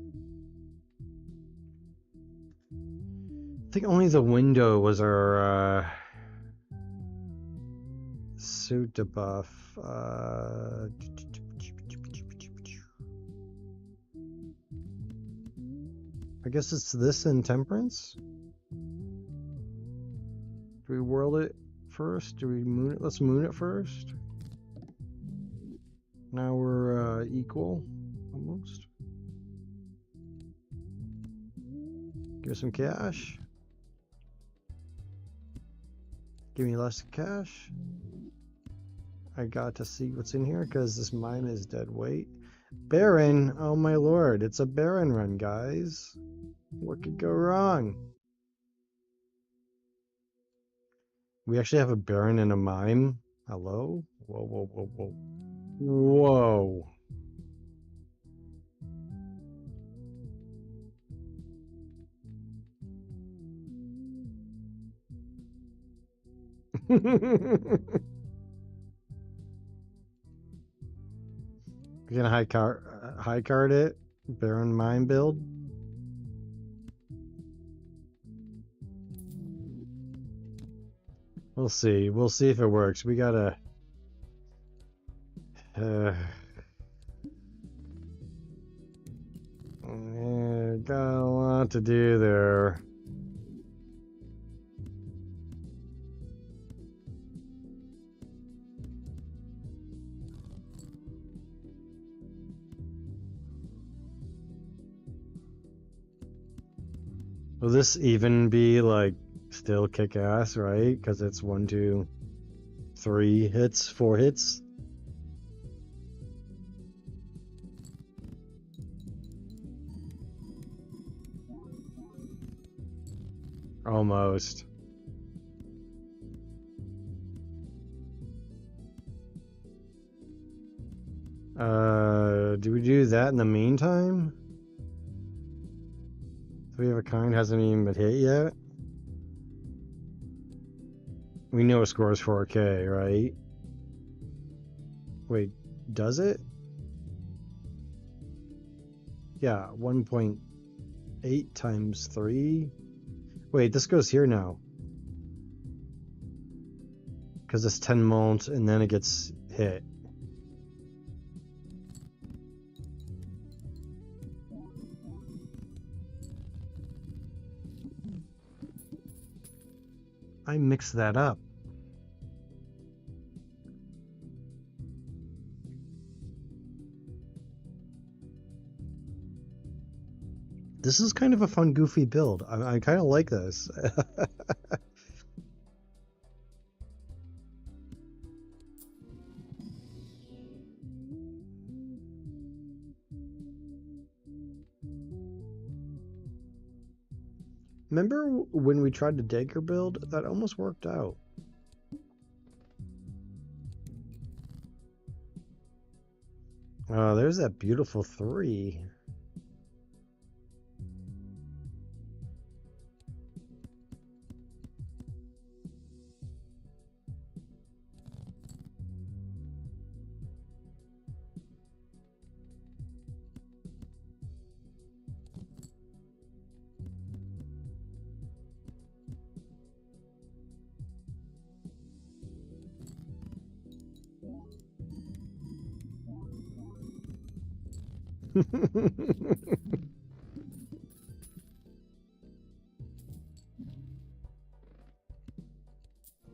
I think only the window was our suit debuff. I guess it's this in Temperance? Do we world it first? Do we moon it? Let's moon it first. Now we're equal, almost. Give us some cash. Give me less cash. I got to see what's in here because this mine is dead weight. Baron, oh my lord, it's a Baron run, guys. What could go wrong? We actually have a Baron and a mime. Hello? Whoa. Whoa. We're gonna high card it. Baron mine build. We'll see. We'll see if it works. We gotta. Got a lot to do there. Will this even be like still kick ass, right? Because it's 1, 2, 3 hits, 4 hits. Almost. Do we do that in the meantime? Three of a kind hasn't even been hit yet. We know it scores 4K, right? Wait, does it? Yeah, 1.8 times 3. Wait, this goes here now. Because it's 10 mult and then it gets hit. I mixed that up. This is kind of a fun, goofy build. I kind of like this. Remember when we tried the dagger build? That almost worked out. Oh, there's that beautiful 3.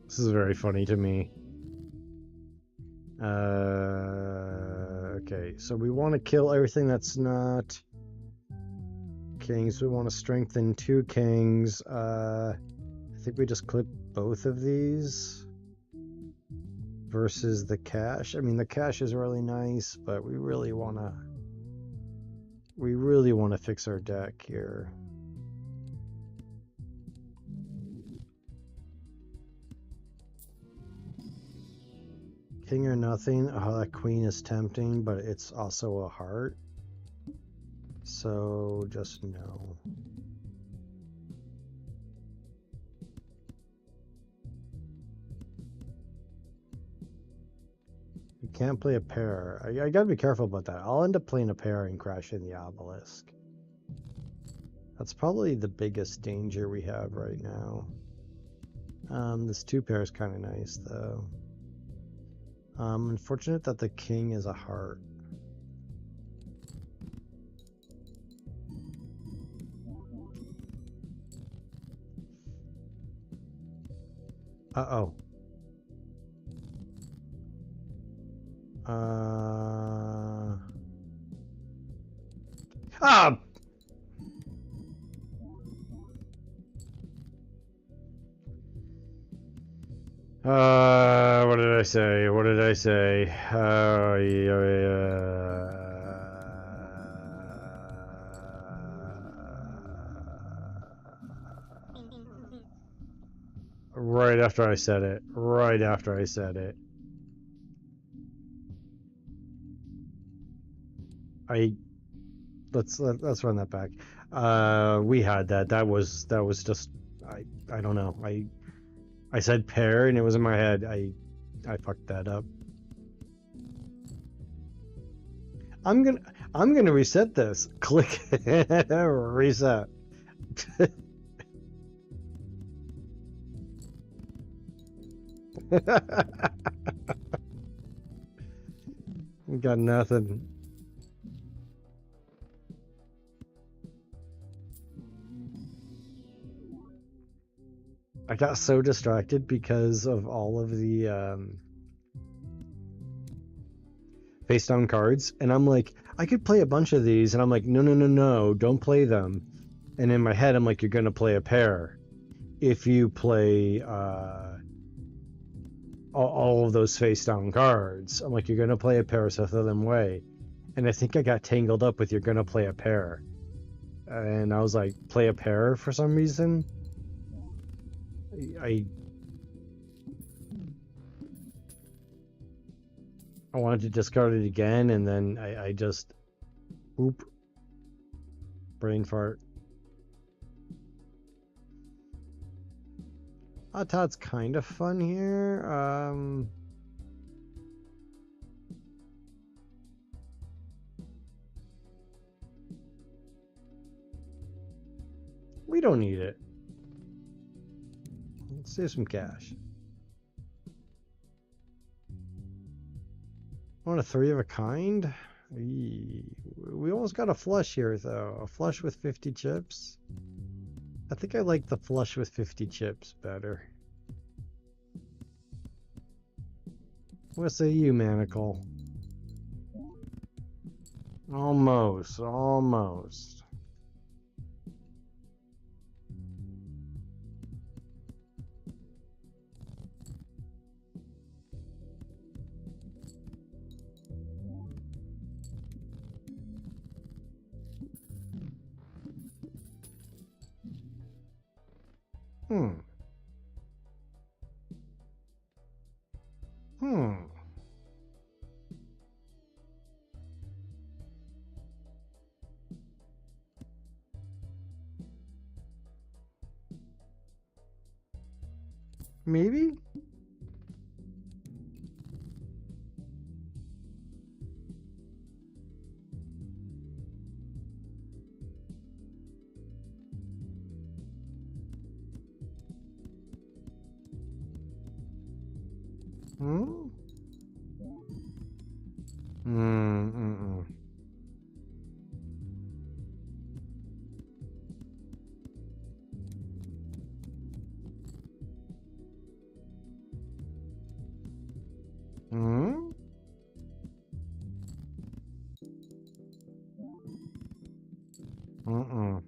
This is very funny to me. Okay, so we want to kill everything that's not kings. We want to strengthen 2 kings. I think we just clip both of these versus the cash. I mean, the cash is really nice, but we really want to fix our deck here. King or nothing. Oh, that queen is tempting, but it's also a heart. So just no. You can't play a pair. I gotta be careful about that. I'll end up playing a pair and crashing the obelisk. That's probably the biggest danger we have right now. This 2 pair is kind of nice, though. Unfortunate that the king is a heart. Uh-oh. Ah! What did I say? What did I say? Right after I said it. Right after I said it. Let's run that back. We had that. That was just I don't know. I said pair and it was in my head. I fucked that up. I'm gonna reset this. Click reset. Got nothing. I got so distracted because of all of the face down cards, and I'm like, I could play a bunch of these, and I'm like, no, no, no, no, don't play them. And in my head, I'm like, you're gonna play a pair if you play all of those face down cards. I'm like, you're gonna play a pair, so throw them away. And I think I got tangled up with you're gonna play a pair, and I was like, play a pair for some reason. I I wanted to discard it again, and then I just oop, brain fart. Todd's kind of fun here. We don't need it. Let's save some cash. Want a 3 of a kind? We almost got a flush here, though. A flush with 50 chips. I think I like the flush with 50 chips better. What say you, Manacle? Almost, almost. Hmm. Hmm. Maybe? Hmm? Mm-mm. Hmm? Mm-mm.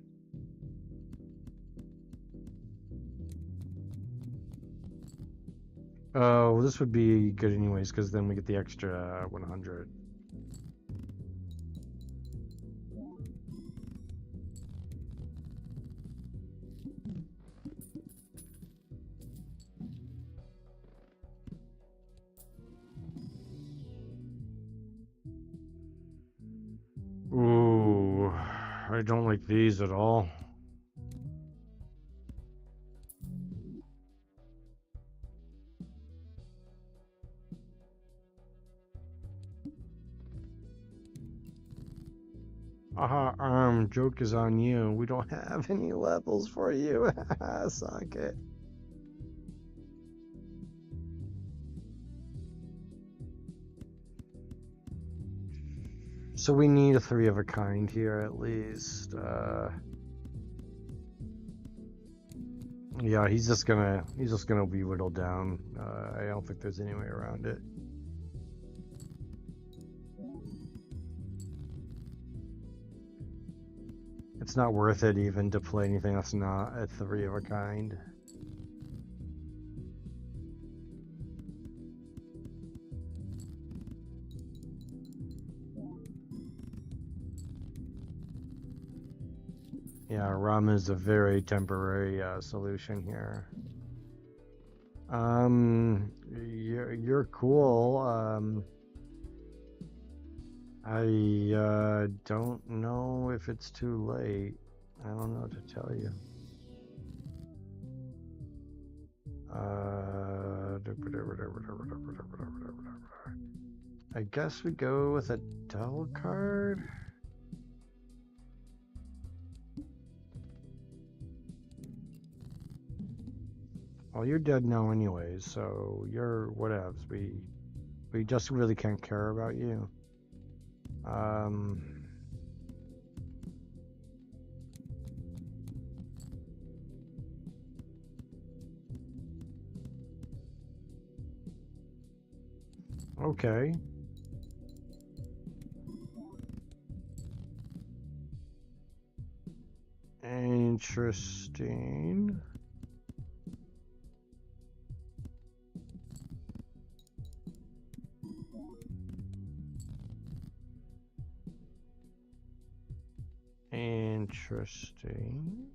Oh, this would be good anyways, because then we get the extra 100. Ooh, I don't like these at all. Aha, joke is on you. We don't have any levels for you. Suck it. So we need a 3 of a kind here at least. Yeah, he's just gonna be whittled down. I don't think there's any way around it. It's not worth it even to play anything that's not a 3 of a kind. Yeah, rum is a very temporary solution here. You're cool. I don't know if it's too late. I don't know what to tell you. I guess we go with a double card. Well, you're dead now anyways, so you're whatevs. We just really can't care about you. Um, okay. Interesting. Interesting.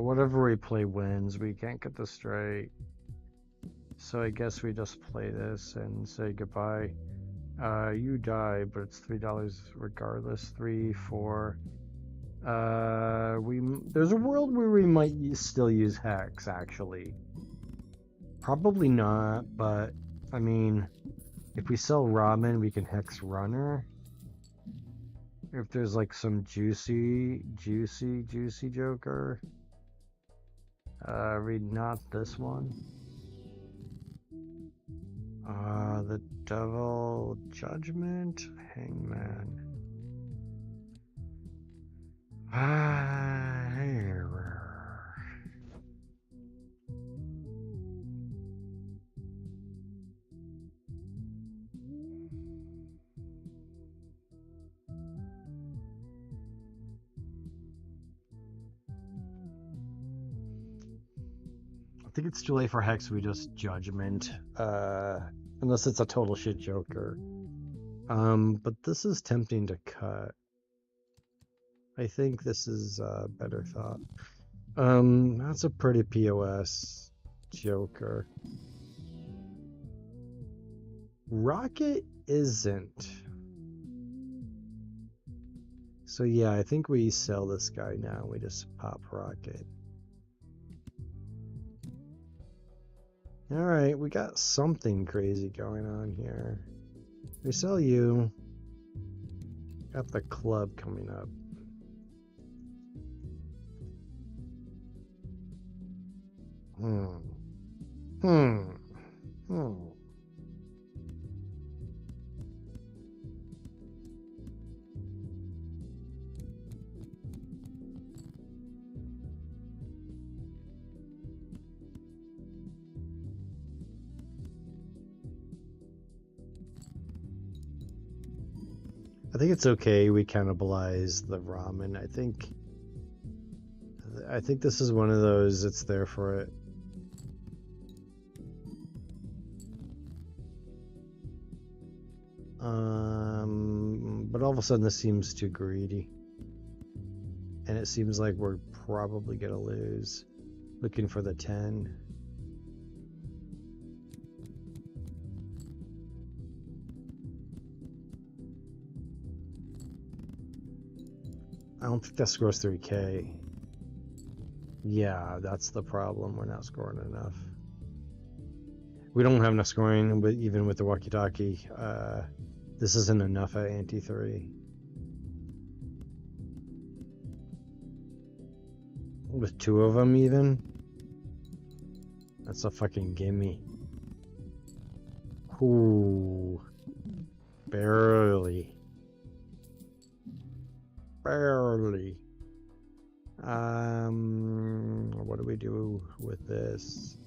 Whatever we play wins. We can't get this straight. So I guess we just play this and say goodbye. You die, but it's $3 regardless. 3, 4. There's a world where we might still use hex, actually. Probably not, but I mean, if we sell ramen, we can hex runner. If there's like some juicy joker. Read not this one. The devil judgment hangman. I think it's too late for hex. We just judgment. Unless it's a total shit joker. But this is tempting to cut. I think this is a better thought. That's a pretty POS joker. Rocket isn't. So yeah, I think we sell this guy now. We just pop Rocket. Alright, we got something crazy going on here. We sell you. Got the club coming up. I think it's okay we cannibalize the ramen. I think this is one of those, it's there for it. But all of a sudden this seems too greedy. And it seems like we're probably gonna lose. Looking for the 10. I don't think that scores 3K. Yeah, that's the problem. We're not scoring enough. We don't have enough scoring, but even with the walkie-talkie, this isn't enough at ante 3. With 2 of them even? That's a fucking gimme. Ooh. Barely. Barely. What do we do with this?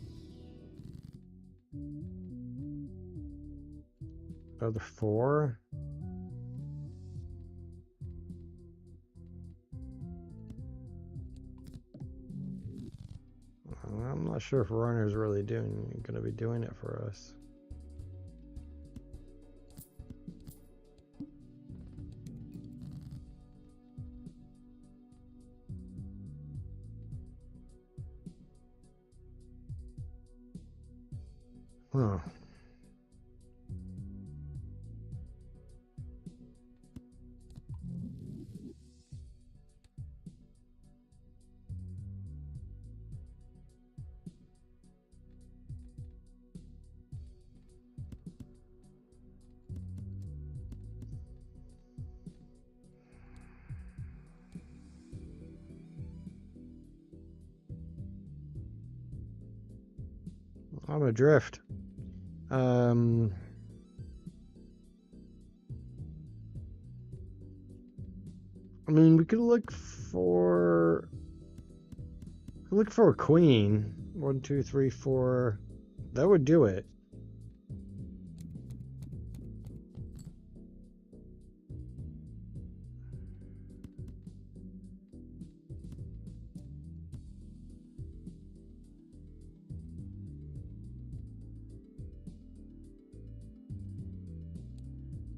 Another 4? I'm not sure if runner's really gonna be doing it for us. Huh. I'm adrift. I mean, we could look for a queen. 1, 2, 3, 4. That would do it.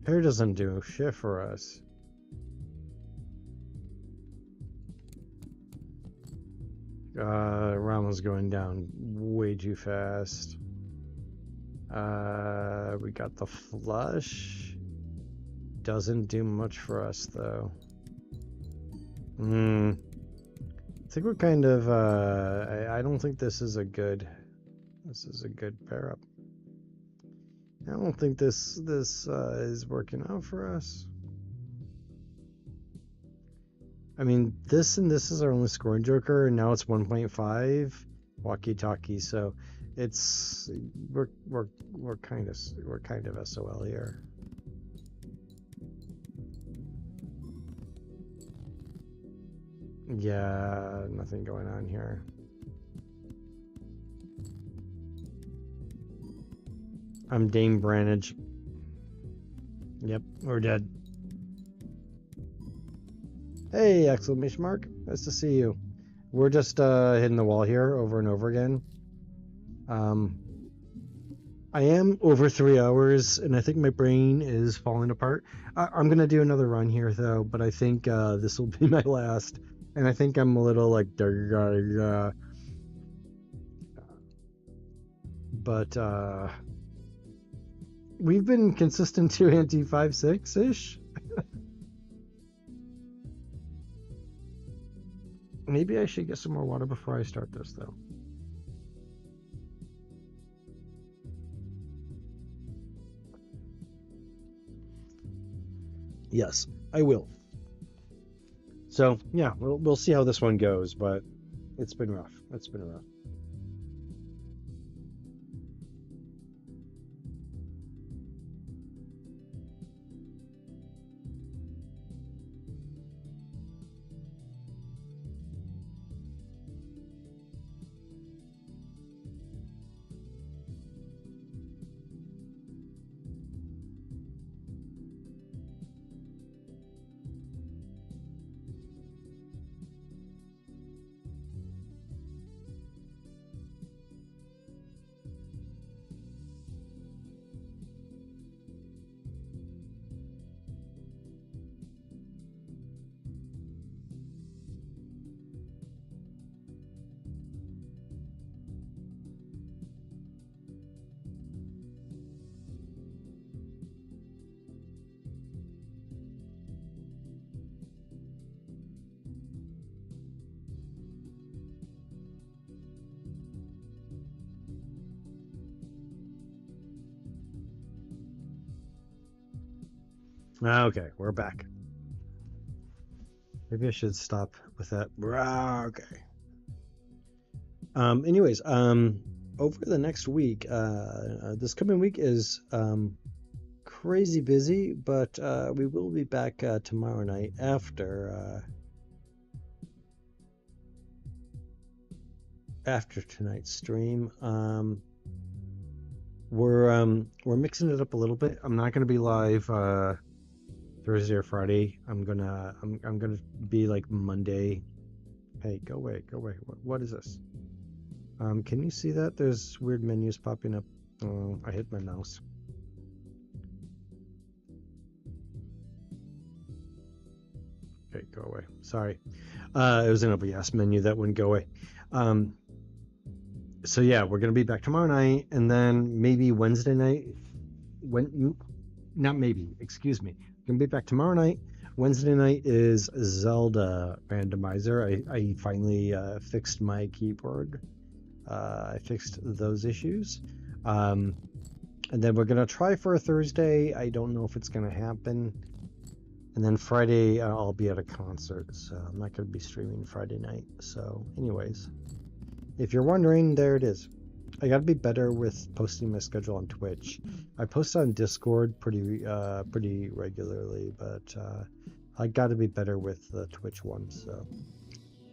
Pair doesn't do shit for us. Round was going down way too fast. We got the flush. Doesn't do much for us though. I think we're kind of I don't think this is a good pair up. I don't think this is working out for us. I mean, this and this is our only scoring joker, and now it's 1.5 walkie-talkie. So it's we're kind of SOL here. Yeah, nothing going on here. I'm Dane Branage. Yep, we're dead. Hey, exclamation mark. Nice to see you. We're just hitting the wall here over and over again. I am over 3 hours, and I think my brain is falling apart. I'm going to do another run here, though, but I think this will be my last. And I think I'm a little like... But we've been consistent to anti-5-6-ish. Maybe I should get some more water before I start this, though. Yes, I will. So, yeah, we'll see how this one goes, but it's been rough. It's been rough. Okay, we're back. Maybe I should stop with that. Okay. Anyways, over the next week, this coming week is crazy busy, but we will be back tomorrow night after tonight's stream. We're mixing it up a little bit. I'm not gonna be live Thursday or Friday. I'm gonna be like Monday. Hey, go away. What is this? Can you see that? There's weird menus popping up. Oh, I hit my mouse. Okay, go away. Sorry. It was an OBS menu that wouldn't go away. So yeah, we're gonna be back tomorrow night, and then maybe Wednesday night. Excuse me. We're gonna be back tomorrow night. Wednesday night is Zelda randomizer. I finally fixed my keyboard. I fixed those issues. And then we're gonna try for a Thursday. I don't know if it's gonna happen. And then Friday I'll be at a concert, so I'm not gonna be streaming Friday night. So anyways, if you're wondering, there it is. I gotta be better with posting my schedule on Twitch. I post on Discord pretty regularly, but I gotta be better with the Twitch one. So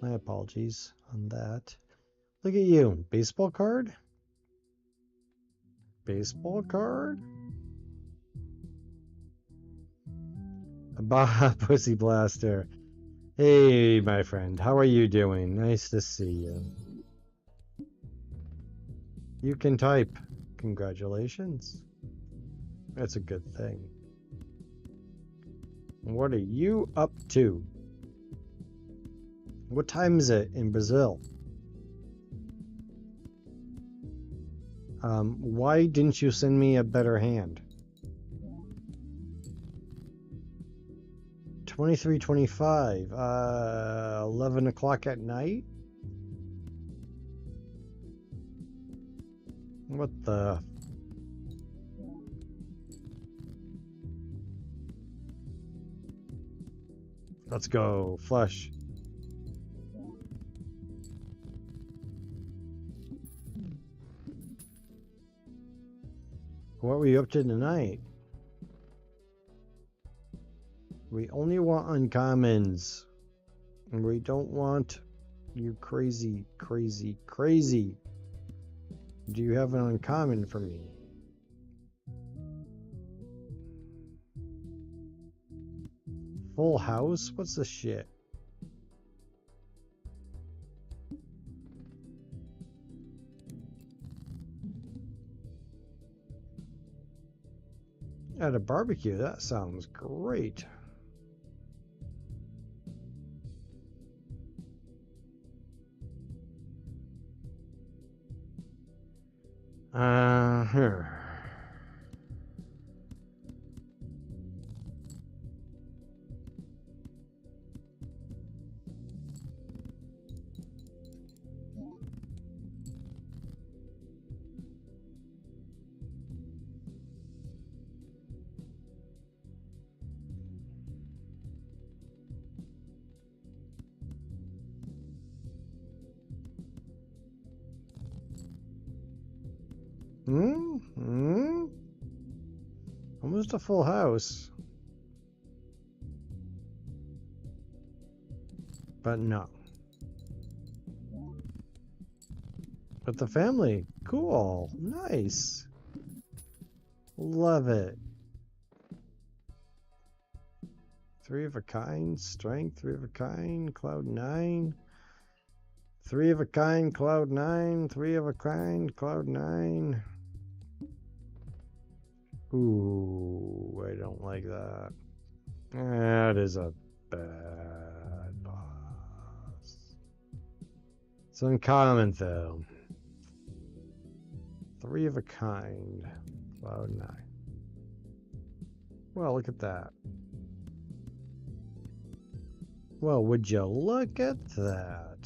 my apologies on that. Look at you, baseball card. Baseball card. Bah, Pussy Blaster. Hey, my friend, how are you doing? Nice to see you. You can type. Congratulations. That's a good thing. What are you up to? What time is it in Brazil? Why didn't you send me a better hand? 23:25. 11 o'clock at night? What the? Let's go. Flush. What were you up to tonight? We only want uncommons. And we don't want you crazy. Do you have an uncommon for me? Full house? What's the shit? At a barbecue, that sounds great. Here. Almost a full house. But no. But the family. Cool. Nice. Love it. 3 of a kind. Strength. 3 of a kind. Cloud 9. 3 of a kind. Cloud 9. 3 of a kind. Cloud 9. Ooh, I don't like that. That is a bad boss. It's uncommon though. 3 of a kind. Cloud 9. Well, look at that. Well, would you look at that?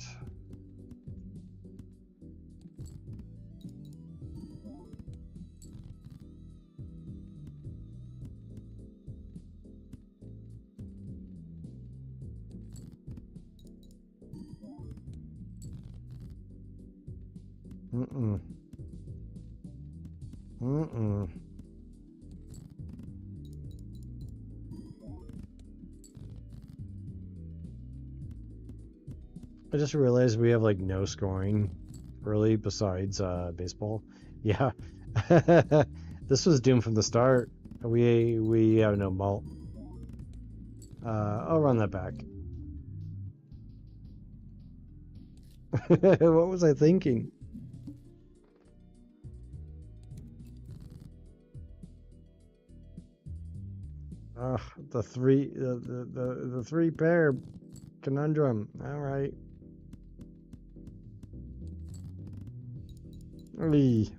I just realized we have like no scoring early besides baseball. Yeah. This was doomed from the start. We have no malt. I'll run that back. What was I thinking? The three pair conundrum. All right. Eee.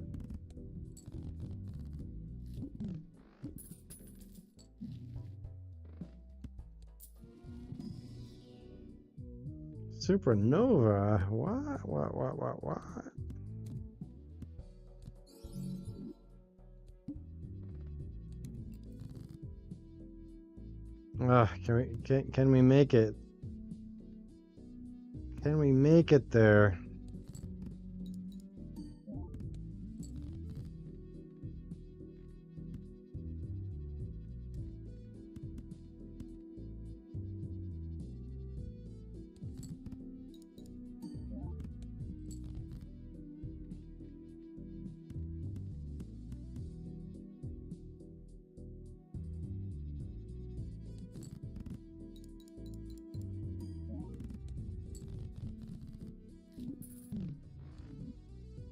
Supernova? What? Can we make it? Can we make it there?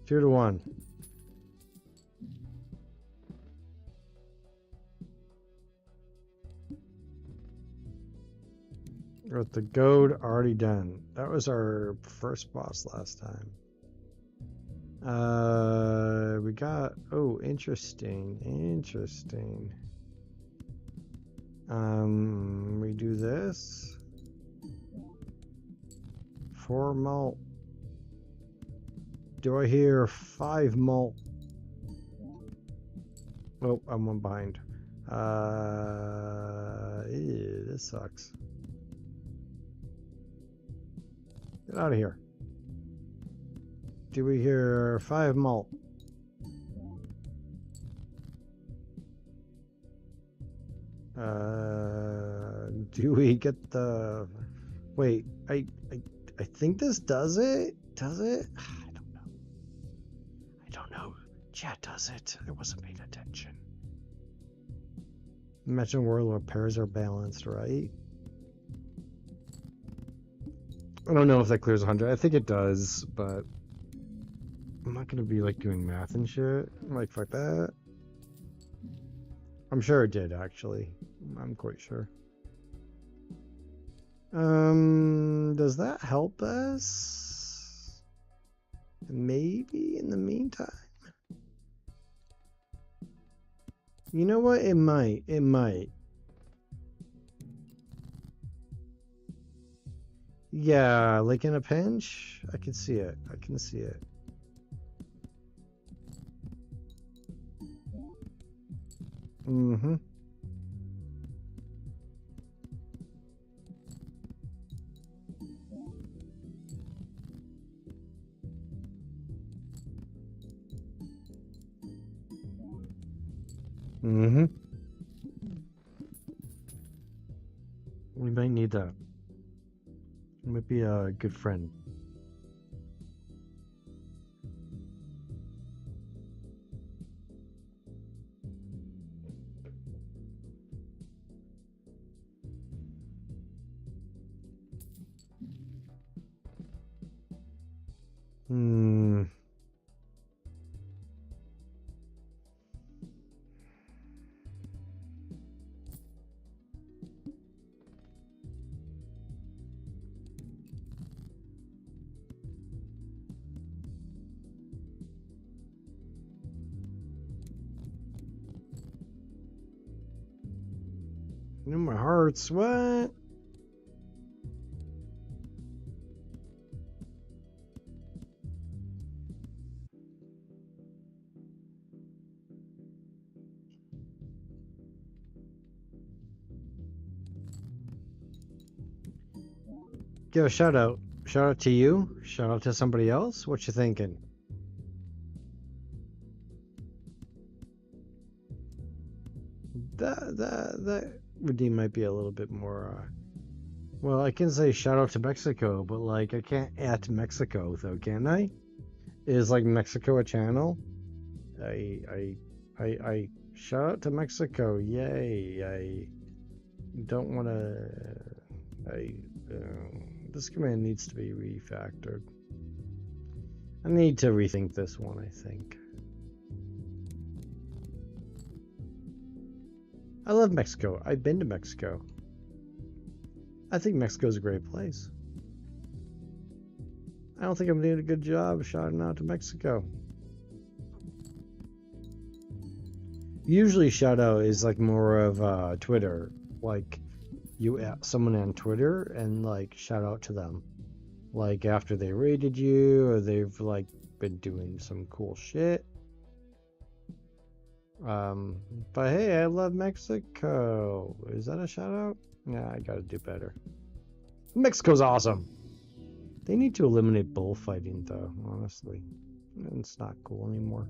2-1. With the goad already done. That was our first boss last time. We got, oh, interesting. We do this. 4 malt. Do I hear 5 malt? Oh, I'm one behind. Ew, this sucks. Get out of here. Do we hear 5 malt? Do we get the... Wait, I think this does it? Does it? I don't know. I don't know. Chat, does it? I wasn't paying attention. Imagine a world where pairs are balanced, right? I don't know if that clears 100. I think it does, but I'm not gonna be like doing math and shit. Like, fuck that. I'm sure it did, actually. I'm quite sure. Does that help us? Maybe in the meantime? You know what? It might. It might. Yeah, like in a pinch? I can see it. I can see it. Mm-hmm. Mm-hmm. We might need that. It might be a good friend. Hmm. In my hearts, what? Give a shout out. Shout out to you. Shout out to somebody else. What you thinking? That redeem might be a little bit more. Well, I can say shout out to Mexico, but like I can't add Mexico though, can I? Is like Mexico a channel? I shout out to Mexico. Yay! I don't want to. This command needs to be refactored. I need to rethink this one, I think. I love Mexico. I've been to Mexico. I think Mexico's a great place. I don't think I'm doing a good job shouting out to Mexico. Usually shout out is like more of Twitter. Like you at someone on Twitter and like shout out to them. Like after they rated you or they've like been doing some cool shit. But hey, I love Mexico. Is that a shout out? Yeah, I gotta do better. Mexico's awesome. They need to eliminate bullfighting though, honestly. It's not cool anymore.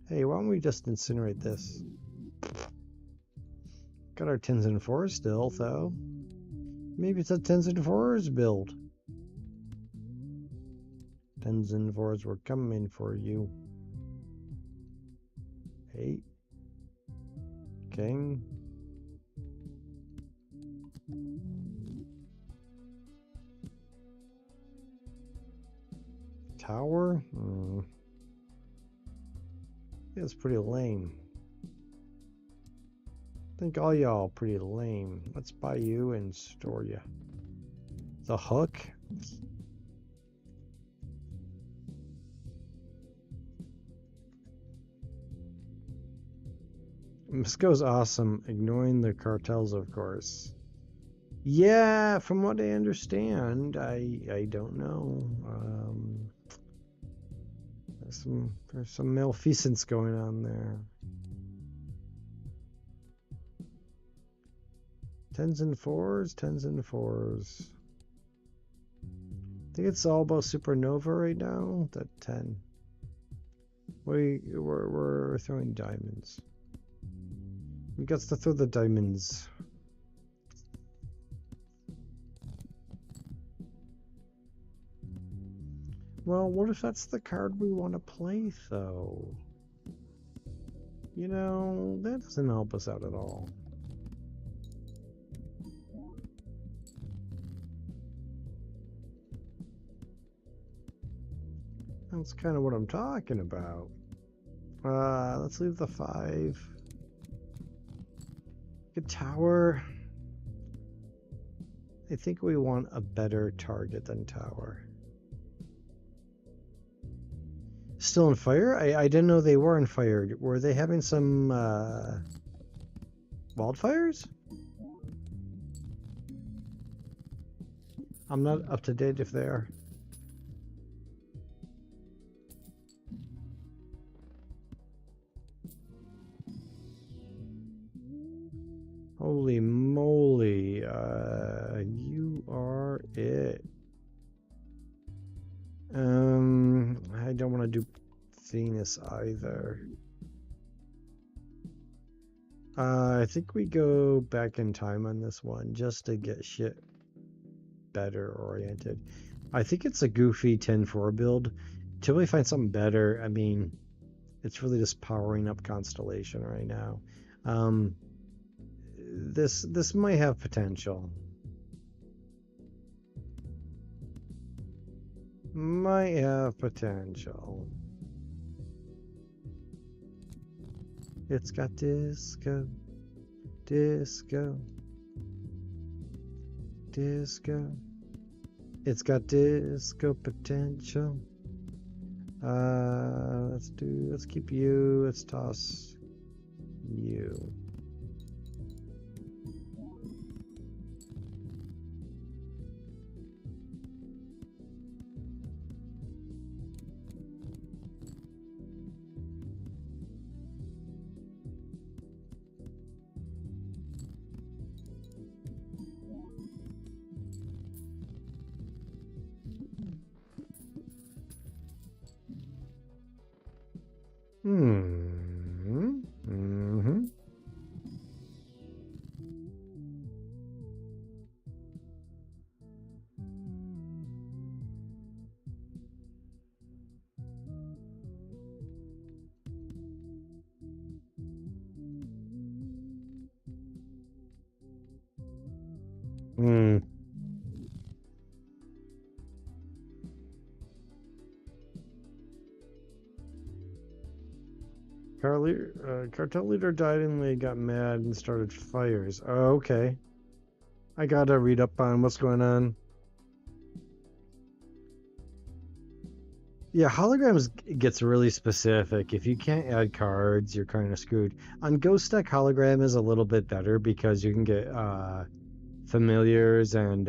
Hey, why don't we just incinerate this? Got our tens and fours still, though. Maybe it's a tens and fours build. Tens and fours were coming for you. 8. King. tower? It's pretty lame. I think all y'all pretty lame. Let's buy you and store you. The hook? Misco's awesome, ignoring the cartels, of course. Yeah, from what I understand, I don't know. There's some malfeasance going on there. Tens and fours. I think it's all about supernova right now. That 10. We're throwing diamonds. We got to throw the diamonds. Well, what if that's the card we want to play, though? You know, that doesn't help us out at all. That's kind of what I'm talking about. Let's leave the 5. Good tower. I think we want a better target than tower. Still on fire? I didn't know they were on fire. Were they having some wildfires? I'm not up to date if they are. Holy moly, you are it. I don't want to do Venus either. I think we go back in time on this one just to get shit better oriented. I think it's a goofy 10-4 build. Till we find something better, I mean, it's really just powering up Constellation right now. This might have potential. Might have potential. It's got disco. It's got disco potential. Let's keep you. Let's toss you. Cartel leader died and they got mad and started fires. Oh, okay. I gotta read up on what's going on. Yeah, holograms gets really specific. If you can't add cards, you're kind of screwed. On Ghost Deck, hologram is a little bit better because you can get familiars and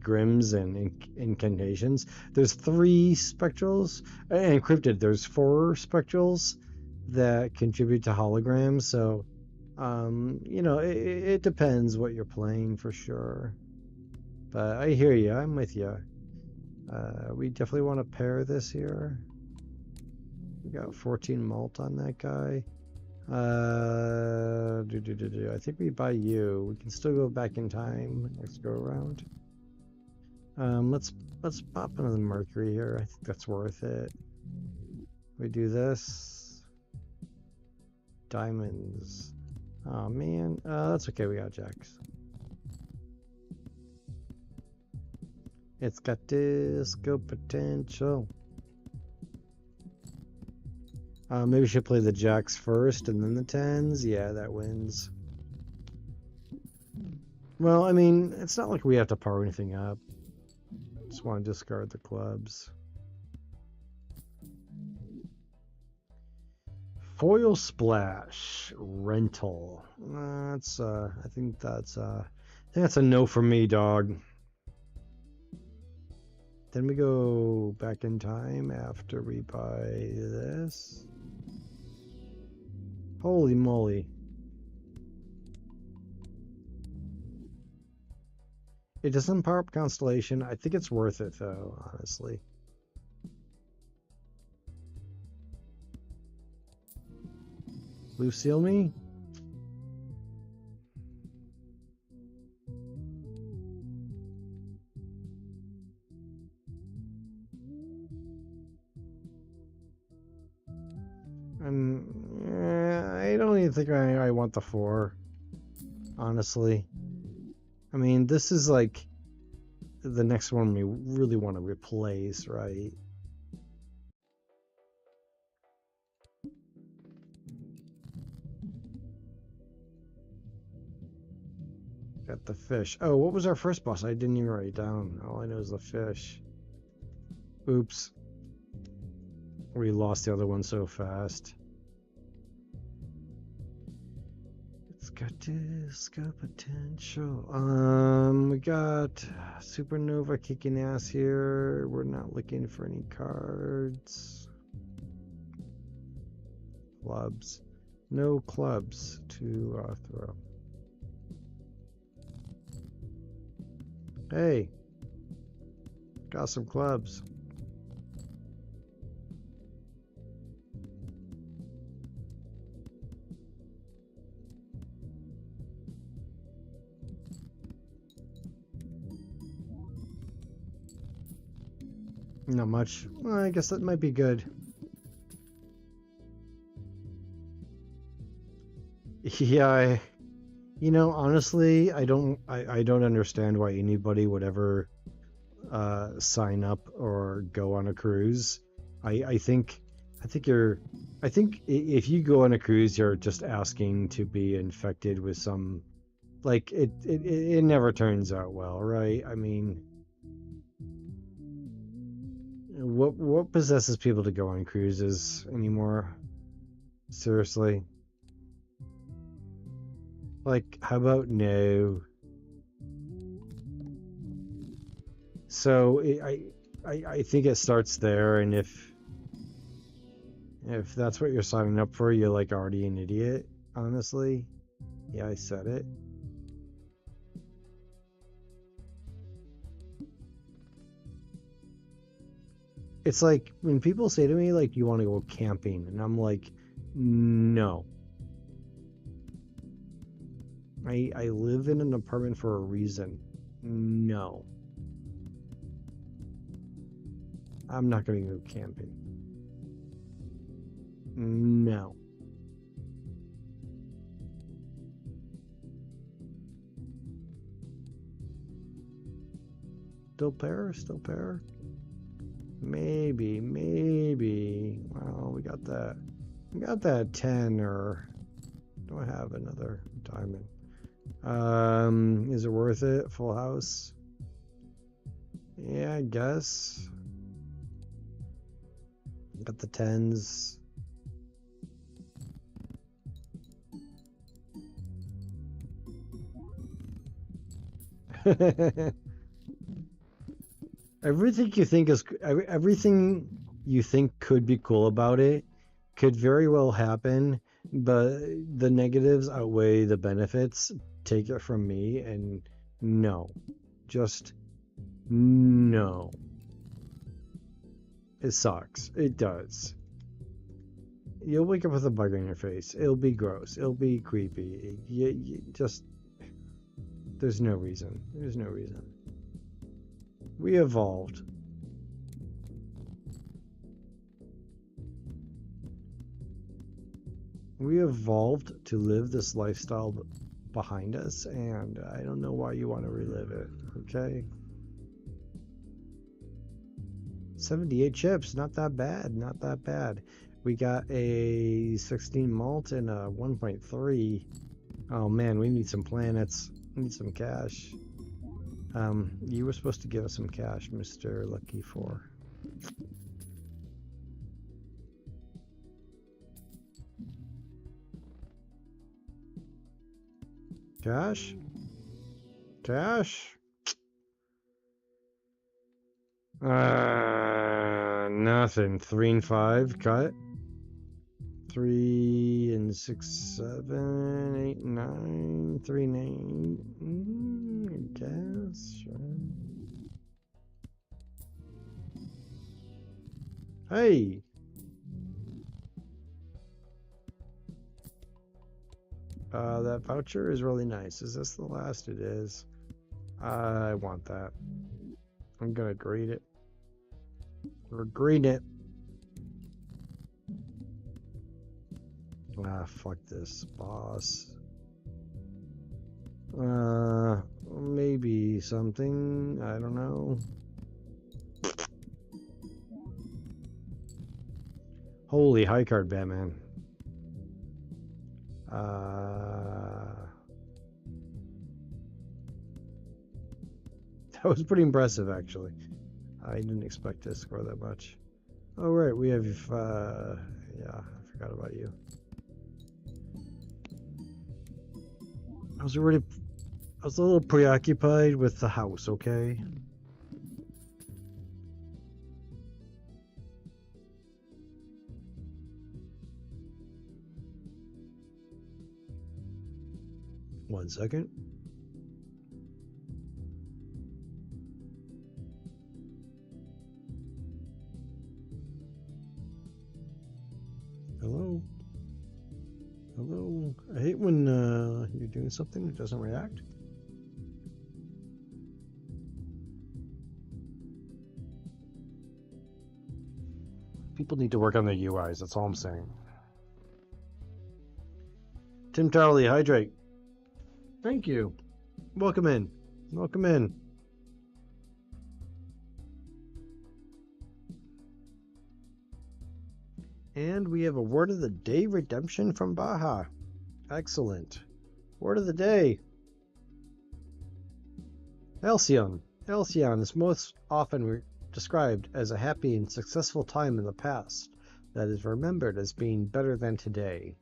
grims and incantations. There's 3 spectrals, encrypted. There's 4 spectrals that contribute to holograms. So, you know, it depends what you're playing for sure. But I hear you. I'm with you. We definitely want to pair this here. We got 14 malt on that guy. I think we buy you. We can still go back in time next go around. Let's pop another Mercury here. I think that's worth it. We do this. Diamonds. Oh man, that's okay. We got jacks. It's got disco potential. Maybe we should play the jacks first and then the tens. Yeah, that wins. Well, I mean, it's not like we have to power anything up. Just want to discard the clubs. Foil splash rental. That's I think that's a no for me, dog. Then we go back in time after we buy this. Holy moly. It doesn't power up Constellation. I think it's worth it though, honestly. Lucille me? I don't even think I want the 4, honestly. I mean, this is like the next one we really want to replace, right? Got the fish. Oh, what was our first boss? I didn't even write it down. All I know is the fish. Oops. We lost the other one so fast. It's got disco potential. We got Supernova kicking ass here. We're not looking for any cards. Clubs. No clubs to throw. Hey, got some clubs. Not much. Well, I guess that might be good. Yeah, honestly, I don't understand why anybody would ever sign up or go on a cruise. I think if you go on a cruise, you're just asking to be infected with some, like, it never turns out well, right? I mean, what possesses people to go on cruises anymore? Seriously. Like, how about no? So I think it starts there, and if that's what you're signing up for, you're like already an idiot, honestly. Yeah, I said it. It's like when people say to me, like, you want to go camping, and I'm like, no. I live in an apartment for a reason. No. I'm not going to go camping. No. Still pair? Still pair? Maybe. Well, we got that. We got that 10, or do I have another diamond? Is it worth it? Full house? Yeah, I guess. Got the 10s. Everything you think could be cool about it could very well happen, but the negatives outweigh the benefits. Take it from me, and no. Just no. It sucks. It does. You'll wake up with a bug on your face. It'll be gross. It'll be creepy. You just, there's no reason. There's no reason. We evolved. We evolved to live this lifestyle behind us, and I don't know why you want to relive it, okay? 78 chips, not that bad, not that bad. We got a 16 malt and a 1.3. Oh man, we need some planets. We need some cash. You were supposed to give us some cash, Mr. Lucky 4. Cash? Cash? Nothing. 3 and 5, cut. 3 and 6, 7, 8, 9, 3 and 8. I guess, sure. Hey! That voucher is really nice. Is this the last? It is. I want that. I'm gonna grade it. We're grading it. Ah, fuck this, boss. Maybe something. I don't know. Holy high card, Batman. That was pretty impressive, actually. I didn't expect to score that much. Oh, right, we have, yeah, I forgot about you. I was a little preoccupied with the house, okay? One second. Hello? Hello? I hate when you're doing something that doesn't react. People need to work on their UIs, that's all I'm saying. Tim Tarley, hydrate. Thank you. Welcome in. Welcome in. And we have a word of the day redemption from Baja. Excellent. Word of the day. Halcyon. Halcyon is most often described as a happy and successful time in the past that is remembered as being better than today.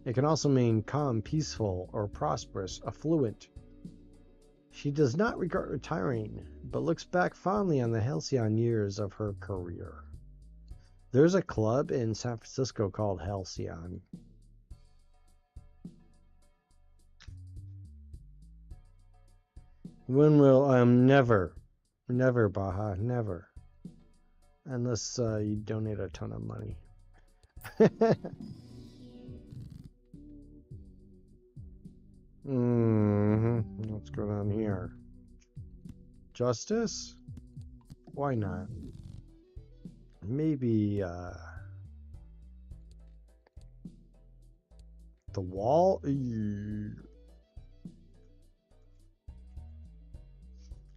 It can also mean calm, peaceful, or prosperous, affluent. She does not regret retiring, but looks back fondly on the halcyon years of her career. There's a club in San Francisco called Halcyon. When will never, Baja, never, unless you donate a ton of money. What's going on here? Justice? Why not? Maybe the wall?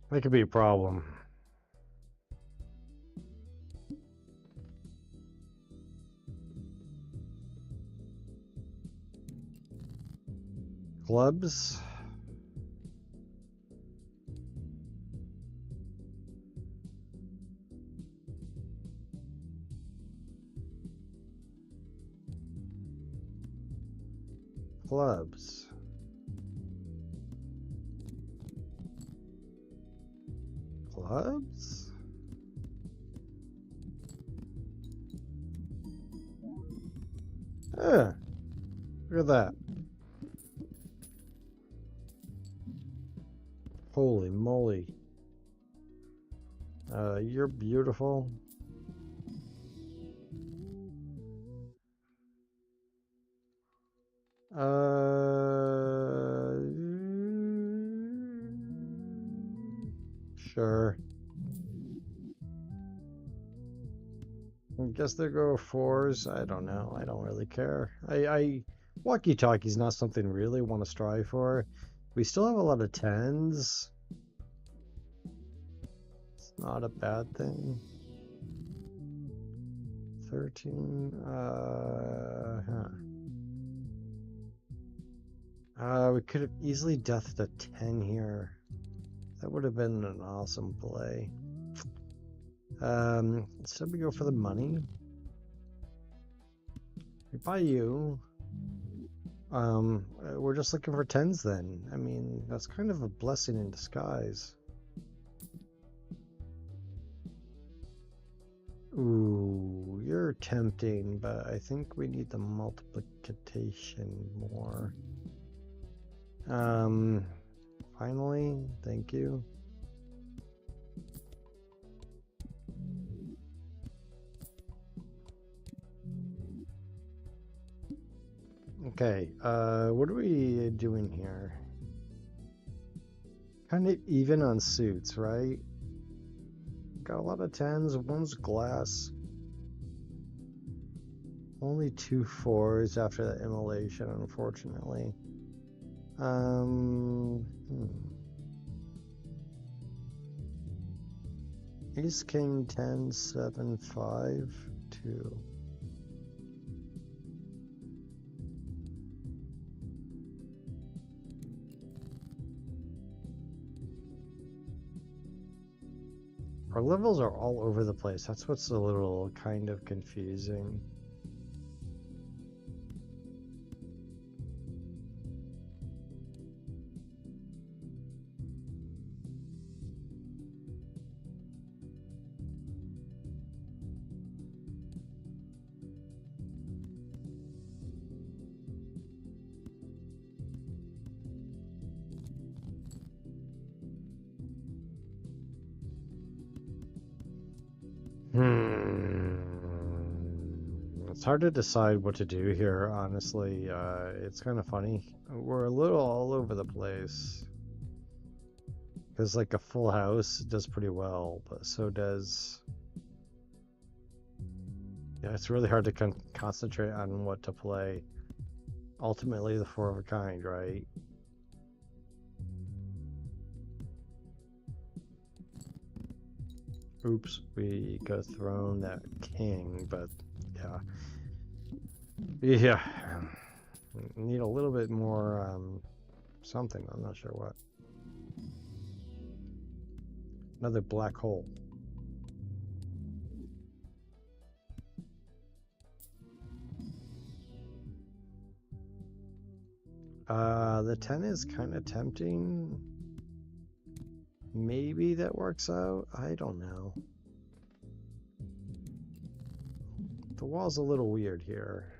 That could be a problem. Clubs? Clubs. Clubs? Look at that. Holy moly. You're beautiful. Sure. I guess there go fours. I don't know. I don't really care. Walkie-talkie's not something really want to strive for. We still have a lot of tens. It's not a bad thing. 13. We could have easily deathed a 10 here. That would have been an awesome play. Instead we go for the money. We buy you. We're just looking for 10s then. I mean, that's kind of a blessing in disguise. Ooh, you're tempting, but I think we need the multiplication more. Finally, thank you. Okay, what are we doing here? Kind of even on suits, right? Got a lot of 10s, one's glass. Only 2 4s after that immolation, unfortunately. Ace, King, 10, 7, 5, 2. Our levels are all over the place. That's what's a little kind of confusing. It's hard to decide what to do here, honestly. It's kind of funny. We're a little all over the place. Because, like, a full house does pretty well, but so does... Yeah, it's really hard to concentrate on what to play. Ultimately, the 4 of a kind, right? Oops, we could have thrown that king, but yeah. Yeah. Need a little bit more, something. I'm not sure what. Another black hole. The 10 is kind of tempting. Maybe that works out. I don't know. The wall's a little weird here.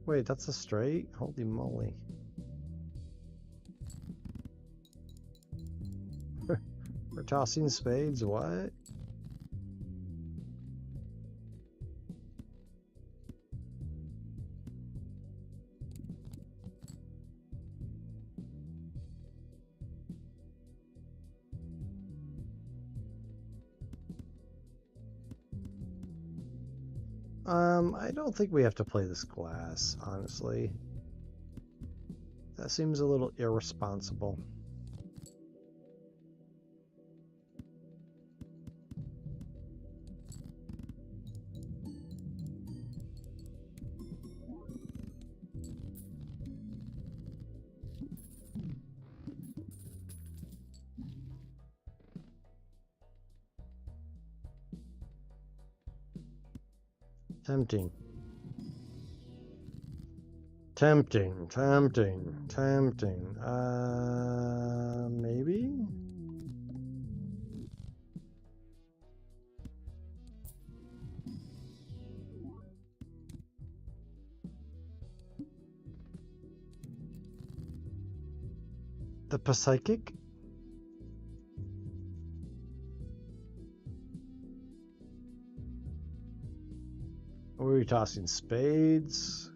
Wait, that's a straight? Holy moly. We're tossing spades? What? I don't think we have to play this glass, honestly. That seems a little irresponsible. Tempting. Tempting, tempting, tempting. Maybe? The Psychic? Or are we tossing spades?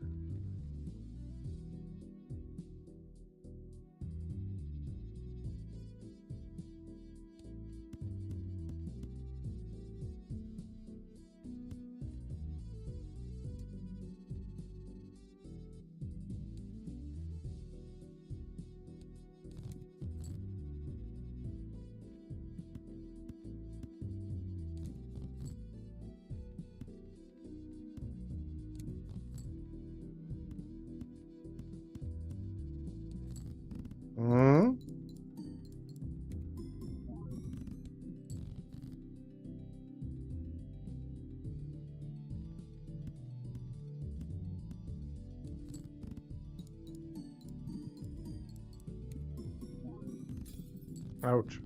Hmm? Ouch.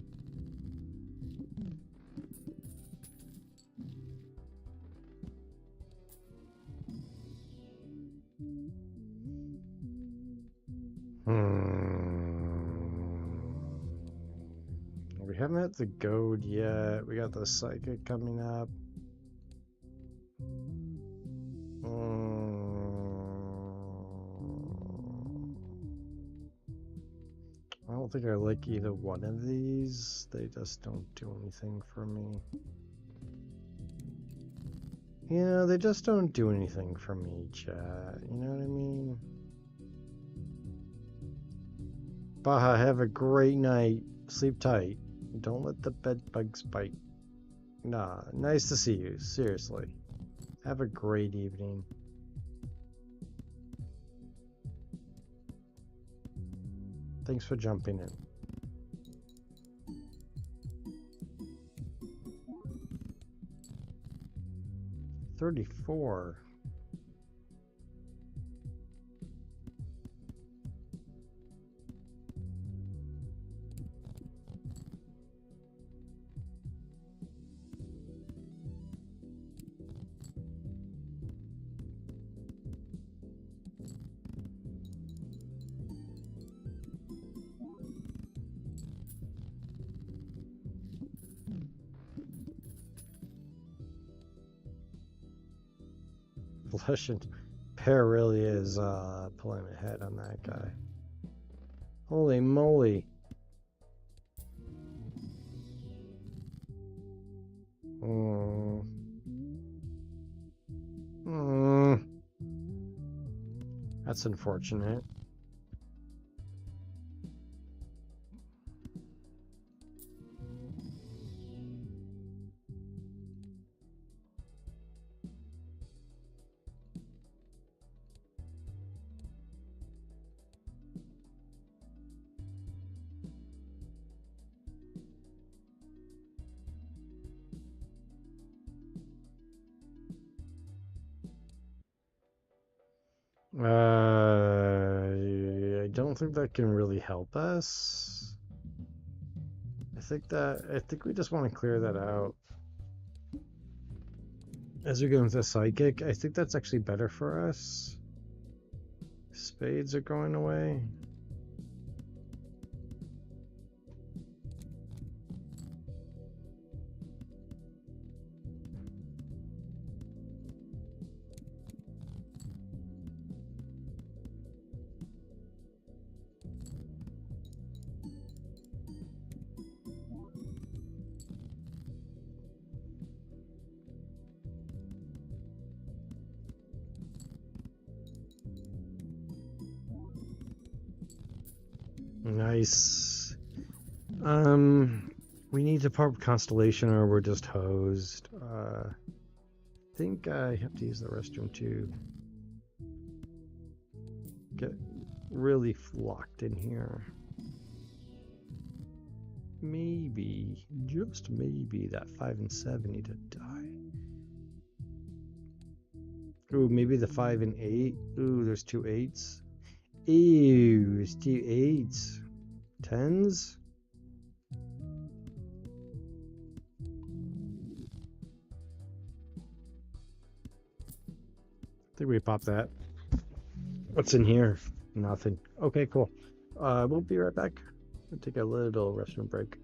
We haven't had the goad yet. We got the psychic coming up. I don't think I like either one of these. They just don't do anything for me. Yeah, they just don't do anything for me, chat. You know what I mean? Baja, have a great night. Sleep tight. Don't let the bed bugs bite. Nah, nice to see you. Seriously. Have a great evening. Thanks for jumping in. 34. Flesh and Pear really is pulling ahead on that guy. Holy moly. That's unfortunate. I don't think that can really help us. I think we just want to clear that out. As we go into Psychic, I think that's actually better for us. Spades are going away. Nice. We need to pop Constellation or we're just hosed. I think I have to use the restroom to get really locked in here. Maybe, just maybe, that 5 and 7 need to die. Ooh, maybe the 5 and 8. Ooh, there's 2 8s. Ew, there's 2 8s. 10s? I think we pop that. What's in here? Nothing. Okay, cool. We'll be right back. We'll take a little restroom break.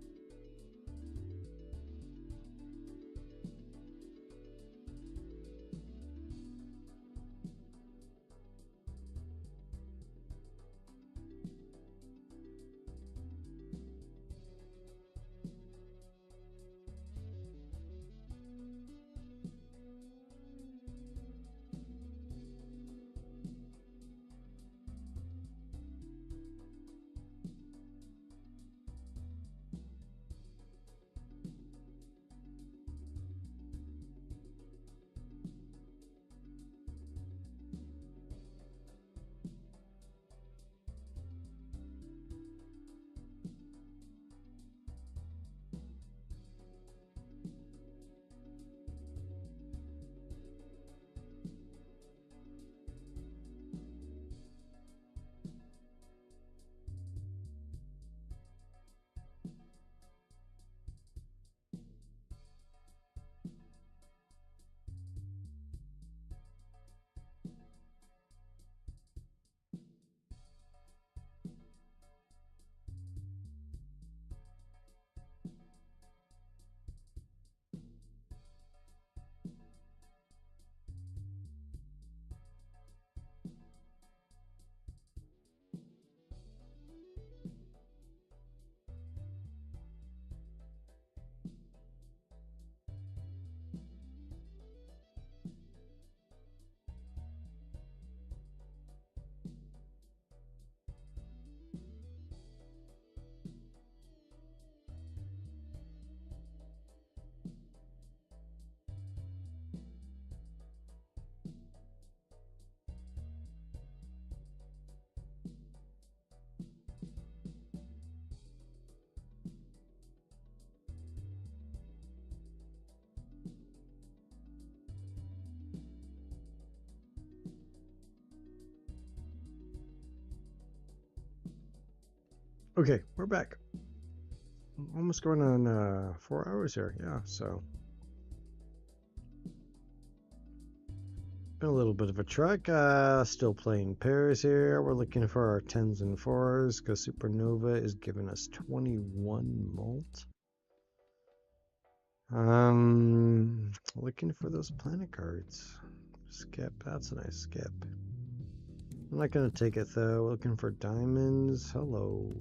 Okay, we're back. Almost going on 4 hours here. Yeah, so been a little bit of a trek. Still playing pairs here. We're looking for our 10s and 4s because Supernova is giving us 21 mult. Looking for those planet cards. Skip. That's a nice skip. I'm not gonna take it though. Looking for diamonds. Hello.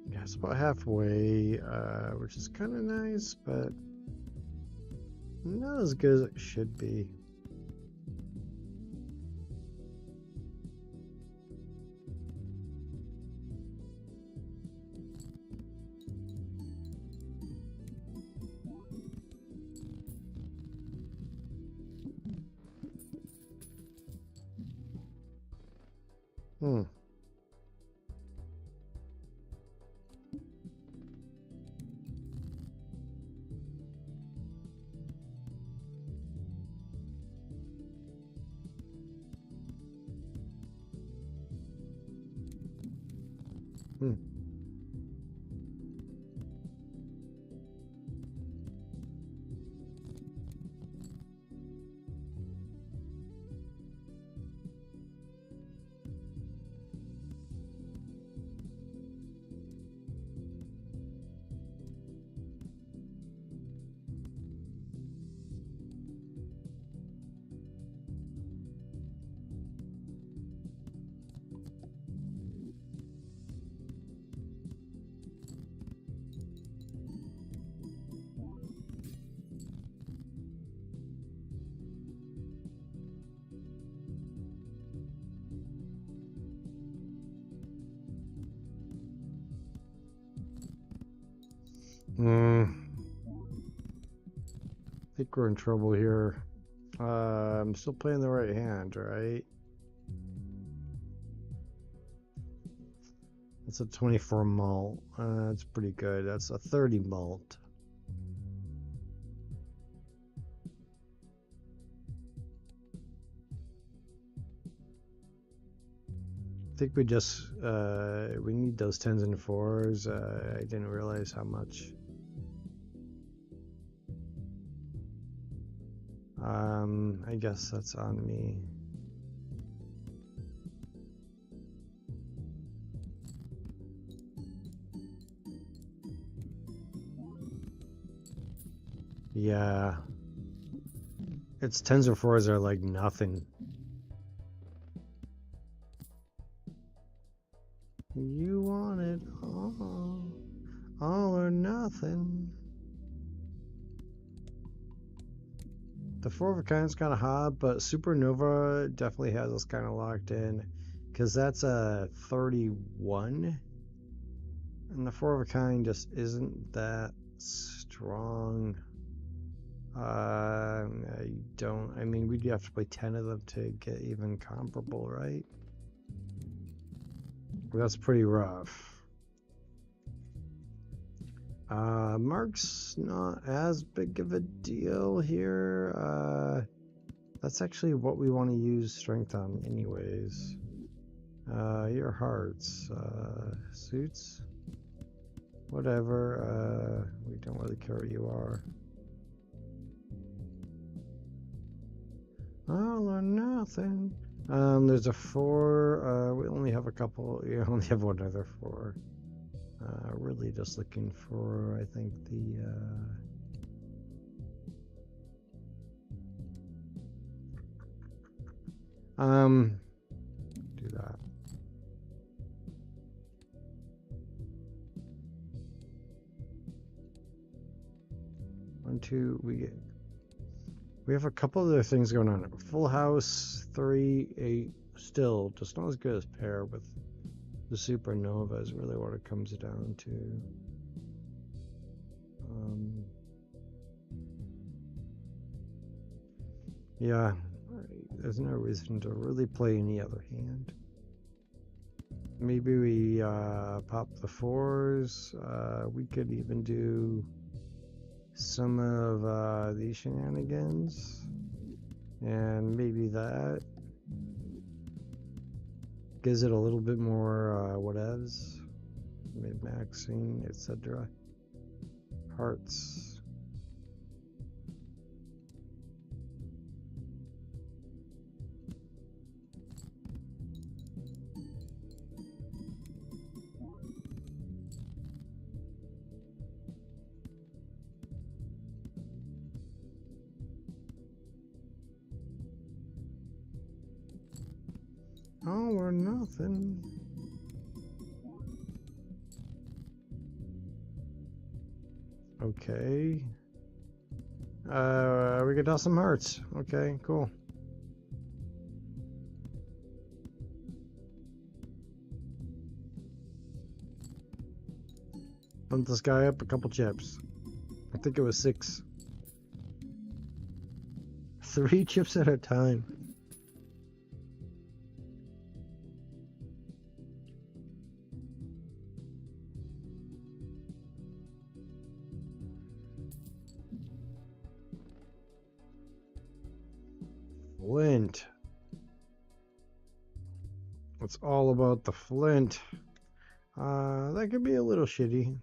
Yeah, it's about halfway, which is kind of nice, but not as good as it should be. Hmm. Hmm. Hmm. I think we're in trouble here. I'm still playing the right hand, right? That's a 24 malt. That's pretty good. That's a 30 malt. I think we just we need those 10s and 4s. I didn't realize how much. I guess that's on me. Yeah. Its 10s or 4s are like nothing. You want it all or nothing. The 4 of a kind's kind of hot, but Supernova definitely has us kind of locked in because that's a 31, and the 4 of a kind just isn't that strong. I mean, we'd have to play 10 of them to get even comparable, right? That's pretty rough. Mark's not as big of a deal here. That's actually what we want to use strength on anyways. Your hearts, suits, whatever. We don't really care what you are. All or nothing. There's a 4. We only have a couple. You only have one other 4. Really just looking for, I think, the Do that. One, two, we have a couple other things going on. Full house, 3, 8, still just not as good as pair with the supernova is really what it comes down to. Yeah, there's no reason to really play any other hand. Maybe we pop the 4s. We could even do some of these shenanigans. And maybe that gives it a little bit more whatevs, mid-maxing, etc. Hearts. Oh, or nothing. Okay. We could toss some hearts. Okay, cool. Bump this guy up a couple chips. I think it was 6. 3 chips at a time. Flint. It's all about the flint. That could be a little shitty.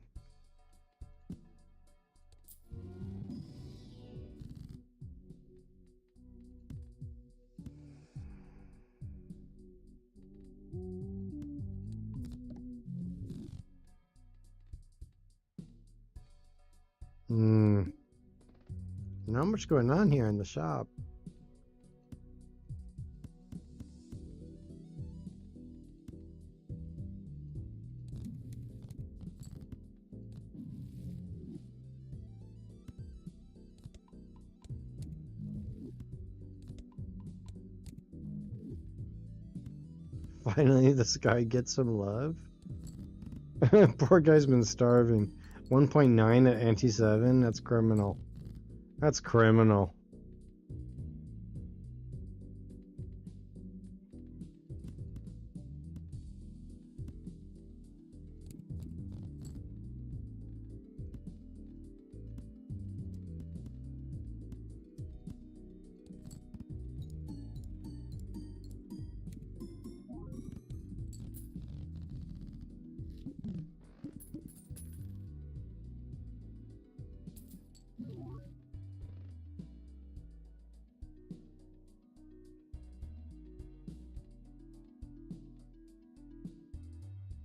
Not much going on here in the shop. Finally, this guy gets some love. Poor guy's been starving. 1.9 at anti-7. That's criminal. That's criminal.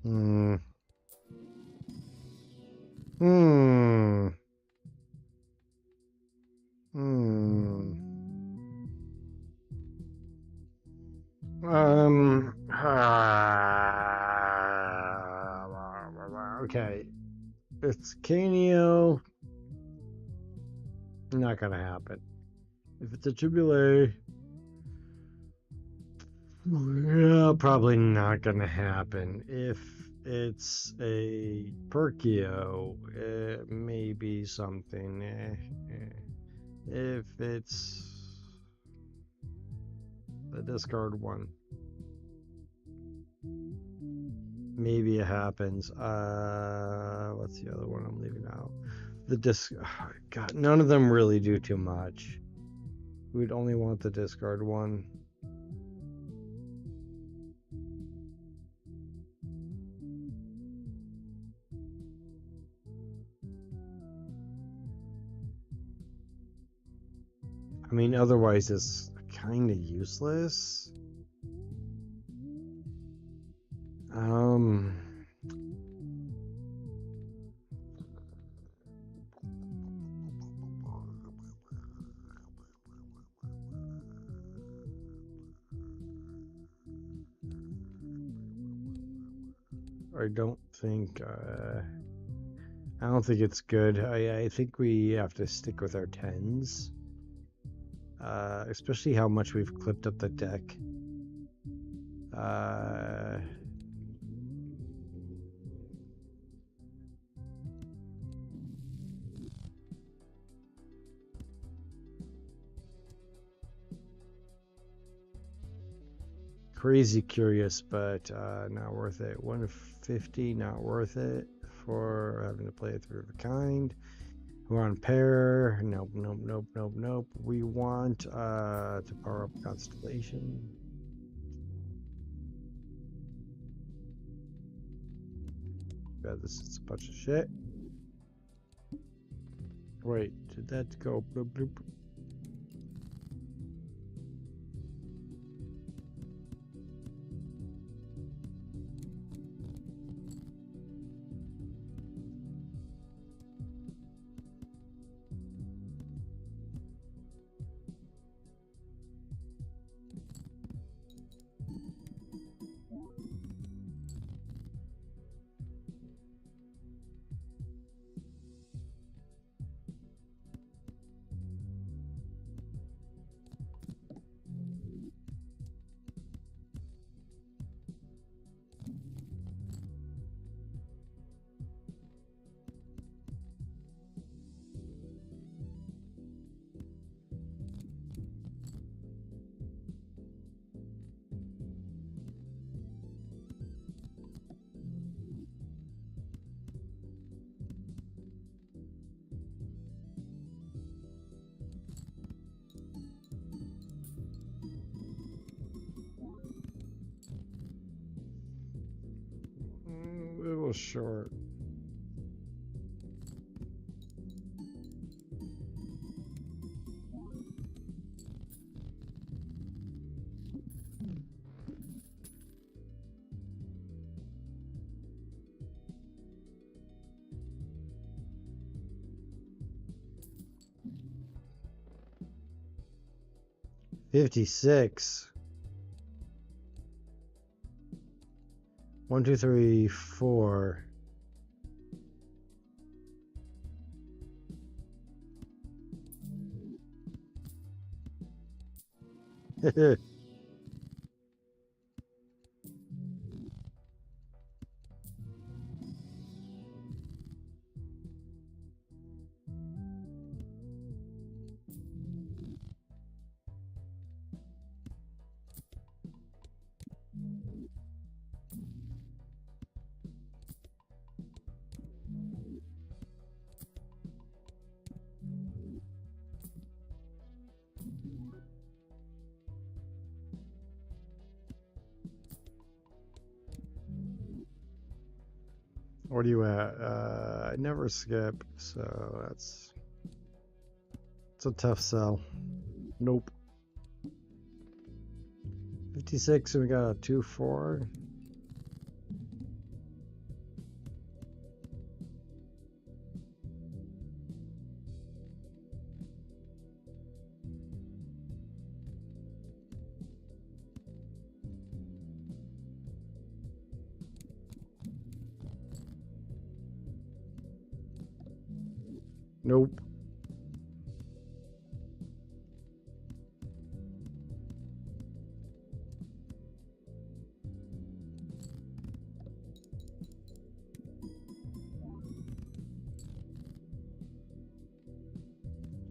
Hmm. Hmm. Hmm. Okay. It's Canio. Not gonna happen. If it's a Tribule, yeah, probably not gonna happen. If it's a Perkio, it may be something. If it's the discard one, maybe it happens. What's the other one I'm leaving out? The disc. Oh, God, none of them really do too much. We'd only want the discard one. I mean, otherwise it's kind of useless. I don't think it's good. I think we have to stick with our tens. Especially how much we've clipped up the deck. Uh, Crazy curious, but not worth it. 150, not worth it for having to play a three of a kind. We're on pair. Nope, nope, nope, nope, nope. We want to power up Constellation. Yeah, this is a bunch of shit. Wait, did that go bloop bloop? A little short. $56. 1, 2, 3, 4. What are you at? I never skip, so it's a tough sell. Nope. 56 and we got a 2-4. Nope.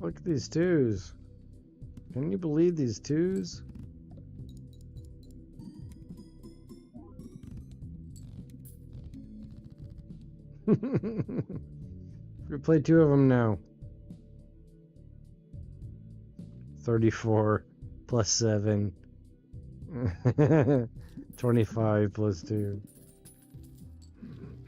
Look at these twos. Can you believe these twos? We play 2 of them now. 34 plus 7. 25 plus 2. I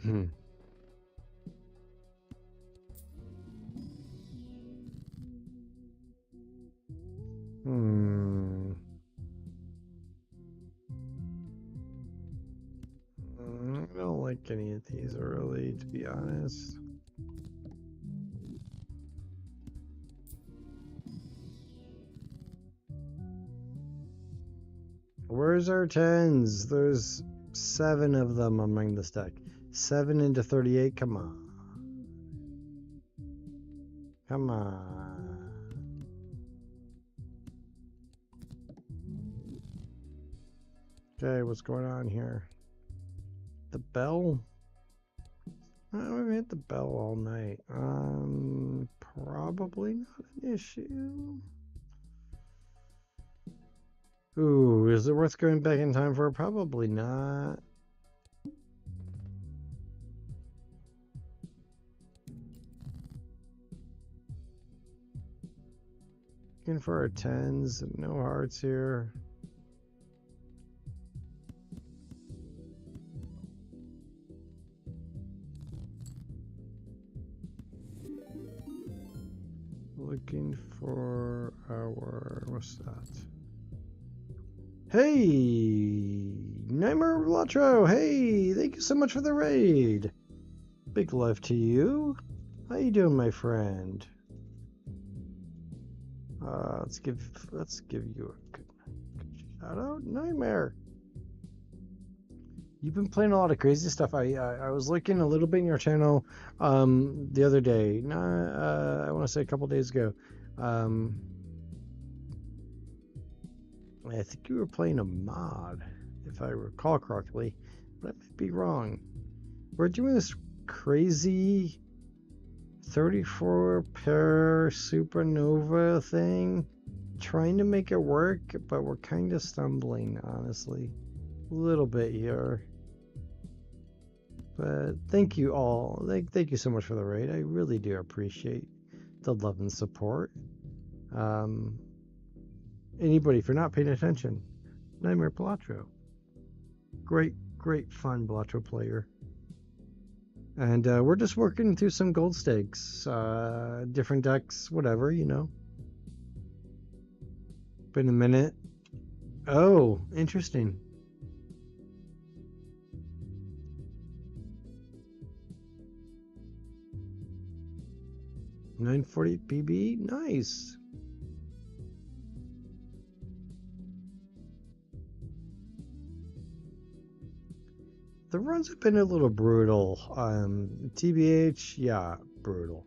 don't like any of these early, to be honest. Where's our tens? There's 7 of them among this deck. 7 into 38. Come on. Come on. Okay, what's going on here? The bell? Oh, we've hit the bell all night. Probably not an issue. Ooh, is it worth going back in time for? Probably not. Looking for our 10s. No hearts here. Looking for our... what's that? Hey! Nightmare Balatro! Hey! Thank you so much for the raid! Big love to you. How you doing, my friend? Let's give you a good shout out, Nightmare. You've been playing a lot of crazy stuff. I was looking a little bit in your channel the other day. I want to say a couple days ago. I think you were playing a mod, if I recall correctly, but I might be wrong. We're doing this crazy 34 pair supernova thing, trying to make it work, but we're kind of stumbling, honestly, a little bit here. But thank you all. Thank you so much for the raid. I really do appreciate the love and support. Anybody for not paying attention, Nightmare Balatro. Great fun Balatro player. And we're just working through some gold stakes, different decks, whatever, you know. Been a minute. Oh, interesting. $940 PB, nice. The runs have been a little brutal. TBH, yeah, brutal.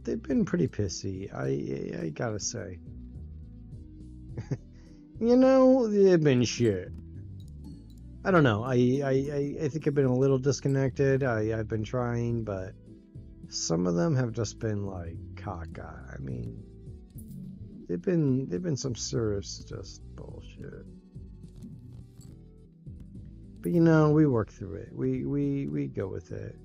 They've been pretty pissy, I gotta say. You know, they've been shit. I don't know. I think I've been a little disconnected. I've been trying, but some of them have just been like caca. I mean, they've been some serious just bullshit. But you know, we work through it. We go with it.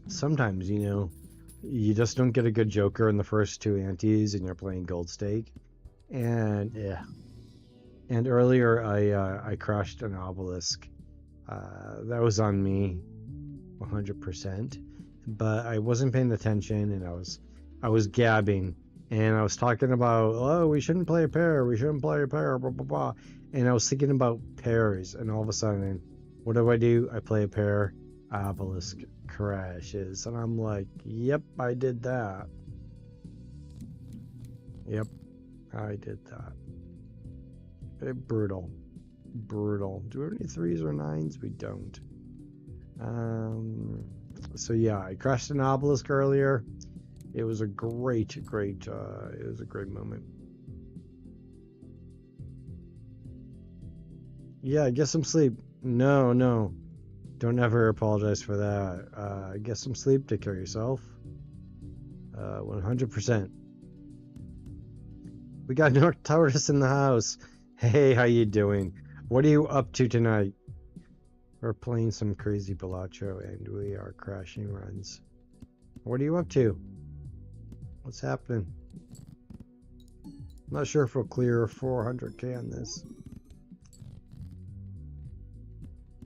Sometimes, you know, you just don't get a good joker in the first 2 antes and you're playing gold stake. And yeah. And earlier I crashed an obelisk. That was on me 100%. But I wasn't paying attention, and I was gabbing, and I was talking about, oh, we shouldn't play a pair, blah blah blah, and I was thinking about pairs, and all of a sudden, what do? I play a pair, obelisk crashes, and I'm like, yep, I did that. Yep, I did that. Brutal. Do we have any 3s or 9s? We don't. So yeah, I crashed an obelisk earlier. It was a great moment. Yeah, get some sleep. No. Don't ever apologize for that. Get some sleep, take care of yourself. 100%. We got North Taurus in the house. Hey, how you doing? What are you up to tonight? We're playing some crazy Balatro and we are crashing runs. What are you up to? What's happening? I'm not sure if we'll clear 400k on this.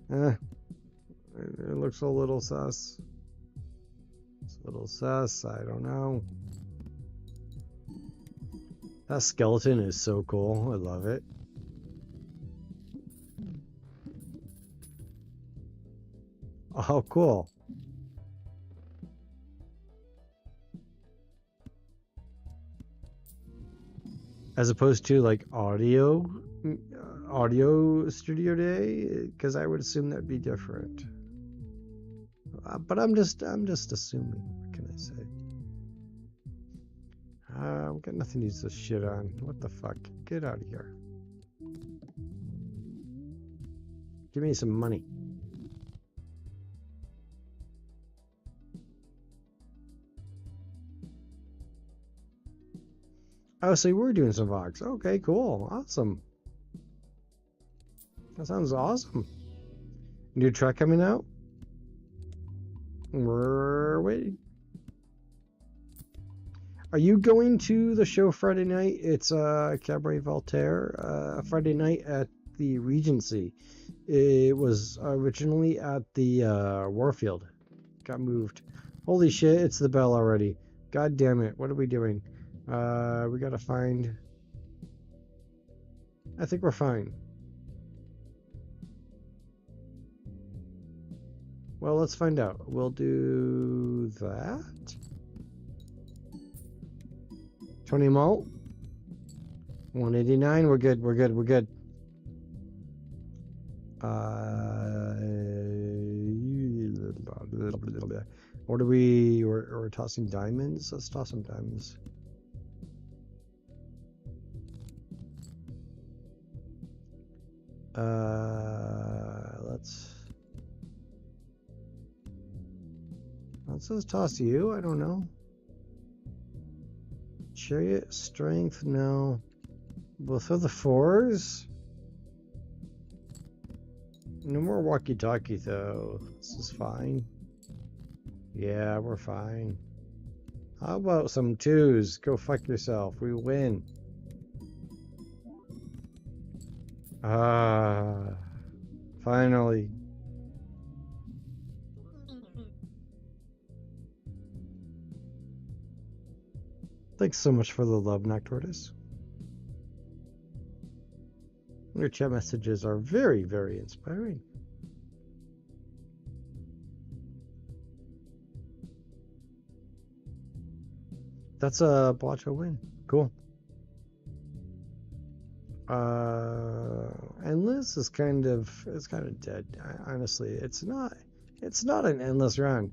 It looks a little sus. It's a little sus, I don't know. That skeleton is so cool, I love it. Oh, cool. as opposed to like audio studio day, because I would assume that'd be different. But I'm just assuming. What can I say? I've got nothing to use this shit on. What the fuck? Get out of here. Give me some money. Oh, so we're doing some vlogs. Okay, cool. Awesome. That sounds awesome. New track coming out? We're waiting. Are you going to the show Friday night? It's Cabaret Voltaire, Friday night at the Regency. It was originally at the Warfield. Got moved. Holy shit, it's the bell already. God damn it. What are we doing? We gotta find... I think we're fine. Well, let's find out. We'll do that. 20 malt. 189. We're good. We're good. We're good. What are we? We're tossing diamonds. Let's toss some diamonds. Let's just toss you. I don't know. Chariot, strength, no. We'll throw the 4s. No more walkie-talkie though. This is fine. Yeah, we're fine. How about some 2s? Go fuck yourself. We win. Finally. Thanks so much for the love, Noctortus. Your chat messages are very, very inspiring. That's a Balatro win. Cool. Endless is kind of dead. Honestly, it's not an endless run.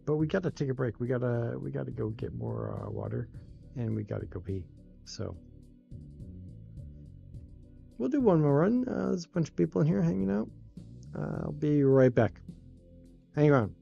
But we gotta take a break. We gotta go get more water, and we gotta go pee. So we'll do one more run. There's a bunch of people in here hanging out. I'll be right back. Hang on.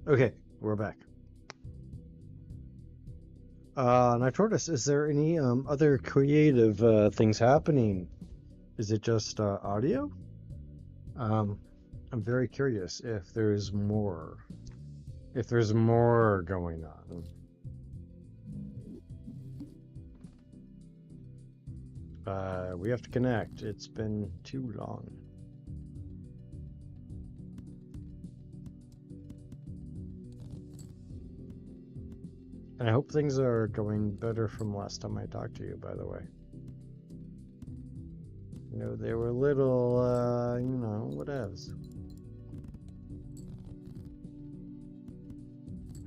Okay, we're back. Nitrotis, is there any other creative things happening? Is it just audio? Um, I'm very curious if there's more. If there's more going on. We have to connect. It's been too long. And I hope things are going better from last time I talked to you, by the way. You know, they were a little, whatevs.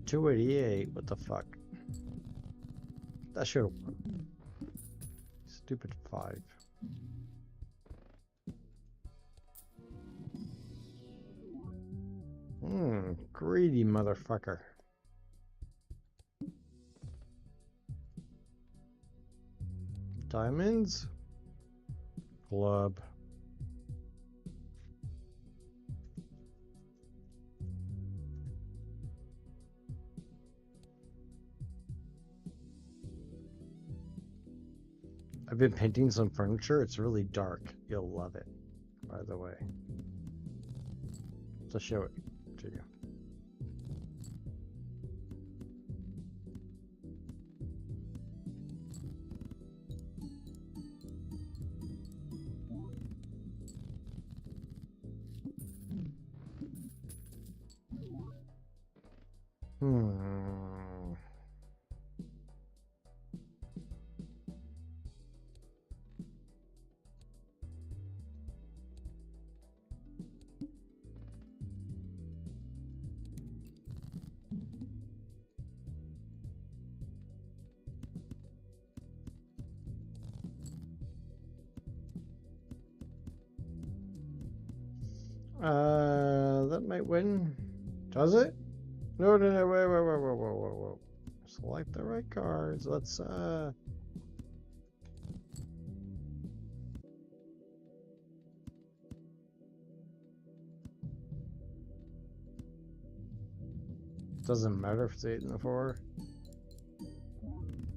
288, what the fuck? That should have won. Stupid 5. Greedy motherfucker. Diamonds? Club. I've been painting some furniture. It's really dark. You'll love it, by the way. To show it to you. That might win. Does it? No, whoa. Select the right cards. Let's, doesn't matter if it's 8 and a 4.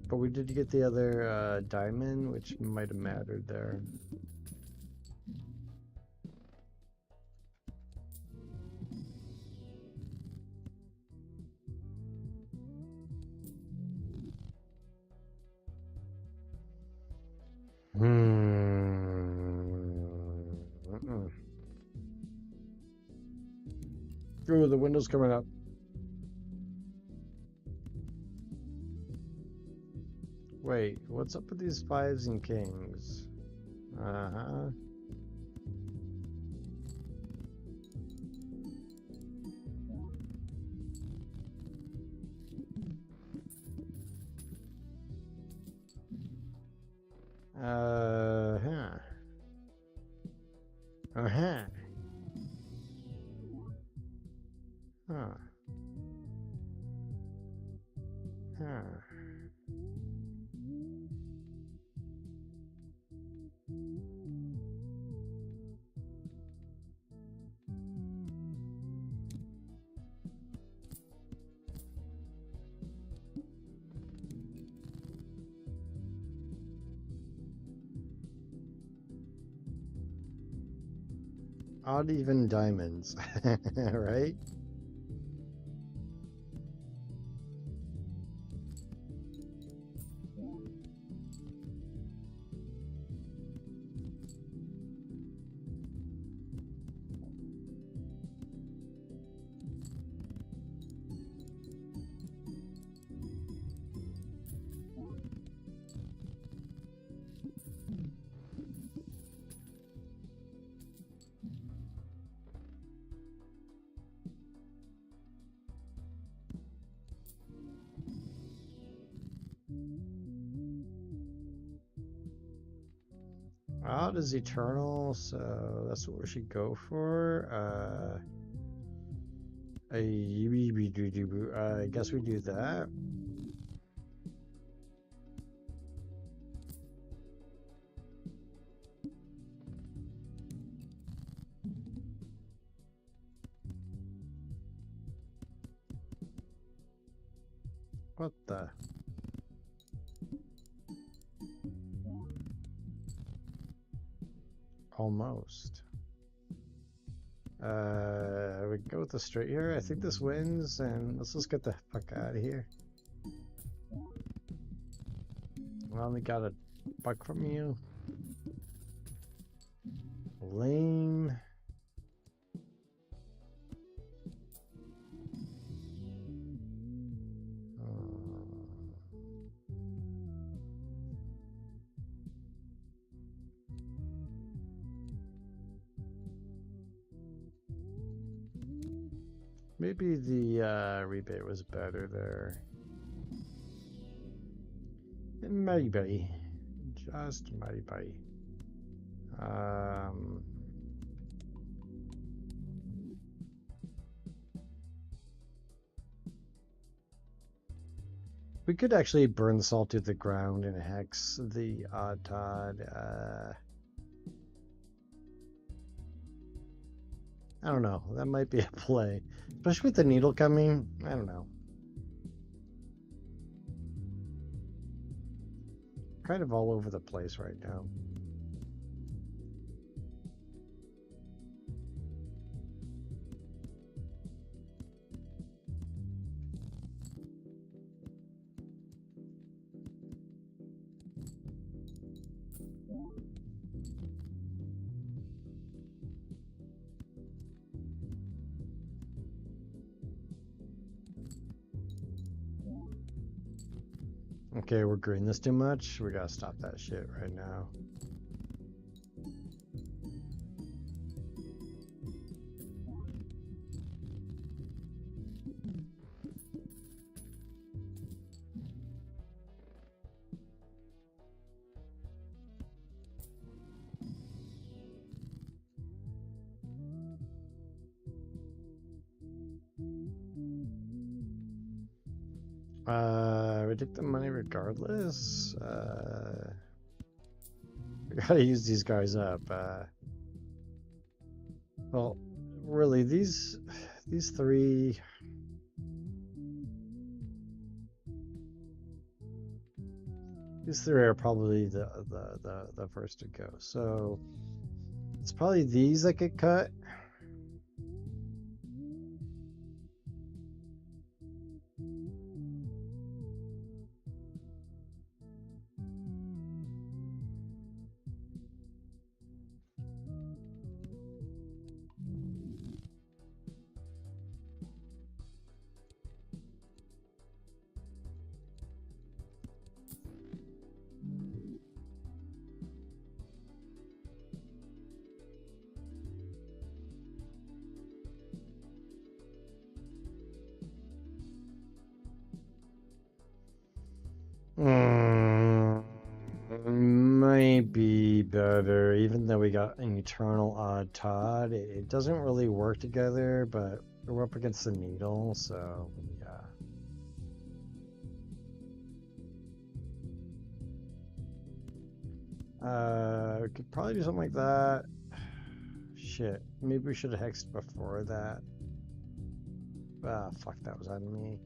But we did get the other, diamond, which might have mattered there. Ooh, the window's coming up. Wait, what's up with these 5s and kings? Uh-huh. Uh-huh. Uh-huh. Huh. Huh. Odd even diamonds, right? Odd is eternal, so that's what we should go for. I guess we do that. What the? Almost. We go with the straight here. I think this wins, and let's just get the fuck out of here. I only got a buck from you. Lame. Maybe the rebate was better there. Maybe. Just maybe. We could actually burn the salt to the ground and hex the odd Todd. I don't know. That might be a play. Especially with the needle coming. I don't know. Kind of all over the place right now. Okay, we're green this too much. We gotta stop that shit right now. We take the money regardless. We gotta use these guys up. Well, really, these three. These three are probably the first to go. So it's probably these that get cut. Might be better, even though we got an eternal odd Todd. It doesn't really work together, but we're up against the needle, so yeah. We could probably do something like that. Shit, maybe we should have hexed before that. Ah, fuck, that was on me.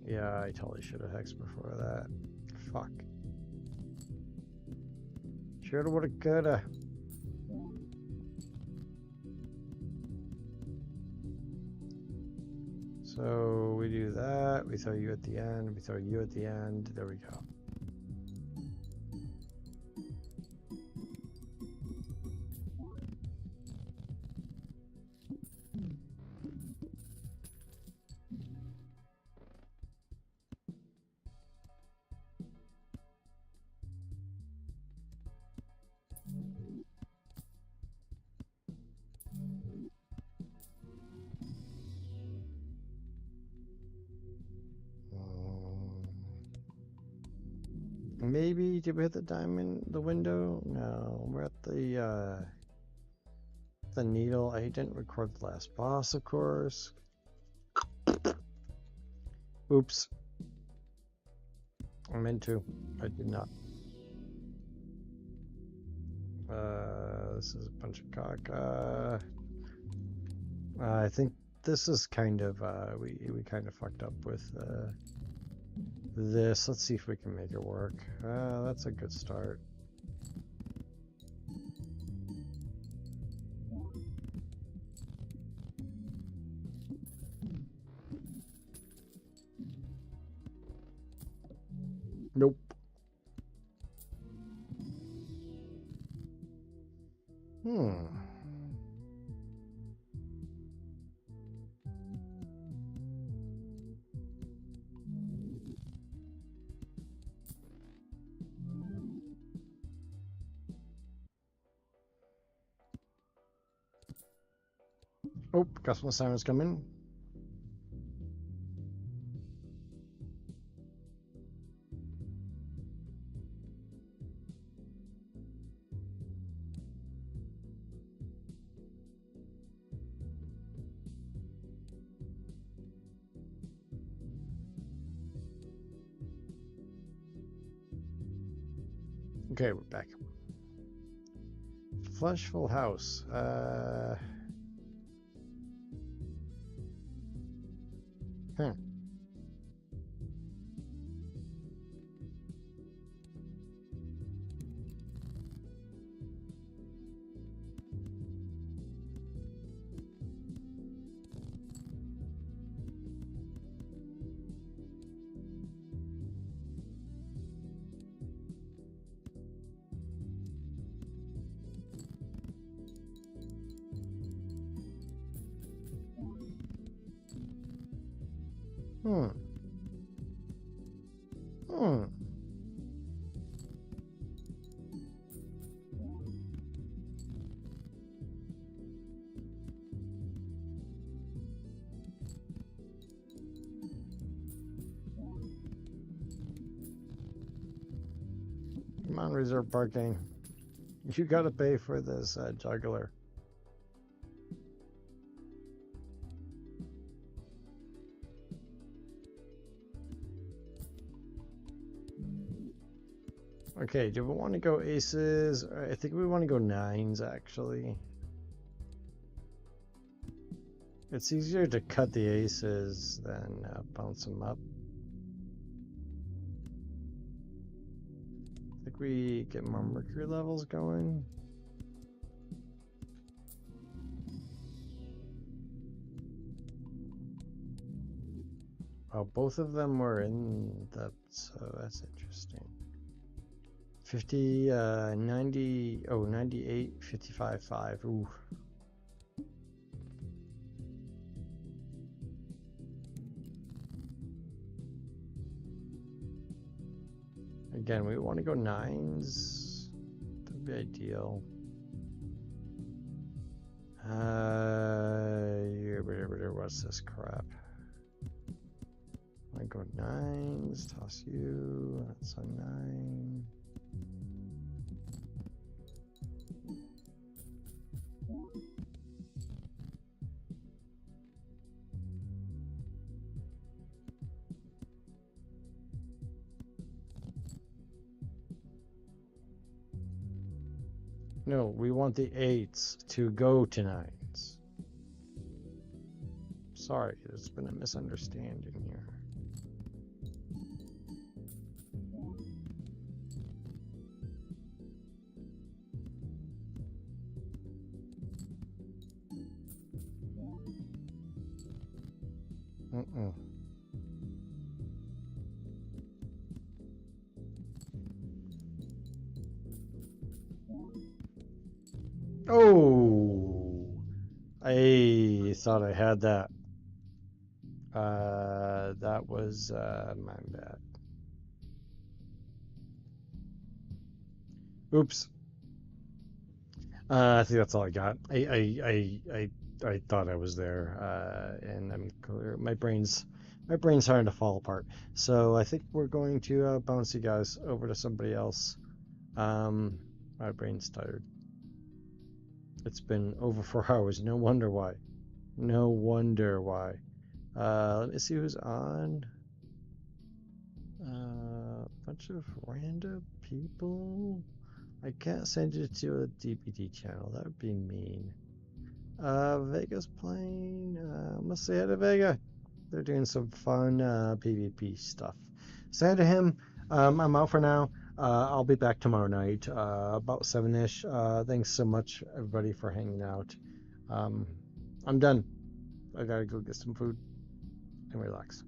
Yeah, I totally should have hexed before that. Fuck. Shoulda, woulda, coulda. So we do that. We throw you at the end. We throw you at the end. There we go. Maybe did we hit the diamond, the window? No, we're at the needle. I didn't record the last boss, of course. Oops. I meant to. I did not. This is a bunch of caca. I think this is kind of we kind of fucked up with this. Let's see if we can make it work. That's a good start. Nope. Oh, custom assignments coming. Okay, we're back. Fleshful house. Hmm. Come on, reserve parking. You gotta pay for this juggler. Okay, do we want to go aces? I think we want to go nines, actually. It's easier to cut the aces than bounce them up. I think we get more mercury levels going. Oh, both of them were in the, so that's interesting. 50, 90, oh, 98, 55, 5. Ooh. Again, we want to go nines. That'd be ideal. What's this crap? I go nines, toss you, that's a 9. No, we want the 8s to go to 9s. Sorry, there's been a misunderstanding here. Oh, I thought I had that. That was my bad. Oops. I think that's all I got. I thought I was there, and I'm clear. My brain's starting to fall apart. So I think we're going to bounce you guys over to somebody else. My brain's tired. It's been over 4 hours. No wonder why. No wonder why. Let me see who's on. Bunch of random people. I can't send you to a DPD channel. That would be mean. Vega's playing. I'm gonna say hi to Vega. They're doing some fun PvP stuff. Say hi to him. I'm out for now. I'll be back tomorrow night, about 7-ish. Thanks so much, everybody, for hanging out. Um, I'm done. I gotta go get some food and relax.